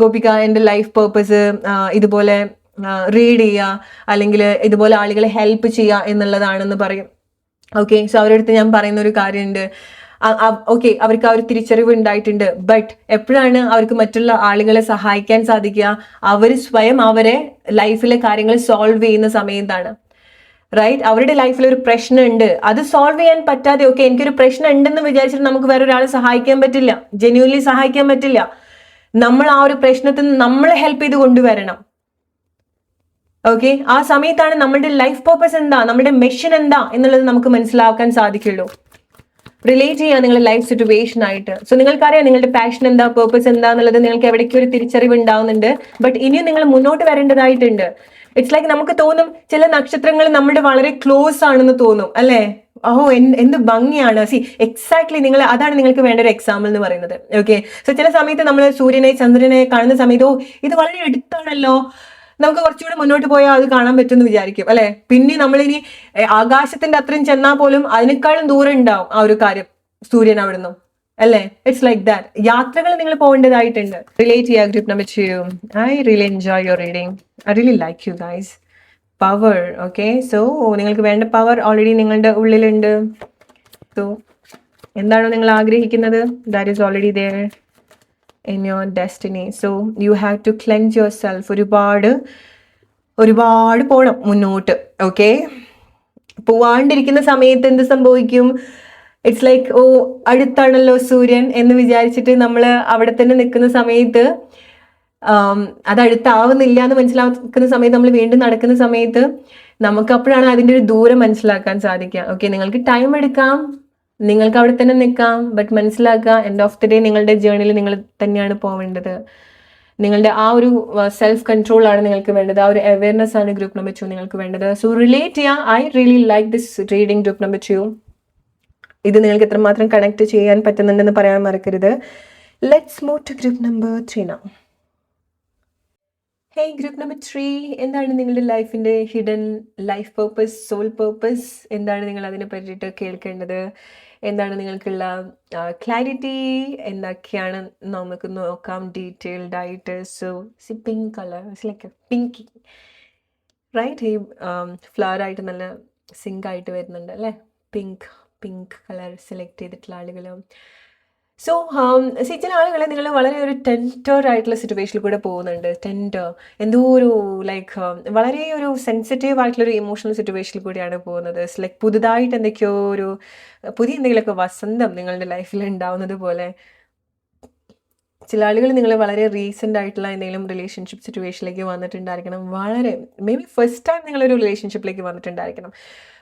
ഗോപിക എൻ്റെ ലൈഫ് പർപ്പസ് ഇതുപോലെ റീഡ് ചെയ്യുക, അല്ലെങ്കിൽ ഇതുപോലെ ആളുകളെ ഹെൽപ്പ് ചെയ്യുക എന്നുള്ളതാണെന്ന് പറയും. ഓക്കെ. സോ അവരുടെ അടുത്ത് ഞാൻ പറയുന്ന ഒരു കാര്യമുണ്ട്. ഓക്കെ, അവർക്ക് ആ ഒരു തിരിച്ചറിവ് ഉണ്ടായിട്ടുണ്ട്. ബട്ട് എപ്പോഴാണ് അവർക്ക് മറ്റുള്ള ആളുകളെ സഹായിക്കാൻ സാധിക്കുക? അവർ സ്വയം അവരെ ലൈഫിലെ കാര്യങ്ങൾ സോൾവ് ചെയ്യുന്ന സമയത്താണ്, റൈറ്റ്? അവരുടെ ലൈഫിൽ ഒരു പ്രശ്നം ഉണ്ട്, അത് സോൾവ് ചെയ്യാൻ പറ്റാതെ, ഓക്കെ എനിക്കൊരു പ്രശ്നം ഉണ്ടെന്ന് വിചാരിച്ചിട്ട് നമുക്ക് വേറെ ഒരാളെ സഹായിക്കാൻ പറ്റില്ല, ജെന്യൂൻലി സഹായിക്കാൻ പറ്റില്ല. നമ്മൾ ആ ഒരു പ്രശ്നത്തിൽ നിന്ന് നമ്മളെ ഹെൽപ്പ് ചെയ്ത് കൊണ്ടുവരണം. ഓക്കെ. ആ സമയത്താണ് നമ്മളുടെ ലൈഫ് പർപ്പസ് എന്താ, നമ്മുടെ മിഷൻ എന്താ എന്നുള്ളത് നമുക്ക് മനസ്സിലാക്കാൻ സാധിക്കുള്ളൂ. റിലേറ്റ് ചെയ്യുക നിങ്ങളുടെ ലൈഫ് സിറ്റുവേഷൻ ആയിട്ട്. സോ നിങ്ങൾക്കറിയാം നിങ്ങളുടെ പാഷൻ എന്താ, പർപ്പസ് എന്താ എന്നുള്ളത് നിങ്ങൾക്ക് എവിടേക്ക് ഒരു തിരിച്ചറിവ് ഉണ്ടാവുന്നുണ്ട്. ബട്ട് ഇനിയും നിങ്ങൾ മുന്നോട്ട് വരേണ്ടതായിട്ടുണ്ട്. ഇറ്റ്സ് ലൈക്ക് നമുക്ക് തോന്നും ചില നക്ഷത്രങ്ങൾ നമ്മുടെ വളരെ ക്ലോസ് ആണെന്ന് തോന്നും, അല്ലേ? എന്ത് ഭംഗിയാണ്. എക്സാക്ട്ലി അതാണ് നിങ്ങൾക്ക് വേണ്ട ഒരു എക്സാമ്പിൾ എന്ന് പറയുന്നത്. ഓക്കെ. സോ ചില സമയത്ത് നമ്മൾ സൂര്യനെ ചന്ദ്രനെ കാണുന്ന സമയത്ത് ഇത് വളരെ അടുത്താണല്ലോ, നമുക്ക് കുറച്ചുകൂടെ മുന്നോട്ട് പോയാൽ അത് കാണാൻ പറ്റുമെന്ന് വിചാരിക്കും, അല്ലെ? പിന്നെ നമ്മളിനി ആകാശത്തിന്റെ അത്രയും ചെന്നാൽ പോലും അതിനേക്കാളും ദൂരം ഉണ്ടാവും ആ ഒരു കാര്യം. സൂര്യൻ അവിടുന്ന്, അല്ലേ? It's like that. യാത്രകൾ നിങ്ങൾ പോകേണ്ടതായിട്ടുണ്ട്. റിലേറ്റ് ചെയ്യുക group number 2. I really enjoy your reading. I really like you guys. Power. Okay, so നിങ്ങൾക്ക് വേണ്ട പവർ ഓൾറെഡി നിങ്ങളുടെ ഉള്ളിലുണ്ട്. സോ എന്താണോ നിങ്ങൾ ആഗ്രഹിക്കുന്നത്, that is already there in your destiny. So you have to cleanse yourself. ഒരുപാട് പോണം മുന്നോട്ട്. ഓക്കെ, പോവാണ്ടിരിക്കുന്ന സമയത്ത് എന്ത് സംഭവിക്കും? ഇറ്റ്സ് ലൈക്ക്, ഓ അടുത്താണല്ലോ സൂര്യൻ എന്ന് വിചാരിച്ചിട്ട് നമ്മൾ അവിടെ തന്നെ നിൽക്കുന്ന സമയത്ത് അത് അടുത്താവുന്നില്ല എന്ന് മനസ്സിലാക്കുന്ന സമയത്ത് നമ്മൾ വീണ്ടും നടക്കുന്ന സമയത്ത് നമുക്ക് അപ്പോഴാണ് അതിൻ്റെ ഒരു ദൂരം മനസ്സിലാക്കാൻ സാധിക്കുക. ഓക്കെ, നിങ്ങൾക്ക് ടൈം എടുക്കാം, നിങ്ങൾക്ക് അവിടെ തന്നെ നിൽക്കാം, ബട്ട് മനസ്സിലാക്കുക എൻഡ് ഓഫ് ദി ഡേ നിങ്ങളുടെ ജേർണിയിൽ നിങ്ങൾ തന്നെയാണ് പോവേണ്ടത്. നിങ്ങളുടെ ആ ഒരു സെൽഫ് കൺട്രോൾ ആണ് നിങ്ങൾക്ക് വേണ്ടത്, ആ ഒരു അവയർനെസ് ആണ് ഗ്രൂപ്പ് നമ്പർ 2 നിങ്ങൾക്ക് വേണ്ടത്. സോ റിലേറ്റ് ചെയ്യാം. I really like this reading group number 2. ഇത് നിങ്ങൾക്ക് എത്രമാത്രം കണക്ട് ചെയ്യാൻ പറ്റുന്നുണ്ടെന്ന് പറയാൻ മറക്കരുത്. Let's move to group number 3 now. Hey group number 3, എന്താണ് നിങ്ങളുടെ ലൈഫിൻ്റെ hidden life purpose, soul purpose? എന്താണ് നിങ്ങൾ അതിനെ പറ്റിയിട്ട് കേൾക്കേണ്ടത്? എന്താണ് നിങ്ങൾക്കുള്ള ക്ലാരിറ്റി? എന്തൊക്കെയാണ് നമുക്ക് നോക്കാം ഡീറ്റെയിൽഡ് ആയിട്ട്. So pink colour, like pinky, right? ഈ ഫ്ലവർ ആയിട്ട് നല്ല സിങ്ക് ആയിട്ട് വരുന്നുണ്ട് അല്ലേ? പിങ്ക് കളർ സെലക്ട് ചെയ്തിട്ടുള്ള ആളുകൾ. സോ ചില ആളുകൾ നിങ്ങൾ വളരെ ഒരു ടെൻഡർ ആയിട്ടുള്ള സിറ്റുവേഷനിൽ കൂടെ പോകുന്നുണ്ട്. എന്തോ ഒരു ലൈക്ക് വളരെ ഒരു സെൻസിറ്റീവ് ആയിട്ടുള്ളൊരു ഇമോഷണൽ സിറ്റുവേഷനിൽ കൂടിയാണ് പോകുന്നത്. ലൈക്ക് പുതുതായിട്ട് എന്തൊക്കെയോ ഒരു പുതിയ എന്തെങ്കിലുമൊക്കെ വസന്തം നിങ്ങളുടെ ലൈഫിൽ ഉണ്ടാവുന്നത് പോലെ. ചില ആളുകൾ നിങ്ങൾ വളരെ റീസെൻ്റ് ആയിട്ടുള്ള എന്തെങ്കിലും റിലേഷൻഷിപ്പ് സിറ്റുവേഷനിലേക്ക് വന്നിട്ടുണ്ടായിരിക്കണം. വളരെ മേ ബി ഫസ്റ്റ് ടൈം നിങ്ങളൊരു റിലേഷൻഷിപ്പിലേക്ക് വന്നിട്ടുണ്ടായിരിക്കണം.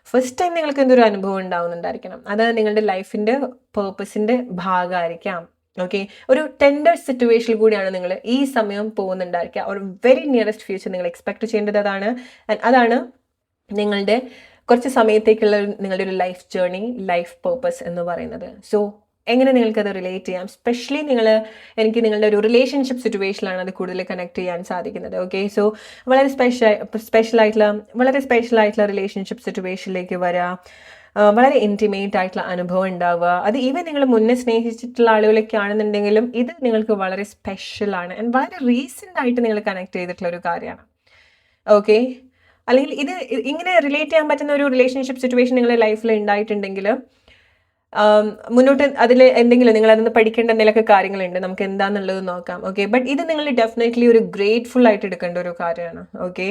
ഫസ്റ്റ് ടൈം നിങ്ങൾക്ക് എന്തൊരു അനുഭവം ഉണ്ടാവുന്നുണ്ടായിരിക്കണം. അത് നിങ്ങളുടെ ലൈഫിൻ്റെ പേർപ്പസിൻ്റെ ഭാഗമായിരിക്കാം. ഓക്കെ, ഒരു ടെൻഡർ സിറ്റുവേഷനിൽ കൂടിയാണ് നിങ്ങൾ ഈ സമയം പോകുന്നുണ്ടായിരിക്കുക. ഒരു വെരി നിയറസ്റ്റ് ഫ്യൂച്ചർ നിങ്ങൾ എക്സ്പെക്ട് ചെയ്യേണ്ടത് അതാണ് നിങ്ങളുടെ കുറച്ച് സമയത്തേക്കുള്ള നിങ്ങളുടെ ഒരു ലൈഫ് ജേർണി, ലൈഫ് പേർപ്പസ് എന്ന് പറയുന്നത്. സോ എങ്ങനെ നിങ്ങൾക്കത് റിലേറ്റ് ചെയ്യാം? സ്പെഷ്യലി എനിക്ക് നിങ്ങളുടെ ഒരു റിലേഷൻഷിപ്പ് സിറ്റുവേഷനിലാണ് അത് കൂടുതൽ കണക്ട് ചെയ്യാൻ സാധിക്കുന്നത്. ഓക്കെ, സോ വളരെ സ്പെഷ്യൽ ആയിട്ടുള്ള റിലേഷൻഷിപ്പ് സിറ്റുവേഷനിലേക്ക് വരാം. വളരെ ഇൻറ്റിമേറ്റ് ആയിട്ടുള്ള അനുഭവം ഉണ്ടാവുക. അത് ഈവൻ നിങ്ങൾ മുന്നേ സ്നേഹിച്ചിട്ടുള്ള ആളുകളൊക്കെ ആണെന്നുണ്ടെങ്കിലും ഇത് നിങ്ങൾക്ക് വളരെ സ്പെഷ്യലാണ് ആൻഡ് വളരെ റീസെൻ്റ് ആയിട്ട് നിങ്ങൾ കണക്ട് ചെയ്തിട്ടുള്ള ഒരു കാര്യമാണ്. ഓക്കെ, അല്ലെങ്കിൽ ഇത് ഇങ്ങനെ റിലേറ്റ് ചെയ്യാൻ പറ്റുന്ന ഒരു റിലേഷൻഷിപ്പ് സിറ്റുവേഷൻ നിങ്ങളുടെ ലൈഫിൽ ഉണ്ടായിട്ടുണ്ടെങ്കിൽ മുന്നോട്ട് അതിൽ എന്തെങ്കിലും നിങ്ങൾ അതിൽ നിന്ന് പഠിക്കേണ്ട എന്തെങ്കിലുമൊക്കെ കാര്യങ്ങളുണ്ട്, നമുക്ക് എന്താണെന്നുള്ളത് നോക്കാം. ഓക്കെ, ബട്ട് ഇത് നിങ്ങൾ ഡെഫിനറ്റ്ലി ഒരു ഗ്രേറ്റ്ഫുൾ ആയിട്ട് എടുക്കേണ്ട ഒരു കാര്യമാണ്. ഓക്കെ,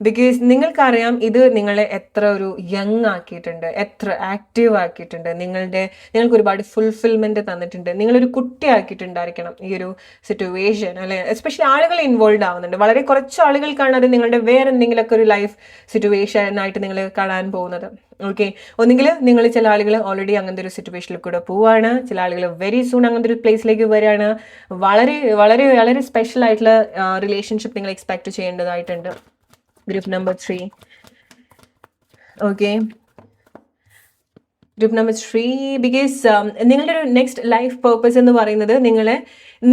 ബിക്കോസ് നിങ്ങൾക്കറിയാം ഇത് നിങ്ങളെ എത്ര ഒരു യങ് ആക്കിയിട്ടുണ്ട്, എത്ര ആക്റ്റീവ് ആക്കിയിട്ടുണ്ട്, നിങ്ങൾക്ക് ഒരുപാട് ഫുൾഫിൽമെന്റ് തന്നിട്ടുണ്ട്. നിങ്ങളൊരു കുട്ടി ആക്കിയിട്ടുണ്ടായിരിക്കണം ഈ ഒരു സിറ്റുവേഷൻ, അല്ലെ? എസ്പെഷ്യലി ആളുകൾ ഇൻവോൾവ് ആവുന്നുണ്ട്. വളരെ കുറച്ച് ആളുകൾക്കാണ് അത് നിങ്ങളുടെ വേറെ എന്തെങ്കിലുമൊക്കെ ഒരു ലൈഫ് സിറ്റുവേഷൻ ആയിട്ട് നിങ്ങൾ കാണാൻ പോകുന്നത്. ഓക്കെ, ഒന്നുകിൽ നിങ്ങൾ ചില ആളുകൾ ഓൾറെഡി അങ്ങനത്തെ ഒരു സിറ്റുവേഷനിൽ കൂടെ പോവാണ്, ചില ആളുകൾ വെരി സൂൺ അങ്ങനത്തെ ഒരു പ്ലേസിലേക്ക് വരികയാണ്. വളരെ വളരെ വളരെ സ്പെഷ്യൽ ആയിട്ടുള്ള റിലേഷൻഷിപ്പ് നിങ്ങൾ എക്സ്പെക്ട് ചെയ്യേണ്ടതായിട്ടുണ്ട്. Group number 3. Okay, group number 3 because നിങ്ങളുടെ ഒരു നെക്സ്റ്റ് ലൈഫ് പേർപ്പസ് എന്ന് പറയുന്നത്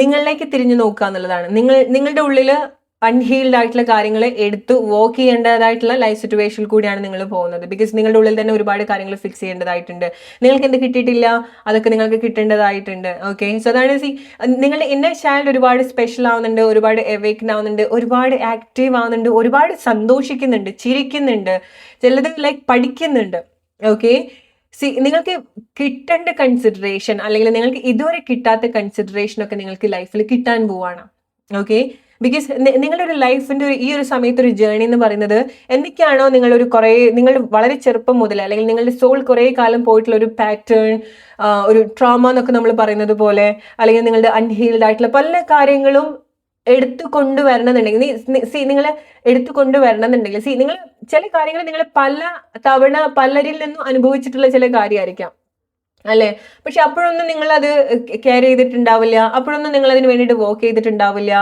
നിങ്ങളിലേക്ക് തിരിഞ്ഞു നോക്കുക എന്നുള്ളതാണ്. നിങ്ങളുടെ ഉള്ളിൽ അൺഹീൽഡ് ആയിട്ടുള്ള കാര്യങ്ങൾ എടുത്ത് വർക്ക് ചെയ്യേണ്ടതായിട്ടുള്ള ലൈഫ് സിറ്റുവേഷനിൽ കൂടിയാണ് നിങ്ങൾ പോകുന്നത്. ബിക്കോസ് നിങ്ങളുടെ ഉള്ളിൽ തന്നെ ഒരുപാട് കാര്യങ്ങൾ ഫിക്സ് ചെയ്യേണ്ടതായിട്ടുണ്ട്. നിങ്ങൾക്ക് എന്ത് കിട്ടിയിട്ടില്ല അതൊക്കെ നിങ്ങൾക്ക് കിട്ടേണ്ടതായിട്ടുണ്ട്. ഓക്കെ, സോ അതാണ് നിങ്ങളുടെ ഇന്നർ ചൈൽഡ് ഒരുപാട് സ്പെഷ്യൽ ആവുന്നുണ്ട്, ഒരുപാട് അവേക്കൻ ആവുന്നുണ്ട്, ഒരുപാട് ആക്റ്റീവ് ആവുന്നുണ്ട്, ഒരുപാട് സന്തോഷിക്കുന്നുണ്ട്, ചിരിക്കുന്നുണ്ട്, ചിലത് ലൈക്ക് പഠിക്കുന്നുണ്ട്. ഓക്കെ, നിങ്ങൾക്ക് കിട്ടേണ്ട കൺസിഡറേഷൻ അല്ലെങ്കിൽ നിങ്ങൾക്ക് ഇതുവരെ കിട്ടാത്ത കൺസിഡറേഷൻ ഒക്കെ നിങ്ങൾക്ക് ലൈഫിൽ കിട്ടാൻ പോവാണ്. ഓക്കെ, ബിക്കോസ് നിങ്ങളുടെ ഒരു ലൈഫിൻ്റെ ഈ ഒരു സമയത്ത് ഒരു ജേർണി എന്ന് പറയുന്നത് എന്തൊക്കെയാണോ നിങ്ങൾ വളരെ ചെറുപ്പം മുതൽ അല്ലെങ്കിൽ നിങ്ങളുടെ സോൾ കുറേ കാലം പോയിട്ടുള്ള ഒരു പാറ്റേൺ, ഒരു ട്രോമ എന്നൊക്കെ നമ്മൾ പറയുന്നത് പോലെ, അല്ലെങ്കിൽ നിങ്ങളുടെ അൺഹീൽഡ് ആയിട്ടുള്ള പല കാര്യങ്ങളും എടുത്തു കൊണ്ടുവരണമെന്നുണ്ടെങ്കിൽ നിങ്ങൾ നിങ്ങൾ ചില കാര്യങ്ങൾ നിങ്ങൾ പല തവണ പലരിൽ നിന്നും അനുഭവിച്ചിട്ടുള്ള ചില കാര്യമായിരിക്കാം, അല്ലേ? പക്ഷെ അപ്പോഴൊന്നും നിങ്ങൾ അത് കെയർ ചെയ്തിട്ടുണ്ടാവില്ല, അപ്പോഴൊന്നും നിങ്ങൾ അതിന് വേണ്ടിയിട്ട് വർക്ക് ചെയ്തിട്ടുണ്ടാവില്ല.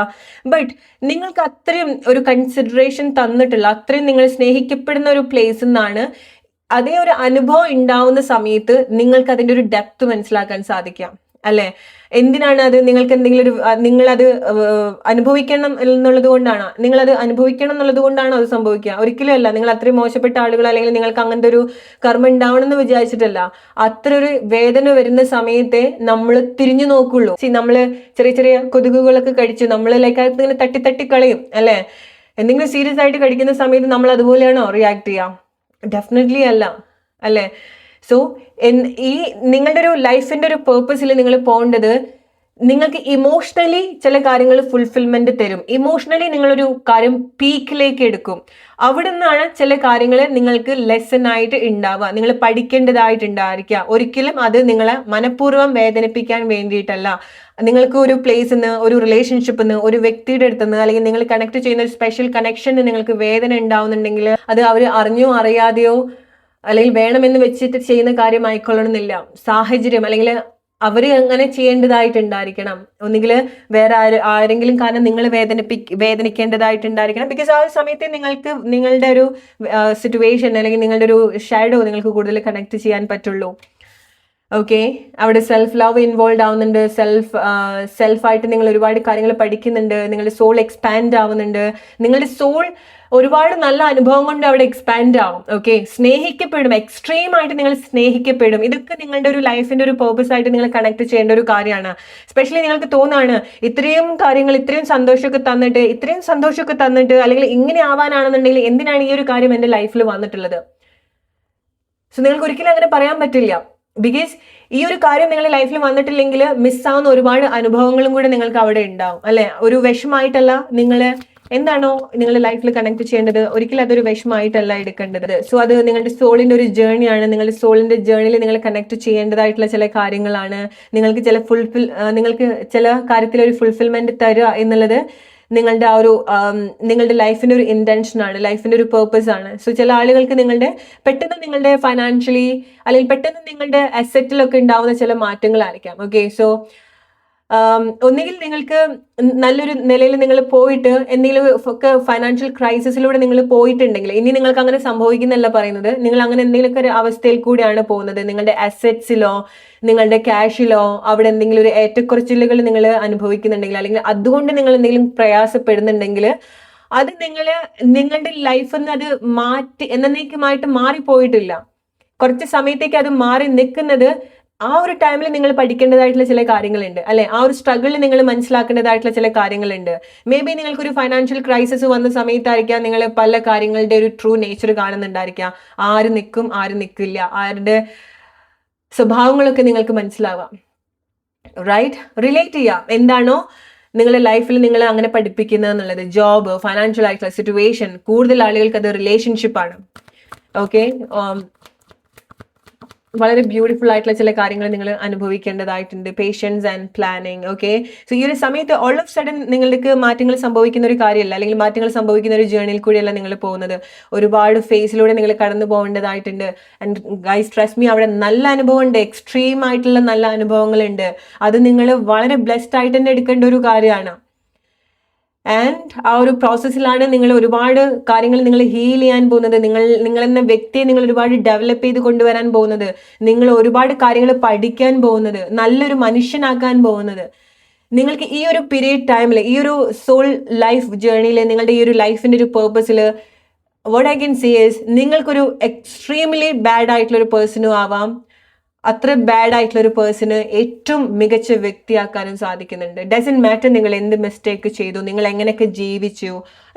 ബട്ട് നിങ്ങൾക്ക് അത്രയും ഒരു കൺസിഡറേഷൻ തന്നിട്ടുള്ള, അത്രയും നിങ്ങൾ സ്നേഹിക്കപ്പെടുന്ന ഒരു പ്ലേസിൽ നിന്നാണ് അതേ ഒരു അനുഭവം ഉണ്ടാവുന്ന സമയത്ത് നിങ്ങൾക്ക് അതിൻ്റെ ഒരു ഡെപ്ത് മനസ്സിലാക്കാൻ സാധിക്കാം, അല്ലേ? എന്തിനാണ് അത്? നിങ്ങൾക്ക് എന്തെങ്കിലും ഒരു നിങ്ങളത് അനുഭവിക്കണം എന്നുള്ളത് കൊണ്ടാണോ? നിങ്ങളത് അനുഭവിക്കണം എന്നുള്ളത് കൊണ്ടാണോ അത് സംഭവിക്കുക? ഒരിക്കലും അല്ല. നിങ്ങൾ അത്രയും മോശപ്പെട്ട ആളുകൾ, അല്ലെങ്കിൽ നിങ്ങൾക്ക് അങ്ങനത്തെ ഒരു കർമ്മം ഉണ്ടാവണം എന്ന് വിചാരിച്ചിട്ടല്ല. അത്ര ഒരു വേദന വരുന്ന സമയത്തെ നമ്മൾ തിരിഞ്ഞു നോക്കുള്ളൂ. നമ്മള് ചെറിയ ചെറിയ കൊതുകുകളൊക്കെ കടിച്ചു നമ്മൾ ലൈക്ക് അത് ഇങ്ങനെ തട്ടി തട്ടി കളയും അല്ലെ? എന്തെങ്കിലും സീരിയസ് ആയിട്ട് കടിക്കുന്ന സമയത്ത് നമ്മൾ അതുപോലെയാണോ റിയാക്ട് ചെയ്യാം? ഡെഫിനറ്റ്ലി അല്ല, അല്ലേ? സോ ഈ നിങ്ങളുടെ ഒരു ലൈഫിന്റെ ഒരു പേർപ്പസിൽ നിങ്ങൾ പോകേണ്ടത്, നിങ്ങൾക്ക് ഇമോഷണലി ചില കാര്യങ്ങൾ ഫുൾഫിൽമെന്റ് തരും. ഇമോഷണലി നിങ്ങളൊരു കാര്യം പീക്കിലേക്ക് എടുക്കും. അവിടെ നിന്നാണ് ചില കാര്യങ്ങൾ നിങ്ങൾക്ക് ലെസൺ ആയിട്ട് ഉണ്ടാവുക, നിങ്ങൾ പഠിക്കേണ്ടതായിട്ടുണ്ടായിരിക്കുക. ഒരിക്കലും അത് നിങ്ങളെ മനഃപൂർവ്വം വേദനിപ്പിക്കാൻ വേണ്ടിയിട്ടല്ല. നിങ്ങൾക്ക് ഒരു പ്ലേസിൽ നിന്ന്, ഒരു റിലേഷൻഷിപ്പിൽ നിന്ന്, ഒരു വ്യക്തിയുടെ അടുത്ത് നിന്ന്, അല്ലെങ്കിൽ നിങ്ങൾ കണക്ട് ചെയ്യുന്ന ഒരു സ്പെഷ്യൽ കണക്ഷന് നിങ്ങൾക്ക് വേദന ഉണ്ടാവുന്നുണ്ടെങ്കിൽ അത് അവർ അറിഞ്ഞോ അറിയാതെയോ അല്ലെങ്കിൽ വേണമെന്ന് വെച്ചിട്ട് ചെയ്യുന്ന കാര്യമായിക്കൊള്ളണമെന്നില്ല. സാഹചര്യം അല്ലെങ്കിൽ അവർ അങ്ങനെ ചെയ്യേണ്ടതായിട്ടുണ്ടായിരിക്കണം. ഒന്നുകിൽ വേറെ ആരെങ്കിലും കാരണം നിങ്ങൾ വേദനിക്കേണ്ടതായിട്ടുണ്ടായിരിക്കണം. ബിക്കോസ് ആ ഒരു സമയത്ത് നിങ്ങൾക്ക് നിങ്ങളുടെ ഒരു സിറ്റുവേഷൻ അല്ലെങ്കിൽ നിങ്ങളുടെ ഒരു ഷാഡോ നിങ്ങൾക്ക് കൂടുതൽ കണക്ട് ചെയ്യാൻ പറ്റുള്ളൂ. ഓക്കെ, അവിടെ സെൽഫ് ലവ് ഇൻവോൾവ് ആവുന്നുണ്ട്. സെൽഫായിട്ട് നിങ്ങൾ ഒരുപാട് കാര്യങ്ങൾ പഠിക്കുന്നുണ്ട്. നിങ്ങളുടെ സോൾ എക്സ്പാൻഡ് ആവുന്നുണ്ട്. നിങ്ങളുടെ സോൾ ഒരുപാട് നല്ല അനുഭവം കൊണ്ട് അവിടെ എക്സ്പാൻഡ് ആവും. ഓക്കെ, സ്നേഹിക്കപ്പെടും, എക്സ്ട്രീം ആയിട്ട് നിങ്ങൾ സ്നേഹിക്കപ്പെടും. ഇതൊക്കെ നിങ്ങളുടെ ഒരു ലൈഫിന്റെ ഒരു പേർപ്പസ് ആയിട്ട് നിങ്ങൾ കണക്ട് ചെയ്യേണ്ട ഒരു കാര്യമാണ്. സ്പെഷ്യലി നിങ്ങൾക്ക് തോന്നാണ് ഇത്രയും കാര്യങ്ങൾ, ഇത്രയും സന്തോഷമൊക്കെ തന്നിട്ട് അല്ലെങ്കിൽ ഇങ്ങനെ ആവാനാണെന്നുണ്ടെങ്കിൽ എന്തിനാണ് ഈ ഒരു കാര്യം എൻ്റെ ലൈഫിൽ വന്നിട്ടുള്ളത്? സോ നിങ്ങൾക്ക് ഒരിക്കലും അങ്ങനെ പറയാൻ പറ്റില്ല. ബിക്കോസ് ഈ ഒരു കാര്യം നിങ്ങളുടെ ലൈഫിൽ വന്നിട്ടില്ലെങ്കിൽ മിസ്സാവുന്ന ഒരുപാട് അനുഭവങ്ങളും കൂടെ നിങ്ങൾക്ക് അവിടെ ഉണ്ടാവും, അല്ലെ? ഒരു വിഷമായിട്ടല്ല നിങ്ങൾ എന്താണോ നിങ്ങളുടെ ലൈഫിൽ കണക്ട് ചെയ്യേണ്ടത്, ഒരിക്കലും അതൊരു വിഷമായിട്ടല്ല എടുക്കേണ്ടത്. സോ അത് നിങ്ങളുടെ സോളിന്റെ ഒരു ജേർണിയാണ്. നിങ്ങളുടെ സോളിന്റെ ജേർണിയിൽ നിങ്ങൾ കണക്ട് ചെയ്യേണ്ടതായിട്ടുള്ള ചില കാര്യങ്ങളാണ്. നിങ്ങൾക്ക് ചില കാര്യത്തിൽ ഒരു ഫുൾഫിൽമെന്റ് തരിക എന്നുള്ളത് നിങ്ങളുടെ ആ ഒരു നിങ്ങളുടെ ലൈഫിന്റെ ഒരു ഇന്റൻഷനാണ്, ലൈഫിന്റെ ഒരു പേർപ്പസ് ആണ്. സോ ചില ആളുകൾക്ക് പെട്ടെന്ന് നിങ്ങളുടെ ഫൈനാൻഷ്യലി അല്ലെങ്കിൽ പെട്ടെന്ന് നിങ്ങളുടെ അസറ്റിലൊക്കെ ഉണ്ടാവുന്ന ചില മാറ്റങ്ങളായിരിക്കാം. ഓക്കെ, സോ ഒന്നുകിൽ നിങ്ങൾക്ക് നല്ലൊരു നിലയിൽ നിങ്ങൾ പോയിട്ട് എന്തെങ്കിലും ഒക്കെ ഫൈനാൻഷ്യൽ ക്രൈസിസിലൂടെ നിങ്ങൾ പോയിട്ടുണ്ടെങ്കിൽ, ഇനി നിങ്ങൾക്ക് അങ്ങനെ സംഭവിക്കുന്നല്ല പറയുന്നത്, നിങ്ങൾ അങ്ങനെ എന്തെങ്കിലുമൊക്കെ ഒരു അവസ്ഥയിൽ കൂടിയാണ് പോകുന്നത്, നിങ്ങളുടെ അസറ്റ്സിലോ നിങ്ങളുടെ ക്യാഷിലോ അവിടെ എന്തെങ്കിലും ഒരു ഏറ്റക്കുറച്ചിലുകൾ നിങ്ങൾ അനുഭവിക്കുന്നുണ്ടെങ്കിൽ, അല്ലെങ്കിൽ അതുകൊണ്ട് നിങ്ങൾ എന്തെങ്കിലും പ്രയാസപ്പെടുന്നുണ്ടെങ്കിൽ, അത് നിങ്ങളുടെ ലൈഫിൽ നിന്ന് അത് എന്നേക്കുമായിട്ട് മാറിപ്പോയിട്ടില്ല. കുറച്ച് സമയത്തേക്ക് അത് മാറി നിൽക്കുന്നത് ആ ഒരു ടൈമിൽ നിങ്ങൾ പഠിക്കേണ്ടതായിട്ടുള്ള ചില കാര്യങ്ങളുണ്ട്, അല്ലെ? ആ ഒരു സ്ട്രഗിളിൽ നിങ്ങൾ മനസ്സിലാക്കേണ്ടതായിട്ടുള്ള ചില കാര്യങ്ങളുണ്ട്. മേ ബി നിങ്ങൾക്കൊരു ഫൈനാൻഷ്യൽ ക്രൈസിസ് വന്ന സമയത്തായിരിക്കാം നിങ്ങൾ പല കാര്യങ്ങളുടെ ഒരു ട്രൂ നേച്ചർ കാണുന്നുണ്ടായിരിക്കാം. ആര് നിൽക്കും, ആര് നിൽക്കില്ല, ആരുടെ സ്വഭാവങ്ങളൊക്കെ നിങ്ങൾക്ക് മനസ്സിലാവാം. റൈറ്റ്? റിലേറ്റ് ചെയ്യാം. എന്താണോ നിങ്ങളുടെ ലൈഫിൽ നിങ്ങൾ അങ്ങനെ പഠിപ്പിക്കുന്നത് എന്നുള്ളത്, ജോബ്, ഫൈനാൻഷ്യൽ ആയിട്ടുള്ള സിറ്റുവേഷൻ, കൂടുതൽ ആളുകൾക്ക് അത് റിലേഷൻഷിപ്പാണ്. ഓക്കെ, വളരെ ബ്യൂട്ടിഫുൾ ആയിട്ടുള്ള ചില കാര്യങ്ങൾ നിങ്ങൾ അനുഭവിക്കേണ്ടതായിട്ടുണ്ട്. Patience and planning. Okay, so ഈ ഒരു സമയത്ത് ഓൾ ഓഫ് സഡൻ നിങ്ങൾക്ക് മാറ്റങ്ങൾ സംഭവിക്കുന്ന ഒരു കാര്യമല്ല, അല്ലെങ്കിൽ മാറ്റങ്ങൾ സംഭവിക്കുന്ന ഒരു ജേർണിയിൽ കൂടിയല്ല നിങ്ങൾ പോകുന്നത്. ഒരുപാട് ഫേസിലൂടെ നിങ്ങൾ കടന്നു പോകേണ്ടതായിട്ടുണ്ട്. ആൻഡ് ഗൈസ് ട്രസ്റ്റ് മീ, അവിടെ നല്ല അനുഭവമുണ്ട്, എക്സ്ട്രീം ആയിട്ടുള്ള നല്ല അനുഭവങ്ങളുണ്ട്. അത് നിങ്ങൾ വളരെ ബ്ലെസ്ഡ് ആയിട്ട് തന്നെ എടുക്കേണ്ട ഒരു കാര്യമാണ്. ആൻഡ് ആ ഒരു പ്രോസസ്സിലാണ് നിങ്ങൾ ഒരുപാട് കാര്യങ്ങൾ നിങ്ങൾ ഹീൽ ചെയ്യാൻ പോകുന്നത്. നിങ്ങൾ എന്ന വ്യക്തിയെ നിങ്ങൾ ഒരുപാട് ഡെവലപ്പ് ചെയ്ത് കൊണ്ടുവരാൻ പോകുന്നത്, നിങ്ങൾ ഒരുപാട് കാര്യങ്ങൾ പഠിക്കാൻ പോകുന്നത്, നല്ലൊരു മനുഷ്യനാക്കാൻ പോകുന്നത്. നിങ്ങൾക്ക് ഈ ഒരു പീരീഡ് ടൈമിൽ, ഈ ഒരു സോൾ ലൈഫ് ജേർണിയിൽ, നിങ്ങളുടെ ഈ ഒരു ലൈഫിന്റെ ഒരു പേർപ്പസിൽ what I can say is, നിങ്ങൾക്കൊരു എക്സ്ട്രീംലി ബാഡ് ആയിട്ടുള്ള ഒരു പേഴ്സണും ആവാം, അത്ര ബാഡ് ആയിട്ടുള്ള ഒരു പേഴ്സണ് ഏറ്റവും മികച്ച വ്യക്തിയാക്കാനും സാധിക്കുന്നുണ്ട്. ഡസൻറ്റ് മാറ്റർ നിങ്ങൾ എന്ത് മിസ്റ്റേക്ക് ചെയ്തു, നിങ്ങൾ എങ്ങനെയൊക്കെ ജീവിച്ചു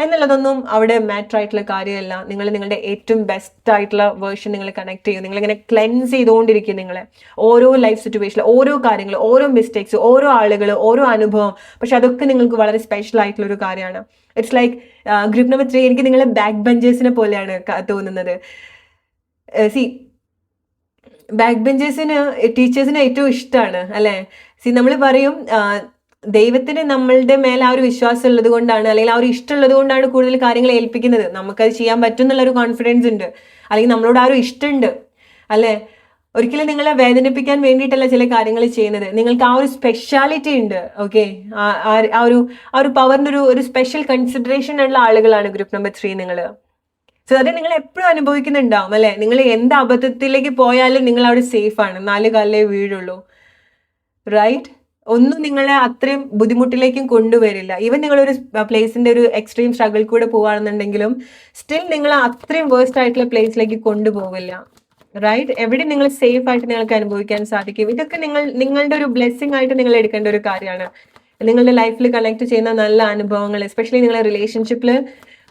എന്നുള്ളതൊന്നും അവിടെ മാറ്റർ ആയിട്ടുള്ള കാര്യമല്ല. നിങ്ങളുടെ ഏറ്റവും ബെസ്റ്റ് ആയിട്ടുള്ള വേർഷൻ നിങ്ങൾ കണക്ട് ചെയ്യും. നിങ്ങളിങ്ങനെ ക്ലെൻസ് ചെയ്തുകൊണ്ടിരിക്കും നിങ്ങളെ. ഓരോ ലൈഫ് സിറ്റുവേഷനിൽ ഓരോ കാര്യങ്ങൾ, ഓരോ മിസ്റ്റേക്സ്, ഓരോ ആളുകൾ, ഓരോ അനുഭവം. പക്ഷെ അതൊക്കെ നിങ്ങൾക്ക് വളരെ സ്പെഷ്യൽ ആയിട്ടുള്ള ഒരു കാര്യമാണ്. ഇറ്റ്സ് ലൈക്ക് ഗ്രൂപ്പ് നമ്പർ 3 എനിക്ക് നിങ്ങളെ ബാക്ക് ബെഞ്ചേഴ്സിനെ പോലെയാണ് തോന്നുന്നത്. ബാക്ക് ബെഞ്ചേഴ്സിന് ടീച്ചേഴ്സിന് ഏറ്റവും ഇഷ്ടമാണ്, അല്ലെ? നമ്മൾ പറയും ദൈവത്തിന് നമ്മളുടെ മേലെ ആ ഒരു വിശ്വാസം ഉള്ളത് കൊണ്ടാണ്, അല്ലെങ്കിൽ ആ ഒരു ഇഷ്ടമുള്ളത് കൊണ്ടാണ് കൂടുതൽ കാര്യങ്ങൾ ഏൽപ്പിക്കുന്നത്. നമുക്കത് ചെയ്യാൻ പറ്റും എന്നുള്ളൊരു കോൺഫിഡൻസ് ഉണ്ട്, അല്ലെങ്കിൽ നമ്മളോട് ആ ഒരു ഇഷ്ടമുണ്ട്, അല്ലെ? ഒരിക്കലും നിങ്ങളെ വേദനിപ്പിക്കാൻ വേണ്ടിയിട്ടല്ല ചില കാര്യങ്ങൾ ചെയ്യുന്നത്. നിങ്ങൾക്ക് ആ ഒരു സ്പെഷ്യാലിറ്റി ഉണ്ട്. ഓക്കെ, ആ ഒരു പവറിന്റെ ഒരു സ്പെഷ്യൽ കൺസിഡറേഷൻ ഉള്ള ആളുകളാണ് ഗ്രൂപ്പ് നമ്പർ 3 നിങ്ങൾ. സോ അത് നിങ്ങൾ എപ്പോഴും അനുഭവിക്കുന്നുണ്ടാവും, അല്ലെ? നിങ്ങൾ എന്ത് അബദ്ധത്തിലേക്ക് പോയാലും നിങ്ങൾ അവിടെ സേഫ് ആണ്, 4 കാലിലേ വീഴുള്ളൂ. റൈറ്റ്? ഒന്നും നിങ്ങളെ അത്രയും ബുദ്ധിമുട്ടിലേക്കും കൊണ്ടുവരില്ല. ഈവൻ നിങ്ങളൊരു പ്ലേസിന്റെ ഒരു എക്സ്ട്രീം സ്ട്രഗിൾ കൂടെ പോവാണെന്നുണ്ടെങ്കിലും സ്റ്റിൽ നിങ്ങൾ അത്രയും വേഴ്സ്റ്റ് ആയിട്ടുള്ള പ്ലേസിലേക്ക് കൊണ്ടുപോവില്ല. റൈറ്റ്? എവിടെ നിങ്ങൾ സേഫ് ആയിട്ട് നിങ്ങൾക്ക് അനുഭവിക്കാൻ സാധിക്കും. ഇതൊക്കെ നിങ്ങളുടെ ഒരു ബ്ലെസ്സിങ് ആയിട്ട് നിങ്ങൾ എടുക്കേണ്ട ഒരു കാര്യമാണ്. നിങ്ങളുടെ ലൈഫിൽ കണക്ട് ചെയ്യുന്ന നല്ല അനുഭവങ്ങൾ, എസ്പെഷ്യലി നിങ്ങളുടെ റിലേഷൻഷിപ്പിൽ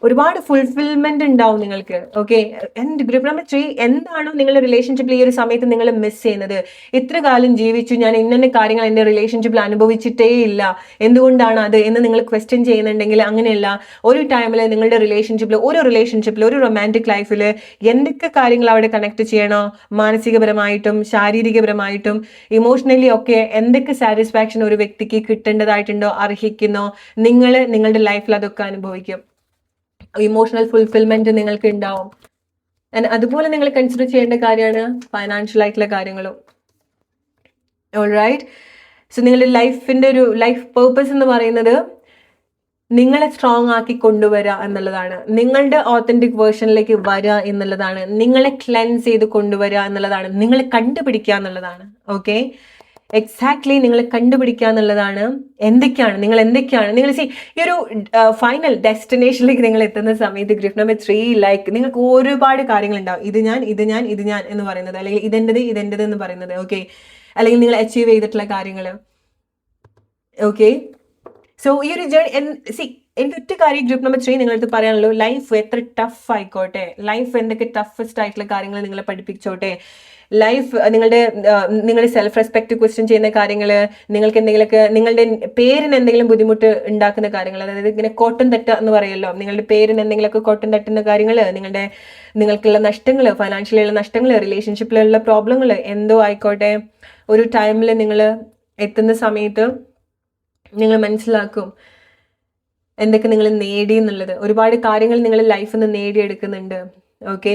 ഒരുപാട് ഫുൾഫിൽമെന്റ് ഉണ്ടാവും നിങ്ങൾക്ക്. ഓക്കെ, ആൻഡ് ഗ്രൂപ്പ് നമ്പർ 3, എന്താണോ നിങ്ങളുടെ റിലേഷൻഷിപ്പിൽ ഈ ഒരു സമയത്ത് നിങ്ങൾ മിസ് ചെയ്യുന്നത്, ഇത്ര കാലം ജീവിച്ചു, ഞാൻ ഇന്ന കാര്യങ്ങൾ എൻ്റെ റിലേഷൻഷിപ്പിൽ അനുഭവിച്ചിട്ടേ ഇല്ല, എന്തുകൊണ്ടാണ് അത് എന്ന് നിങ്ങൾ ക്വസ്റ്റ്യൻ ചെയ്യുന്നുണ്ടെങ്കിൽ അങ്ങനെയല്ല. ഒരു ടൈമിൽ നിങ്ങളുടെ റിലേഷൻഷിപ്പിൽ ഒരു റൊമാൻറ്റിക് ലൈഫിൽ എന്തൊക്കെ കാര്യങ്ങൾ അവിടെ കണക്ട് ചെയ്യണോ, മാനസികപരമായിട്ടും ശാരീരികപരമായിട്ടും ഇമോഷണലി ഒക്കെ എന്തൊക്കെ സാറ്റിസ്ഫാക്ഷൻ ഒരു വ്യക്തിക്ക് കിട്ടേണ്ടതായിട്ടുണ്ടോ, അർഹിക്കുന്നോ, നിങ്ങളുടെ ലൈഫിൽ അതൊക്കെ അനുഭവിക്കും. ഇമോഷണൽ ഫുൾഫിൽമെന്റ് നിങ്ങൾക്ക് ഉണ്ടാവും. അതുപോലെ നിങ്ങൾ കൺസിഡർ ചെയ്യേണ്ട കാര്യമാണ് ഫൈനാൻഷ്യൽ ആയിട്ടുള്ള കാര്യങ്ങളും. ഓൾറൈറ്റ്? സോ നിങ്ങളുടെ ലൈഫിന്റെ ഒരു ലൈഫ് പേർപ്പസ് എന്ന് പറയുന്നത് നിങ്ങളെ സ്ട്രോങ് ആക്കി കൊണ്ടുവരിക എന്നുള്ളതാണ്, നിങ്ങളുടെ ഓത്തന്റിക് വേർഷനിലേക്ക് വരിക എന്നുള്ളതാണ്, നിങ്ങളെ ക്ലെൻസ് ചെയ്ത് കൊണ്ടുവരിക എന്നുള്ളതാണ്, നിങ്ങളെ കണ്ടുപിടിക്കുക എന്നുള്ളതാണ്. ഓക്കെ, എക്സാക്ട്ലി നിങ്ങൾ കണ്ടുപിടിക്കുക എന്നുള്ളതാണ്. നിങ്ങൾ ഈ ഒരു ഫൈനൽ ഡെസ്റ്റിനേഷനിലേക്ക് നിങ്ങൾ എത്തുന്ന സമയത്ത് ഗ്രൂപ്പ് നമ്പർ 3, ലൈക്ക് നിങ്ങൾക്ക് ഒരുപാട് കാര്യങ്ങൾ ഉണ്ടാവും. ഇത് ഞാൻ എന്ന് പറയുന്നത്, അല്ലെങ്കിൽ ഇതെന്റേത് എന്ന് പറയുന്നത്. ഓക്കെ, അല്ലെങ്കിൽ നിങ്ങൾ അച്ചീവ് ചെയ്തിട്ടുള്ള കാര്യങ്ങൾ. ഓക്കെ, സോ ഈ ഒരു എനിക്ക് ഒറ്റ കാര്യം ഗ്രൂപ്പ് നമ്പർ 3 നിങ്ങളടുത്ത് പറയാനുള്ളൂ. ലൈഫ് എത്ര ടഫ് ആയിക്കോട്ടെ, ലൈഫ് എന്തൊക്കെ ടഫസ്റ്റ് ആയിട്ടുള്ള കാര്യങ്ങൾ നിങ്ങളെ പഠിപ്പിച്ചോട്ടെ, ലൈഫ് നിങ്ങളുടെ സെൽഫ് റെസ്പെക്ട് ക്വസ്റ്റ്യൻ ചെയ്യുന്ന കാര്യങ്ങൾ, നിങ്ങൾക്ക് എന്തെങ്കിലുമൊക്കെ നിങ്ങളുടെ പേരിന് എന്തെങ്കിലും ബുദ്ധിമുട്ട് ഉണ്ടാക്കുന്ന കാര്യങ്ങൾ, അതായത് ഇങ്ങനെ കോട്ടം തട്ട എന്ന് പറയുമല്ലോ, നിങ്ങളുടെ പേരിന് എന്തെങ്കിലുമൊക്കെ കോട്ടം തട്ടുന്ന കാര്യങ്ങൾ, നിങ്ങൾക്കുള്ള നഷ്ടങ്ങൾ, ഫൈനാൻഷ്യലിയുള്ള നഷ്ടങ്ങൾ, റിലേഷൻഷിപ്പിലുള്ള പ്രോബ്ലങ്ങൾ, എന്തോ ആയിക്കോട്ടെ, ഒരു ടൈമിൽ നിങ്ങൾ എത്തുന്ന സമയത്ത് നിങ്ങൾ മനസ്സിലാക്കും എന്തൊക്കെ നിങ്ങൾ നേടി എന്നുള്ളത്. ഒരുപാട് കാര്യങ്ങൾ നിങ്ങൾ ലൈഫിൽ നിന്ന് നേടിയെടുക്കുന്നുണ്ട്. ഓക്കെ,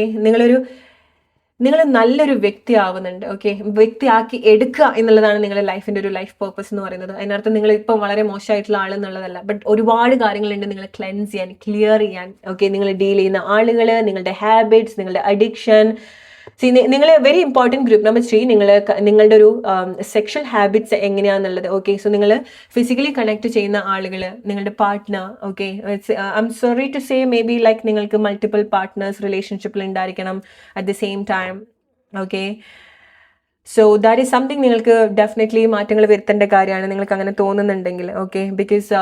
നിങ്ങൾ നല്ലൊരു വ്യക്തി ആവുന്നുണ്ട്. ഓക്കെ, വ്യക്തിയാക്കി എടുക്കുക എന്നുള്ളതാണ് നിങ്ങളുടെ ലൈഫിന്റെ ഒരു ലൈഫ് പേർപ്പസ് എന്ന് പറയുന്നത്. അതിനർത്ഥം നിങ്ങൾ ഇപ്പം വളരെ മോശമായിട്ടുള്ള ആളെന്നുള്ളതല്ല, ബട്ട് ഒരുപാട് കാര്യങ്ങളുണ്ട് നിങ്ങളെ ക്ലെൻസ് ചെയ്യാൻ, ക്ലിയർ ചെയ്യാൻ. ഓക്കെ, നിങ്ങൾ ഡീൽ ചെയ്യുന്ന ആളുകൾ, നിങ്ങളുടെ ഹാബിറ്റ്സ്, നിങ്ങളുടെ അഡിക്ഷൻ. നിങ്ങൾ വെരി ഇമ്പോർട്ടൻറ്റ് ഗ്രൂപ്പ് നമ്പർ 3, നിങ്ങളുടെ ഒരു സെക്ഷൽ ഹാബിറ്റ്സ് എങ്ങനെയാണെന്നുള്ളത്. ഓക്കെ, സോ നിങ്ങൾ ഫിസിക്കലി കണക്ട് ചെയ്യുന്ന ആളുകൾ, നിങ്ങളുടെ partner. Okay, I'm sorry to say maybe like നിങ്ങൾക്ക് മൾട്ടിപ്പിൾ പാർട്ട്നേഴ്സ് റിലേഷൻഷിപ്പിൽ ഉണ്ടായിരിക്കണം at the same time. Okay, so that is something നിങ്ങൾക്ക് ഡെഫിനറ്റ്ലി മാറ്റങ്ങൾ വരുത്തേണ്ട കാര്യമാണ്, നിങ്ങൾക്ക് അങ്ങനെ തോന്നുന്നുണ്ടെങ്കിൽ. ഓക്കെ, ബിക്കോസ്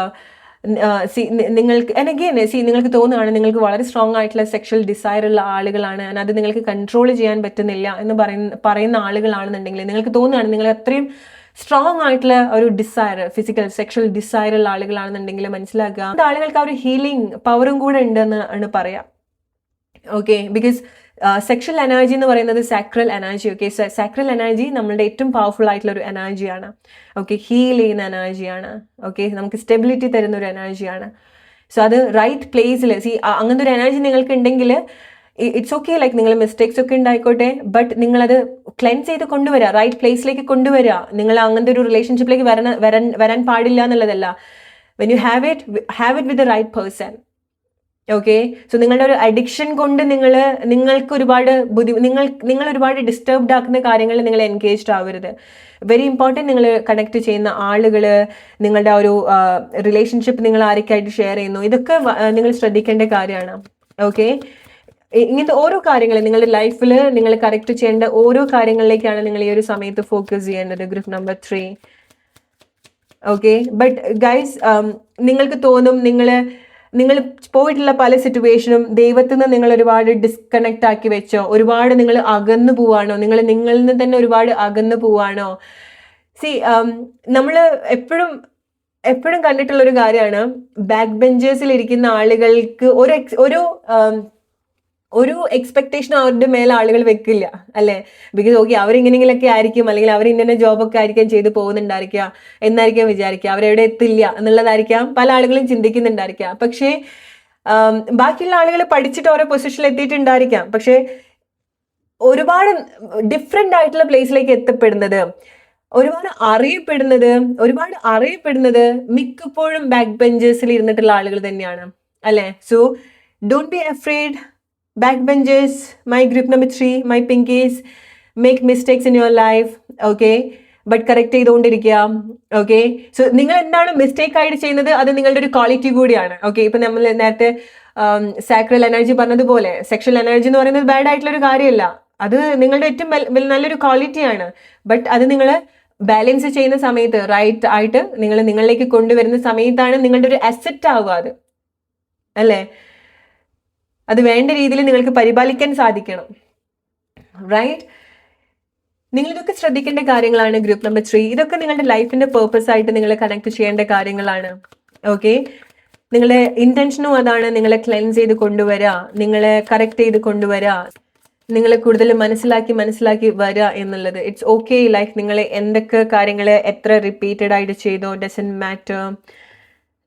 നിങ്ങൾക്ക് നിങ്ങൾക്ക് തോന്നുകയാണ് നിങ്ങൾക്ക് വളരെ സ്ട്രോങ് ആയിട്ടുള്ള സെക്ഷൽ ഡിസയർ ഉള്ള ആളുകളാണ്, അത് നിങ്ങൾക്ക് കൺട്രോൾ ചെയ്യാൻ പറ്റുന്നില്ല എന്ന് പറയുന്ന ആളുകളാണെന്നുണ്ടെങ്കിൽ, നിങ്ങൾക്ക് തോന്നുകയാണ് നിങ്ങൾ അത്രയും സ്ട്രോങ് ആയിട്ടുള്ള ഒരു ഡിസയർ, ഫിസിക്കൽ സെക്ഷൽ ഡിസയർ ഉള്ള ആളുകളാണെന്നുണ്ടെങ്കിൽ മനസ്സിലാക്കുക ആളുകൾക്ക് ആ ഒരു ഹീലിംഗ് പവറും കൂടെ ഉണ്ടെന്നാണ് പറയാം. ഓക്കെ, ബിക്കോസ് സെക്ഷൽ എനർജി എന്ന് പറയുന്നത് sacral energy. Okay, sacral energy നമ്മളുടെ ഏറ്റവും പവർഫുൾ ആയിട്ടുള്ള ഒരു എനർജിയാണ്. ഓക്കെ, ഹീൽ ചെയ്യുന്ന എനർജിയാണ്. ഓക്കെ, നമുക്ക് സ്റ്റെബിലിറ്റി തരുന്ന ഒരു എനർജിയാണ്. സോ അത് റൈറ്റ് പ്ലേസിൽ അങ്ങനത്തെ ഒരു എനർജി നിങ്ങൾക്ക് ഉണ്ടെങ്കിൽ ഇറ്റ്സ് ഓക്കെ, ലൈക്ക് നിങ്ങൾ മിസ്റ്റേക്സ് ഒക്കെ ഉണ്ടായിക്കോട്ടെ, ബട്ട് നിങ്ങളത് ക്ലെൻസ് ചെയ്ത് കൊണ്ടുവരിക, റൈറ്റ് പ്ലേസിലേക്ക് കൊണ്ടുവരിക. നിങ്ങൾ അങ്ങനത്തെ ഒരു റിലേഷൻഷിപ്പിലേക്ക് വരാൻ പാടില്ല എന്നുള്ളതല്ല. When you have it with the right person. Okay, so നിങ്ങളുടെ ഒരു അഡിക്ഷൻ കൊണ്ട് നിങ്ങൾക്ക് ഒരുപാട് നിങ്ങൾ ഒരുപാട് ഡിസ്റ്റർബ്ഡ് ആക്കുന്ന കാര്യങ്ങളിൽ നിങ്ങൾ എൻഗേജ്ഡ് ആവരുത്. വെരി ഇമ്പോർട്ടൻറ്റ്, നിങ്ങൾ കണക്ട് ചെയ്യുന്ന ആളുകൾ, നിങ്ങളുടെ ഒരു റിലേഷൻഷിപ്പ് നിങ്ങൾ ആരൊക്കെയായിട്ട് ഷെയർ ചെയ്യുന്നു, ഇതൊക്കെ നിങ്ങൾ ശ്രദ്ധിക്കേണ്ട കാര്യമാണ്. ഓക്കെ, ഇങ്ങനത്തെ ഓരോ കാര്യങ്ങൾ നിങ്ങളുടെ ലൈഫിൽ നിങ്ങൾ കറക്റ്റ് ചെയ്യേണ്ട ഓരോ കാര്യങ്ങളിലേക്കാണ് നിങ്ങൾ ഈ ഒരു സമയത്ത് ഫോക്കസ് ചെയ്യേണ്ടത് group number 3. Okay, but guys, നിങ്ങൾക്ക് തോന്നും നിങ്ങൾ പോയിട്ടുള്ള പല സിറ്റുവേഷനും ദൈവത്തിൽ നിന്ന് നിങ്ങൾ ഒരുപാട് ഡിസ്കണക്ട് ആക്കി വെച്ചോ, ഒരുപാട് നിങ്ങൾ അകന്നു പോവാണോ, നിങ്ങളിൽ നിന്ന് തന്നെ ഒരുപാട് അകന്നു പോവാണോ. നമ്മൾ എപ്പോഴും കണ്ടിട്ടുള്ള ഒരു കാര്യമാണ്, ബാക്ക് ബെഞ്ചേഴ്സിൽ ഇരിക്കുന്ന ആളുകൾക്ക് ഒരു എക്സ്പെക്ടേഷൻ അവരുടെ മേലെ ആളുകൾ വെക്കില്ല, അല്ലേ? ബിക്കോസ് ഓക്കെ, അവരിങ്ങനെങ്കിലൊക്കെ ആയിരിക്കും, അല്ലെങ്കിൽ അവർ ഇന്ന ജോബൊക്കെ ആയിരിക്കും ചെയ്ത് പോകുന്നുണ്ടായിരിക്കുക എന്നായിരിക്കാം വിചാരിക്കുക, അവരെവിടെ എത്തില്ല എന്നുള്ളതായിരിക്കാം പല ആളുകളും ചിന്തിക്കുന്നുണ്ടായിരിക്കുക. പക്ഷേ ബാക്കിയുള്ള ആളുകൾ പഠിച്ചിട്ട് ഓരോ പൊസിഷനിൽ എത്തിയിട്ടുണ്ടായിരിക്കാം, പക്ഷേ ഒരുപാട് ഡിഫറെൻ്റ് ആയിട്ടുള്ള പ്ലേസിലേക്ക് എത്തപ്പെടുന്നത്, ഒരുപാട് അറിയപ്പെടുന്നത് മിക്കപ്പോഴും ബാക്ക് ബെഞ്ചേഴ്സിൽ ഇരുന്നിട്ടുള്ള ആളുകൾ തന്നെയാണ്, അല്ലേ? So don't be afraid. Backbenchers, my group number 3, my pinkies, make mistakes in your life. Okay, but correct ചെയ്തുകൊണ്ടിരിക്കുക. ഓക്കെ, സോ നിങ്ങൾ എന്താണ് മിസ്റ്റേക്ക് ആയിട്ട് ചെയ്യുന്നത് അത് നിങ്ങളുടെ ഒരു ക്വാളിറ്റി കൂടിയാണ്. ഓക്കെ, ഇപ്പൊ നമ്മൾ നേരത്തെ സാക്രൽ എനർജി പറഞ്ഞതുപോലെ സെക്ഷൽ എനർജി എന്ന് പറയുന്നത് ബാഡ് ആയിട്ടുള്ള ഒരു കാര്യമല്ല, അത് നിങ്ങളുടെ ഏറ്റവും നല്ലൊരു ക്വാളിറ്റിയാണ്. ബട്ട് അത് നിങ്ങൾ ബാലൻസ് ചെയ്യുന്ന സമയത്ത് റൈറ്റ് ആയിട്ട് നിങ്ങൾ നിങ്ങളിലേക്ക് കൊണ്ടുവരുന്ന സമയത്താണ് നിങ്ങളുടെ ഒരു അസറ്റ് ആവുക അത്, അല്ലേ? അത് വേണ്ട രീതിയിൽ നിങ്ങൾക്ക് പരിപാലിക്കാൻ സാധിക്കണം, റൈറ്റ്? നിങ്ങൾ ഇതൊക്കെ ശ്രദ്ധിക്കേണ്ട കാര്യങ്ങളാണ്. ഗ്രൂപ്പ് നമ്പർ 3 ഇതൊക്കെ നിങ്ങളുടെ ലൈഫിന്റെ പേർപ്പസ് ആയിട്ട് നിങ്ങൾ കണക്ട് ചെയ്യേണ്ട കാര്യങ്ങളാണ്. ഓക്കെ, നിങ്ങളുടെ ഇന്റൻഷനും അതാണ്, നിങ്ങളെ ക്ലെൻസ് ചെയ്ത് കൊണ്ടുവരിക, നിങ്ങളെ കറക്റ്റ് ചെയ്ത് കൊണ്ടുവരിക, നിങ്ങളെ കൂടുതൽ മനസ്സിലാക്കി വരിക എന്നുള്ളത്. ഇറ്റ്സ് ഓക്കെ, ലൈക്ക് നിങ്ങൾ എന്തൊക്കെ കാര്യങ്ങൾ എത്ര റിപ്പീറ്റഡ് ആയിട്ട് ചെയ്തോ ഡസൻറ്റ് മാറ്റർ,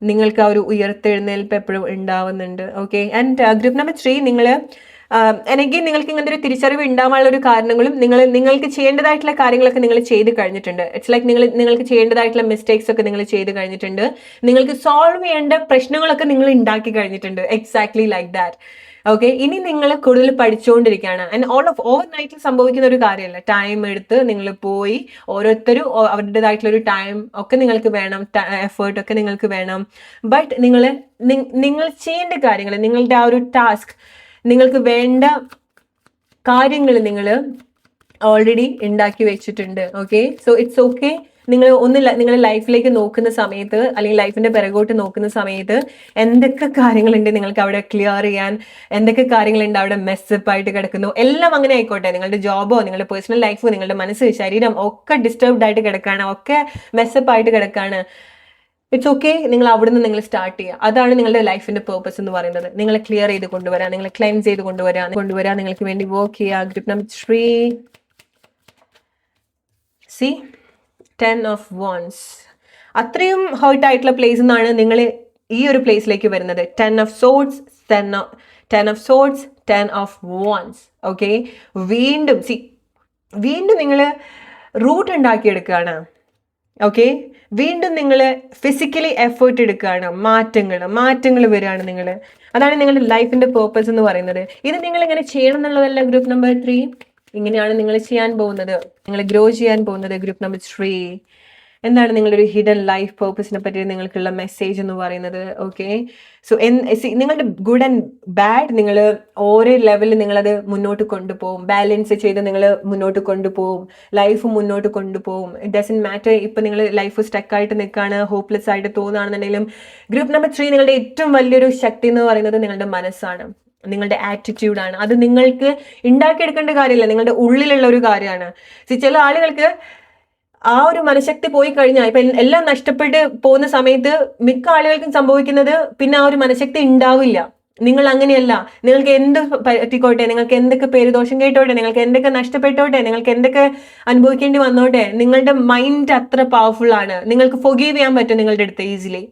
നിങ്ങൾക്ക് ആ ഒരു ഉയർത്തെഴുന്നേൽപ്പ് എപ്പോഴും ഉണ്ടാവുന്നുണ്ട്. ഓക്കെ, ആൻഡ് ഗ്രൂപ്പ് നമ്പർ 3 നിങ്ങൾ എനിക്ക് നിങ്ങൾക്ക് ഇങ്ങനത്തെ ഒരു തിരിച്ചറിവ് ഉണ്ടാവാനുള്ള ഒരു കാരണങ്ങളും നിങ്ങൾക്ക് ചെയ്യേണ്ടതായിട്ടുള്ള കാര്യങ്ങളൊക്കെ നിങ്ങൾ ചെയ്ത് കഴിഞ്ഞിട്ടുണ്ട്. ഇറ്റ്സ് ലൈക്ക് നിങ്ങൾക്ക് ചെയ്യേണ്ടതായിട്ടുള്ള മിസ്റ്റേക്സ് ഒക്കെ നിങ്ങൾ ചെയ്ത് കഴിഞ്ഞിട്ടുണ്ട്, നിങ്ങൾക്ക് സോൾവ് ചെയ്യേണ്ട പ്രശ്നങ്ങളൊക്കെ നിങ്ങൾ ഉണ്ടാക്കി കഴിഞ്ഞിട്ടുണ്ട്. Exactly like that. ഓക്കെ, ഇനി നിങ്ങൾ കൂടുതൽ പഠിച്ചുകൊണ്ടിരിക്കുകയാണ്. ആൻഡ് ഓവർ നൈറ്റിൽ സംഭവിക്കുന്ന ഒരു കാര്യമല്ല. ടൈം എടുത്ത് നിങ്ങൾ പോയി ഓരോരുത്തരും അവരുടേതായിട്ടുള്ള ഒരു ടൈം ഒക്കെ നിങ്ങൾക്ക് വേണം, എഫേർട്ട് ഒക്കെ നിങ്ങൾക്ക് വേണം. ബട്ട് നിങ്ങൾ ചെയ്യേണ്ട കാര്യങ്ങൾ, നിങ്ങളുടെ ആ ഒരു ടാസ്ക്, നിങ്ങൾക്ക് വേണ്ട കാര്യങ്ങൾ നിങ്ങൾ ഓൾറെഡി ഉണ്ടാക്കി വെച്ചിട്ടുണ്ട്. Okay, so it's okay. നിങ്ങൾ ലൈഫിലേക്ക് നോക്കുന്ന സമയത്ത് അല്ലെങ്കിൽ ലൈഫിന്റെ പിറകോട്ട് നോക്കുന്ന സമയത്ത് എന്തൊക്കെ കാര്യങ്ങളുണ്ട് നിങ്ങൾക്ക് അവിടെ ക്ലിയർ ചെയ്യാൻ, എന്തൊക്കെ കാര്യങ്ങളുണ്ട് അവിടെ മെസ്സപ്പ് ആയിട്ട് കിടക്കുന്നു, എല്ലാം അങ്ങനെ ആയിക്കോട്ടെ. നിങ്ങളുടെ ജോബോ നിങ്ങളുടെ പേഴ്സണൽ ലൈഫോ നിങ്ങളുടെ മനസ്സ് ശരീരം ഒക്കെ ഡിസ്റ്റർബ്ഡ് ആയിട്ട് കിടക്കാണ്, ഒക്കെ മെസ്സപ്പ് ആയിട്ട് കിടക്കാണ്. ഇറ്റ്സ് ഓക്കെ, നിങ്ങൾ അവിടുന്ന് നിങ്ങൾ സ്റ്റാർട്ട് ചെയ്യുക. അതാണ് നിങ്ങളുടെ ലൈഫിന്റെ പേർപ്പസ് എന്ന് പറയുന്നത്. നിങ്ങളെ ക്ലിയർ ചെയ്ത് കൊണ്ടുവരാൻ, നിങ്ങളെ ക്ലെൻസ് ചെയ്ത് കൊണ്ടുവരാൻ നിങ്ങൾക്ക് വേണ്ടി വർക്ക് ചെയ്യുക. Group number 3 C 10 of Wands. അത്രയും ഹേർട്ട് ആയിട്ടുള്ള പ്ലേസ് നിന്നാണ് നിങ്ങൾ ഈ ഒരു പ്ലേസിലേക്ക് വരുന്നത്. 10 of Swords, 10 of Swords, 10 of Wands. Okay, വീണ്ടും നിങ്ങൾ റൂട്ട് ഉണ്ടാക്കിയെടുക്കുകയാണ്. ഓക്കെ, വീണ്ടും നിങ്ങൾ ഫിസിക്കലി എഫേർട്ട് എടുക്കുകയാണ്, മാറ്റങ്ങൾ വരികയാണ് നിങ്ങൾ. അതാണ് നിങ്ങളുടെ ലൈഫിന്റെ പേർപ്പസ് എന്ന് പറയുന്നത്. ഇത് നിങ്ങൾ എങ്ങനെ ചെയ്യണം എന്നുള്ളതല്ല ഗ്രൂപ്പ് നമ്പർ 3. ഇങ്ങനെയാണ് നിങ്ങൾ ചെയ്യാൻ പോകുന്നത്, നിങ്ങൾ ഗ്രോ ചെയ്യാൻ പോകുന്നത്. ഗ്രൂപ്പ് നമ്പർ 3 എന്താണ് നിങ്ങളുടെ ഒരു ഹിഡൻ ലൈഫ് പേർപ്പസിനെ പറ്റി നിങ്ങൾക്കുള്ള മെസ്സേജ് എന്ന് പറയുന്നത്. ഓക്കെ, സോ നിങ്ങളുടെ ഗുഡ് ആൻഡ് ബാഡ് നിങ്ങൾ ഓരോ ലെവലിൽ നിങ്ങളത് മുന്നോട്ട് കൊണ്ടുപോകും, ബാലൻസ് ചെയ്ത് നിങ്ങൾ മുന്നോട്ട് കൊണ്ടുപോകും, ലൈഫ് മുന്നോട്ട് കൊണ്ടുപോകും. ഇറ്റ് ഡസൻറ്റ് മാറ്റർ ഇപ്പം നിങ്ങൾ ലൈഫ് സ്റ്റക്കായിട്ട് നിൽക്കുകയാണ്, ഹോപ്പ്ലെസ് ആയിട്ട് തോന്നുകയാണെന്നുണ്ടെങ്കിലും ഗ്രൂപ്പ് നമ്പർ 3 നിങ്ങളുടെ ഏറ്റവും വലിയൊരു ശക്തി എന്ന് പറയുന്നത് നിങ്ങളുടെ മനസ്സാണ്, നിങ്ങളുടെ ആറ്റിറ്റ്യൂഡാണ്. അത് നിങ്ങൾക്ക് ഉണ്ടാക്കിയെടുക്കേണ്ട കാര്യമില്ല, നിങ്ങളുടെ ഉള്ളിലുള്ള ഒരു കാര്യമാണ്. ചില ആളുകൾക്ക് ആ ഒരു മനഃശക്തി പോയി കഴിഞ്ഞാൽ, ഇപ്പൊ എല്ലാം നഷ്ടപ്പെട്ട് പോകുന്ന സമയത്ത് മിക്ക ആളുകൾക്കും സംഭവിക്കുന്നത് പിന്നെ ആ ഒരു മനഃശക്തി ഉണ്ടാവില്ല. നിങ്ങൾ അങ്ങനെയല്ല. നിങ്ങൾക്ക് എന്ത് പറ്റിക്കോട്ടെ, നിങ്ങൾക്ക് എന്തൊക്കെ പേരുദോഷം കേട്ടോട്ടെ, നിങ്ങൾക്ക് എന്തൊക്കെ നഷ്ടപ്പെട്ടോട്ടെ, നിങ്ങൾക്ക് എന്തൊക്കെ അനുഭവിക്കേണ്ടി വന്നോട്ടെ, നിങ്ങളുടെ മൈൻഡ് അത്ര പവർഫുൾ ആണ്. നിങ്ങൾക്ക് ഫൊഗീവ് ചെയ്യാൻ പറ്റും നിങ്ങളുടെ അടുത്ത് ഈസിലി.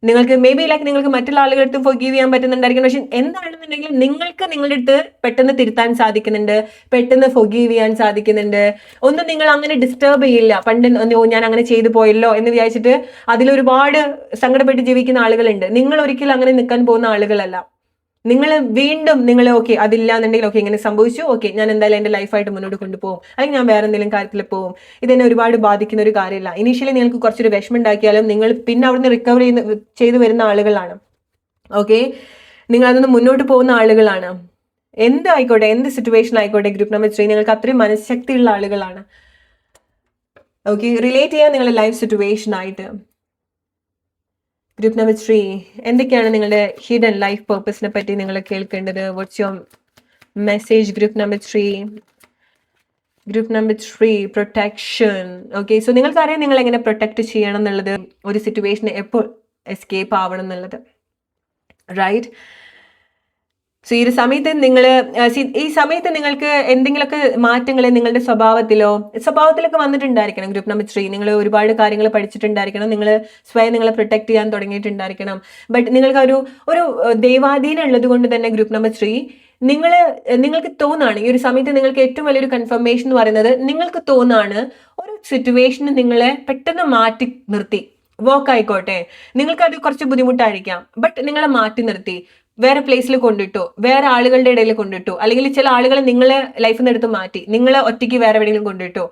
നിങ്ങൾക്ക് മേ ബി ലൈക്ക് നിങ്ങൾക്ക് മറ്റുള്ള ആളുകളുടെ അടുത്ത് ഫൊഗീവ് ചെയ്യാൻ പറ്റുന്നുണ്ടായിരിക്കും. പക്ഷെ എന്താണെന്നുണ്ടെങ്കിൽ നിങ്ങൾക്ക് നിങ്ങളുടെ അടുത്ത് പെട്ടെന്ന് തിരുത്താൻ സാധിക്കുന്നുണ്ട്, പെട്ടെന്ന് ഫൊഗീവ് ചെയ്യാൻ സാധിക്കുന്നുണ്ട്. ഒന്നും നിങ്ങൾ അങ്ങനെ ഡിസ്റ്റർബ് ചെയ്യില്ല. പണ്ട് ഞാൻ അങ്ങനെ ചെയ്തു പോയല്ലോ എന്ന് വിചാരിച്ചിട്ട് അതിലൊരുപാട് സങ്കടപ്പെട്ട് ജീവിക്കുന്ന ആളുകളുണ്ട്. നിങ്ങൾ ഒരിക്കലും അങ്ങനെ നിൽക്കാൻ പോകുന്ന ആളുകളല്ല. നിങ്ങൾ വീണ്ടും ഓക്കെ അതില്ല എന്നുണ്ടെങ്കിൽ ഓക്കെ ഇങ്ങനെ സംഭവിച്ചു, ഓക്കെ ഞാൻ എന്തായാലും എൻ്റെ ലൈഫായിട്ട് മുന്നോട്ട് കൊണ്ടുപോകും, അല്ലെങ്കിൽ ഞാൻ വേറെ എന്തെങ്കിലും കാര്യത്തിൽ പോകും. ഇതെന്നെ ഒരുപാട് ബാധിക്കുന്ന ഒരു കാര്യമില്ല. ഇനീഷ്യലി നിങ്ങൾക്ക് കുറച്ചൊരു വിഷമം ഉണ്ടാക്കിയാലും നിങ്ങൾ പിന്നെ അവിടുന്ന് റിക്കവർ ചെയ്ത് വരുന്ന ആളുകളാണ്. ഓക്കെ, നിങ്ങൾ അതൊന്ന് മുന്നോട്ട് പോകുന്ന ആളുകളാണ്. എന്തായിക്കോട്ടെ, എന്ത് സിറ്റുവേഷൻ ആയിക്കോട്ടെ, ഗ്രൂപ്പ് നമ്പർ 3 നിങ്ങൾക്ക് അത്രയും മനഃശക്തിയുള്ള ആളുകളാണ്. ഓക്കെ, റിലേറ്റ് ചെയ്യാൻ നിങ്ങളുടെ ലൈഫ് സിറ്റുവേഷൻ ആയിട്ട്. ഗ്രൂപ്പ് നമ്പർ 3 എന്തൊക്കെയാണ് നിങ്ങളുടെ ഹിഡൻ ലൈഫ് പേർപ്പസിനെ പറ്റി നിങ്ങൾ കേൾക്കേണ്ടത്? What's your message? Group number 3 protection. Okay, so നിങ്ങൾക്കറിയാം നിങ്ങൾ എങ്ങനെ പ്രൊട്ടക്ട് ചെയ്യണം എന്നുള്ളത്, ഒരു സിറ്റുവേഷന് എപ്പോൾ എസ്കേപ്പ് ആവണം എന്നുള്ളത്, റൈറ്റ്? സോ ഈ സമയത്ത് നിങ്ങൾക്ക് എന്തെങ്കിലുമൊക്കെ മാറ്റങ്ങൾ നിങ്ങളുടെ സ്വഭാവത്തിലൊക്കെ വന്നിട്ടുണ്ടായിരിക്കണം. ഗ്രൂപ്പ് നമ്പർ 3 നിങ്ങൾ ഒരുപാട് കാര്യങ്ങൾ പഠിച്ചിട്ടുണ്ടായിരിക്കണം, നിങ്ങൾ സ്വയം നിങ്ങളെ പ്രൊട്ടക്ട് ചെയ്യാൻ തുടങ്ങിയിട്ടുണ്ടായിരിക്കണം. ബട്ട് നിങ്ങൾക്ക് ഒരു ദൈവാധീനം ഉള്ളത് കൊണ്ട് തന്നെ ഗ്രൂപ്പ് നമ്പർ 3 നിങ്ങൾക്ക് തോന്നാണ് ഈ ഒരു സമയത്ത് നിങ്ങൾക്ക് ഏറ്റവും വലിയൊരു കൺഫർമേഷൻ എന്ന് പറയുന്നത്, നിങ്ങൾക്ക് തോന്നാണ് ഒരു സിറ്റുവേഷന് നിങ്ങളെ പെട്ടെന്ന് മാറ്റി നിർത്തി, വർക്ക് ആയിക്കോട്ടെ, നിങ്ങൾക്കത് കുറച്ച് ബുദ്ധിമുട്ടായിരിക്കാം, ബട്ട് നിങ്ങളെ മാറ്റി നിർത്തി വേറെ പ്ലേസിൽ കൊണ്ടിട്ടു, വേറെ ആളുകളുടെ ഇടയിൽ കൊണ്ടിട്ടു, അല്ലെങ്കിൽ ചില ആളുകളെ നിങ്ങളെ ലൈഫിൽ നിന്ന് എടുത്ത് മാറ്റി നിങ്ങളെ ഒറ്റയ്ക്ക് വേറെ എവിടെയെങ്കിലും കൊണ്ടിട്ടു,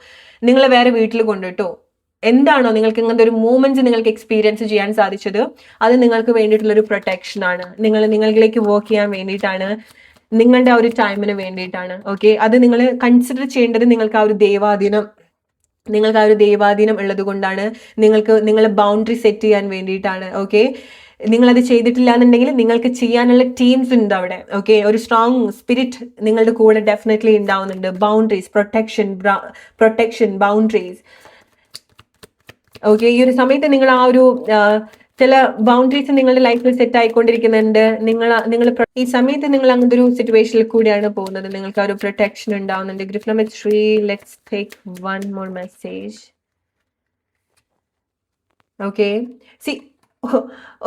നിങ്ങളെ വേറെ വീട്ടിൽ കൊണ്ടിട്ടോ, എന്താണോ നിങ്ങൾക്ക് ഇങ്ങനത്തെ ഒരു മൂമെന്റ്സ് നിങ്ങൾക്ക് എക്സ്പീരിയൻസ് ചെയ്യാൻ സാധിച്ചത്, അത് നിങ്ങൾക്ക് വേണ്ടിയിട്ടുള്ള ഒരു പ്രൊട്ടക്ഷൻ ആണ്. നിങ്ങളിലേക്ക് വർക്ക് ചെയ്യാൻ വേണ്ടിയിട്ടാണ്, നിങ്ങളുടെ ആ ഒരു ടൈമിന് വേണ്ടിയിട്ടാണ്. ഓക്കെ, അത് നിങ്ങൾ കൺസിഡർ ചെയ്യേണ്ടത് നിങ്ങൾക്ക് ആ ഒരു ദൈവാധീനം ഉള്ളത് കൊണ്ടാണ്. നിങ്ങളെ ബൗണ്ടറി സെറ്റ് ചെയ്യാൻ വേണ്ടിയിട്ടാണ്. ഓക്കെ, നിങ്ങളത് ചെയ്തിട്ടില്ല എന്നുണ്ടെങ്കിൽ നിങ്ങൾക്ക് ചെയ്യാനുള്ള ടീംസ് ഉണ്ട് അവിടെ. ഓക്കെ, ഒരു സ്ട്രോങ് സ്പിരിറ്റ് നിങ്ങളുടെ കൂടെ ഡെഫിനറ്റ്ലി ഉണ്ടാവുന്നുണ്ട്. Boundaries, protection boundaries. ഓക്കെ, ഈ ഒരു സമയത്ത് നിങ്ങൾ ആ ഒരു ചില ബൗണ്ടറീസ് നിങ്ങളുടെ ലൈഫിൽ സെറ്റ് ആയിക്കൊണ്ടിരിക്കുന്നുണ്ട്. നിങ്ങൾ ഈ സമയത്ത് നിങ്ങൾ അങ്ങനത്തെ ഒരു സിറ്റുവേഷനിൽ കൂടിയാണ് പോകുന്നത്. നിങ്ങൾക്ക് ആ ഒരു പ്രൊട്ടക്ഷൻ ഉണ്ടാവുന്നുണ്ട്. Group number 3, let's take one more message. Okay, സി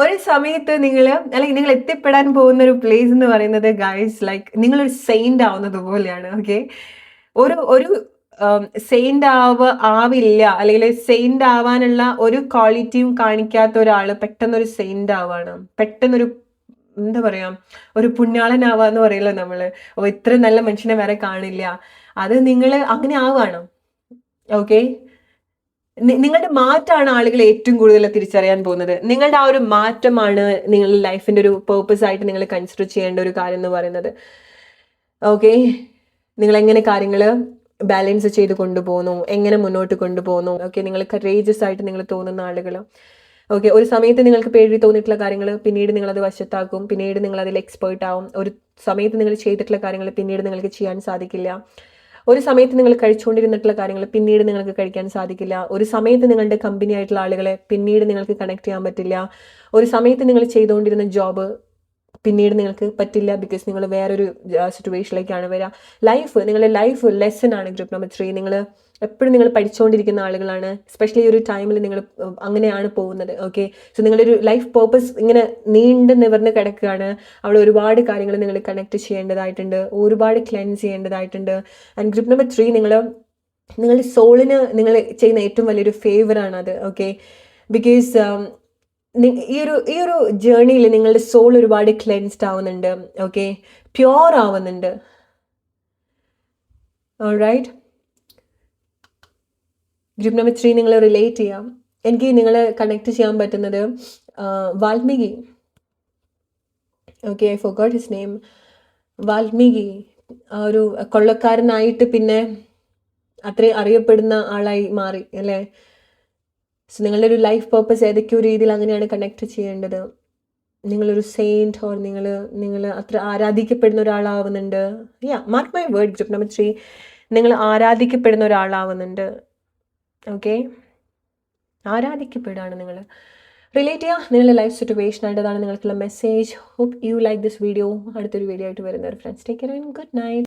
ഒരു സമയത്ത് അല്ലെങ്കിൽ നിങ്ങൾ എത്തിപ്പെടാൻ പോകുന്ന ഒരു പ്ലേസ് എന്ന് പറയുന്നത് ഗൈസ്, ലൈക്ക് നിങ്ങളൊരു സെയിന്റ് ആവുന്നത് പോലെയാണ്. ഓക്കെ, ഒരു സെയിന്റ് ആവില്ല, അല്ലെങ്കിൽ സെയിന്റ് ആവാനുള്ള ഒരു ക്വാളിറ്റിയും കാണിക്കാത്ത ഒരാള് പെട്ടെന്നൊരു സെയിന്റ് ആവാണ്. പെട്ടെന്നൊരു എന്താ പറയാ, ഒരു പുണ്യാളനാവാന്ന് പറയല്ലോ നമ്മള്. ഇത്ര നല്ല മനുഷ്യനെ വേറെ കാണില്ല. അത് നിങ്ങൾ അങ്ങനെ ആവാണ്. ഓക്കെ, നിങ്ങളുടെ മാറ്റമാണ് ആളുകൾ ഏറ്റവും കൂടുതൽ തിരിച്ചറിയാൻ പോകുന്നത്. നിങ്ങളുടെ ആ ഒരു മാറ്റമാണ് നിങ്ങളുടെ ലൈഫിന്റെ ഒരു പേർപ്പസ് ആയിട്ട് നിങ്ങൾ കൺസിഡർ ചെയ്യേണ്ട ഒരു കാര്യം എന്ന് പറയുന്നത്. ഓക്കെ, നിങ്ങൾ എങ്ങനെ കാര്യങ്ങൾ ബാലൻസ് ചെയ്ത് കൊണ്ടുപോകുന്നു, എങ്ങനെ മുന്നോട്ട് കൊണ്ടുപോകുന്നു. ഓക്കെ, നിങ്ങൾ കറേജസ് ആയിട്ട് നിങ്ങൾ തോന്നുന്ന ആളുകൾ. ഓക്കെ, ഒരു സമയത്ത് നിങ്ങൾക്ക് പേടി തോന്നിയിട്ടുള്ള കാര്യങ്ങൾ പിന്നീട് നിങ്ങളത് വശത്താക്കും, പിന്നീട് നിങ്ങൾ അതിൽ എക്സ്പേർട്ട് ആവും. ഒരു സമയത്ത് നിങ്ങൾ ചെയ്തിട്ടുള്ള കാര്യങ്ങൾ പിന്നീട് നിങ്ങൾക്ക് ചെയ്യാൻ സാധിക്കില്ല. ഒരു സമയത്ത് നിങ്ങൾ കഴിച്ചുകൊണ്ടിരുന്നിട്ടുള്ള കാര്യങ്ങൾ പിന്നീട് നിങ്ങൾക്ക് കഴിക്കാൻ സാധിക്കില്ല. ഒരു സമയത്ത് നിങ്ങളുടെ കമ്പനി ആയിട്ടുള്ള ആളുകളെ പിന്നീട് നിങ്ങൾക്ക് കണക്ട് ചെയ്യാൻ പറ്റില്ല. ഒരു സമയത്ത് നിങ്ങൾ ചെയ്തുകൊണ്ടിരുന്ന ജോബ് പിന്നീട് നിങ്ങൾക്ക് പറ്റില്ല, ബിക്കോസ് നിങ്ങൾ വേറൊരു സിറ്റുവേഷനിലേക്കാണ് വരിക. നിങ്ങളുടെ ലൈഫ് ലെസൺ ആണ് ഗ്രൂപ്പ് നമ്പർ 3. നിങ്ങൾ എപ്പോഴും നിങ്ങൾ പഠിച്ചുകൊണ്ടിരിക്കുന്ന ആളുകളാണ്. എസ്പെഷ്യലി ഈ ഒരു ടൈമിൽ നിങ്ങൾ അങ്ങനെയാണ് പോകുന്നത്. ഓക്കെ, സോ നിങ്ങളുടെ ഒരു ലൈഫ് പേർപ്പസ് ഇങ്ങനെ നിവർന്ന് കിടക്കുകയാണ്. അവിടെ ഒരുപാട് കാര്യങ്ങൾ നിങ്ങൾ കണക്ട് ചെയ്യേണ്ടതായിട്ടുണ്ട്, ഒരുപാട് ക്ലെൻസ് ചെയ്യേണ്ടതായിട്ടുണ്ട്. ആൻഡ് ഗ്രൂപ്പ് നമ്പർ 3, നിങ്ങളുടെ സോളിന് നിങ്ങൾ ചെയ്യുന്ന ഏറ്റവും വലിയൊരു ഫേവറാണ് അത്. ഓക്കെ, ബിക്കോസ് ഈ ഒരു ജേർണിയിൽ നിങ്ങളുടെ സോൾ ഒരുപാട് ക്ലെൻസ്ഡ് ആവുന്നുണ്ട്. ഓക്കെ, പ്യോർ ആവുന്നുണ്ട്. ഓൾറൈറ്റ്, ഗ്രൂപ്പ് നമ്പർ 3 നിങ്ങൾ റിലേറ്റ് ചെയ്യാം. എനിക്ക് നിങ്ങളെ കണക്ട് ചെയ്യാൻ പറ്റുന്നത് Valmiki. Okay, I forgot his name. Valmiki ആ ഒരു കൊള്ളക്കാരനായിട്ട് പിന്നെ അത്രയും അറിയപ്പെടുന്ന ആളായി മാറി അല്ലേ. സോ നിങ്ങളുടെ ഒരു ലൈഫ് പേർപ്പസ് ഏതൊക്കെയോ രീതിയിൽ അങ്ങനെയാണ് കണക്ട് ചെയ്യേണ്ടത്. നിങ്ങളൊരു സെയിൻറ്റ് ഓർ നിങ്ങൾ അത്ര ആരാധിക്കപ്പെടുന്ന ഒരാളാവുന്നുണ്ട്. Mark my word group number 3, നിങ്ങൾ ആരാധിക്കപ്പെടുന്ന ഒരാളാവുന്നുണ്ട്. ഓക്കെ, ആരാധിക്കപ്പെടുകയാണ് നിങ്ങൾ. റിലേറ്റ് ചെയ്യുക നിങ്ങളുടെ ലൈഫ് സിറ്റുവേഷൻ ആയിട്ട്. അതാണ് നിങ്ങൾക്കുള്ള message. Hope you like this video. അടുത്തൊരു വീഡിയോ ആയിട്ട് വരുന്നവർ friends, take care and good night.